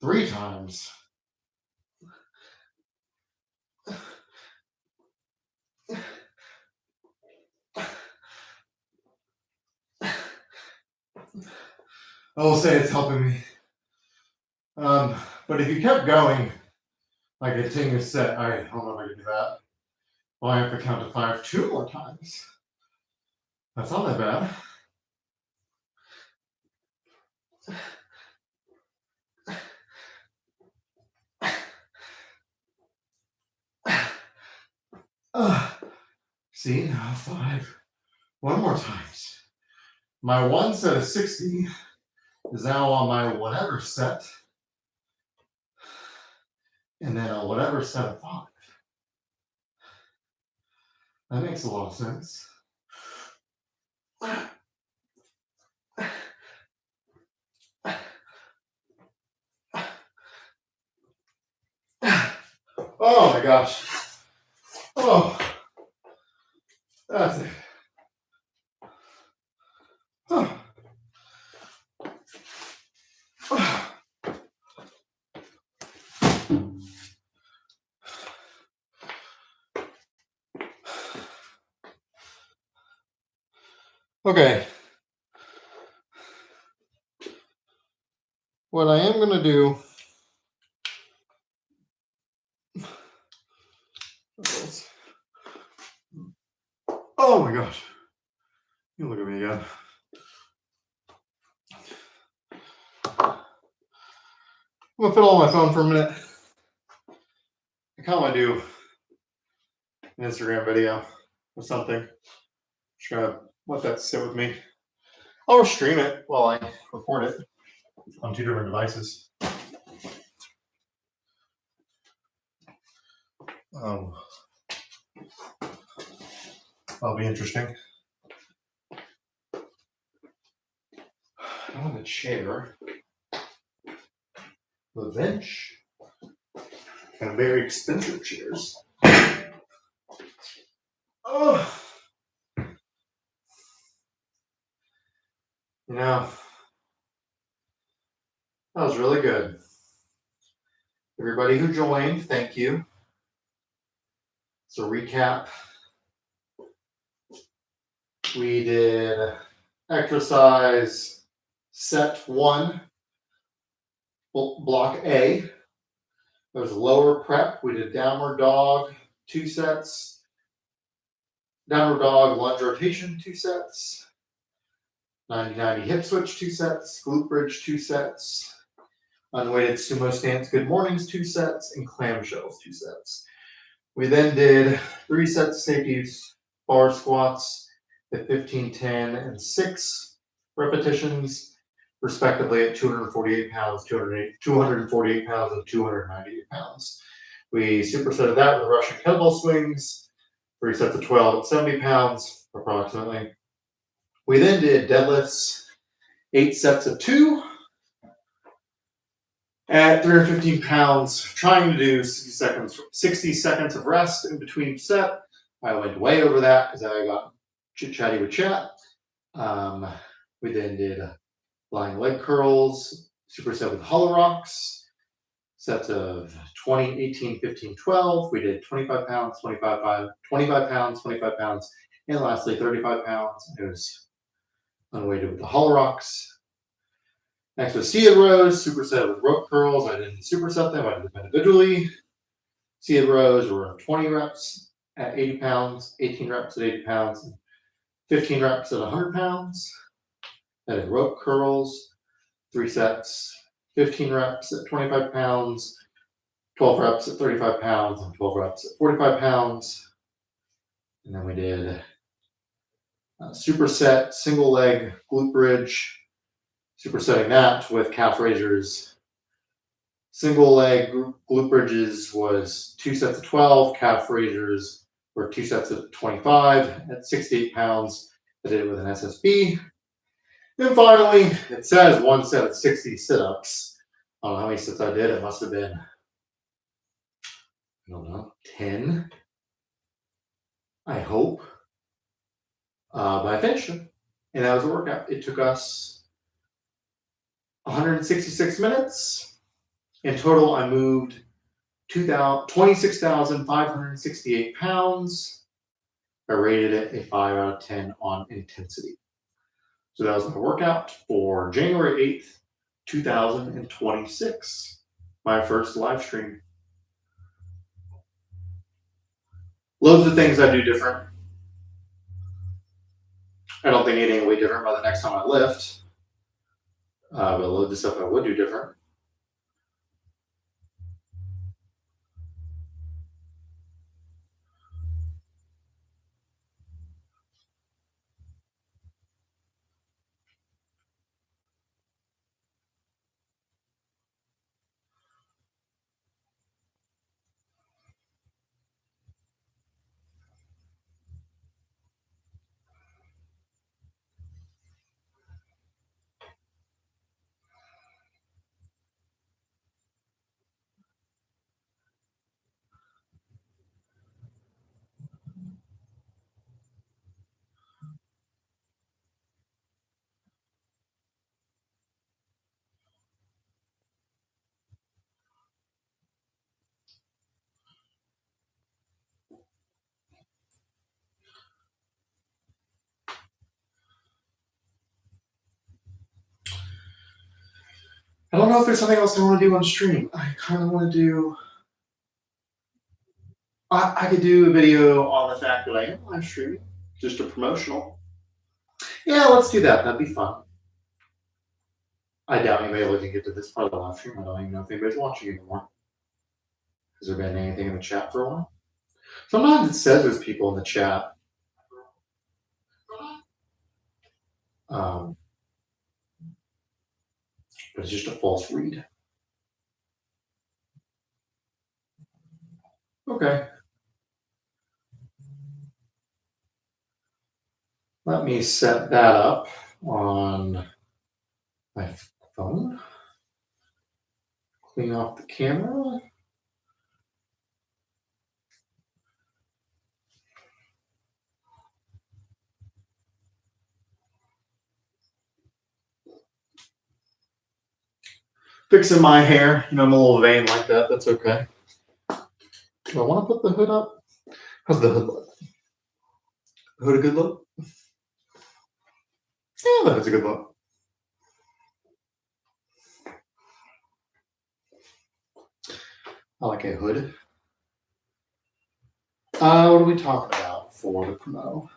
3 times. I will say it's helping me. But if you kept going, like a continuous set, I don't know if I can do that. Well, I have to count to 5 2 more times. That's not that bad. See, now 5. One more times. My one set of 60 is now on my whatever set. And then a whatever set of 5. That makes a lot of sense. Oh my gosh. Oh, that's it. Oh. Okay. What I am going to do. Oh my gosh. You look at me again. I'm going to fiddle on my phone for a minute. I kind of want to do an Instagram video or something. Just going to let that sit with me. I'll stream it while I record it on 2 different devices. That'll be interesting. I want a chair, a bench, and very expensive chairs. Oh, you know, that was really good. Everybody who joined, thank you. So recap. We did exercise set 1, block A. There was lower prep. We did downward dog, 2 sets. Downward dog, lunge rotation, 2 sets. 90-90 hip switch, 2 sets. Glute bridge, 2 sets. Unweighted sumo stance, good mornings, 2 sets. And clamshells, 2 sets. We then did 3 sets of safety bar squats at 15, 10, and 6 repetitions, respectively at 248 pounds, 248 pounds, and 298 pounds. We supersetted that with Russian kettlebell swings, 3 sets of 12 at 70 pounds, approximately. We then did deadlifts, 8 sets of 2 at 315 pounds, trying to do 60 seconds of rest in between set. I went way over that because I got chit-chatty with chat. We then did lying leg curls, superset with hollow rocks, sets of 20, 18, 15, 12. We did 25 pounds, 25 pounds, 25 pounds, and lastly 35 pounds. It was unweighted with the hollow rocks. Next was seated rows, superset with rope curls. I didn't superset them, I did them individually. Seated rows were 20 reps at 80 pounds, 18 reps at 80 pounds, and 15 reps at 100 pounds. I did rope curls, 3 sets, 15 reps at 25 pounds, 12 reps at 35 pounds, and 12 reps at 45 pounds. And then we did a superset single leg glute bridge, supersetting that with calf raisers. Single leg glute bridges was 2 sets of 12, calf raisers were 2 sets of 25 at 68 pounds. I did it with an SSB. And finally, it says 1 set of 60 sit-ups. I don't know how many sets I did. It must have been, I don't know, 10, I hope. But I finished them. And that was a workout. It took us 166 minutes. In total, I moved 26,568 pounds. I rated it a 5 out of 10 on intensity. So that was my workout for January 8th, 2026. My first live stream. Loads of things I do different. I don't think anything will be different by the next time I lift. But loads of stuff I would do different. I don't know if there's something else I want to do on stream. I kind of want to do. I could do a video on the fact that I am live streaming, just a promotional. Yeah, let's do that. That'd be fun. I doubt anybody will even get to this part of the live stream. I don't even know if anybody's watching anymore. Has there been anything in the chat for a while? Sometimes it says there's people in the chat. But it's just a false read. Okay. Let me set that up on my phone. Clean off the camera. Fixing my hair. I'm a little vain like that. That's okay. Do I want to put the hood up? How's the hood look? The hood a good look? Yeah, that is a good look. I like a hood. What are we talking about for the promo?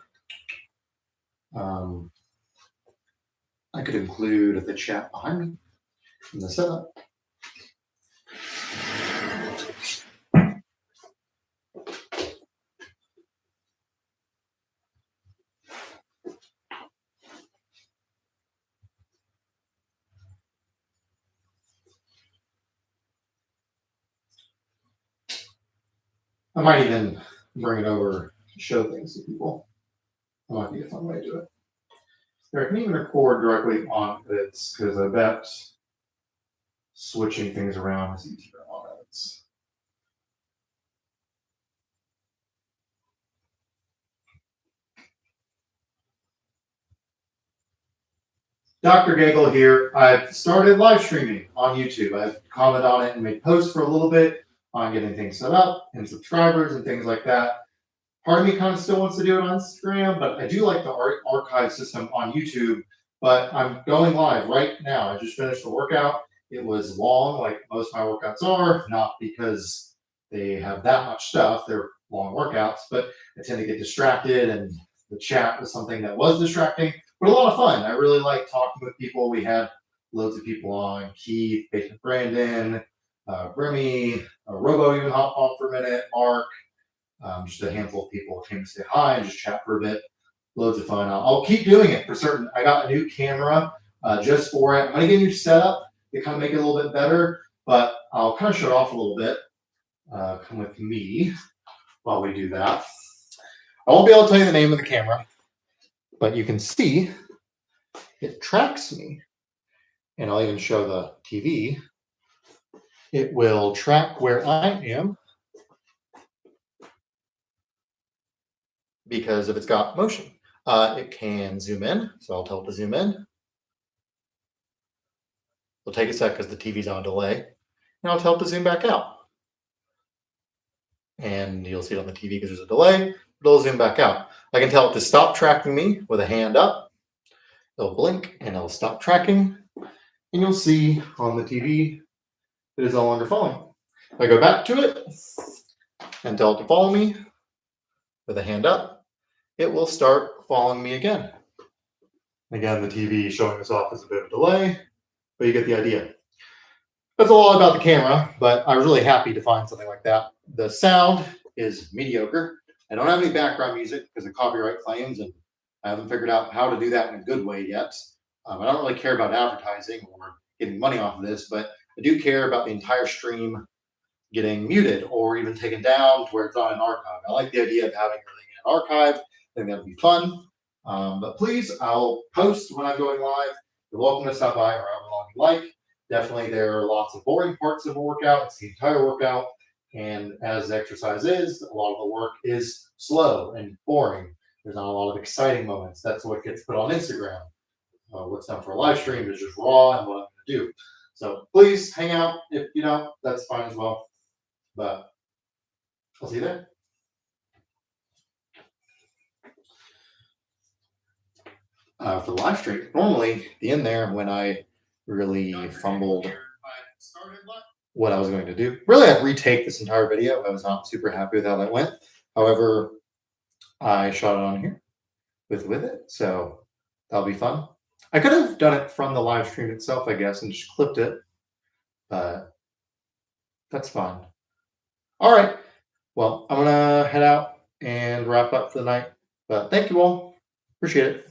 I could include the chat behind me in the setup. I might even bring it over to show things to people. That might be a fun way to do it. There, I can even record directly on Vids because I bet switching things around is easier on Vids. Dr. Gagel here. I've started live streaming on YouTube. I've commented on it and made posts for a little bit on getting things set up and subscribers and things like that. Part of me kind of still wants to do it on Instagram, but I do like the archive system on YouTube. But I'm going live right now. I just finished the workout. It was long, like most of my workouts are, not because they have that much stuff. They're long workouts, but I tend to get distracted, and the chat was something that was distracting, but a lot of fun. I really like talking with people. We had loads of people on: Keith, Patient Brandon, Remy, Robo even hopped on for a minute, Mark. Just a handful of people came to say hi and just chat for a bit. Loads of fun. I'll keep doing it for certain. I got a new camera just for it. I'm going to get a new setup to kind of make it a little bit better, but I'll kind of shut off a little bit. Come with me while we do that. I won't be able to tell you the name of the camera, but you can see it tracks me. And I'll even show the TV. It will track where I am because if it's got motion. It can zoom in, so I'll tell it to zoom in. It'll take a sec because the TV's on delay. And I'll tell it to zoom back out. And you'll see it on the TV because there's a delay, but it'll zoom back out. I can tell it to stop tracking me with a hand up, It'll blink and it'll stop tracking, and you'll see on the TV it is no longer following. If I go back to it and tell it to follow me with a hand up, it will start following me again. Again, the TV showing us off is a bit of a delay, but you get the idea. That's a lot about the camera, but I was really happy to find something like that. The sound is mediocre. I don't have any background music because of copyright claims, and I haven't figured out how to do that in a good way yet. I don't really care about advertising or getting money off of this, but I do care about the entire stream getting muted or even taken down to where it's on an archive. I like the idea of having everything in an archive. I think that would be fun. But please, I'll post when I'm going live. You're welcome to stop by however long you like. Definitely, there are lots of boring parts of a workout. It's the entire workout. And as exercise is, a lot of the work is slow and boring. There's not a lot of exciting moments. That's what gets put on Instagram. What's done for a live stream is just raw and what I'm going to do. So please hang out. If you don't, that's fine as well. But I'll see you there. For the live stream, normally the end there when I really fumbled what I was going to do. Really, I'd retake this entire video. I was not super happy with how that went. However, I shot it on here with it, so that'll be fun. I could have done it from the live stream itself, I guess, and just clipped it, but that's fine. All right. Well, I'm gonna head out and wrap up for the night. But thank you all. Appreciate it.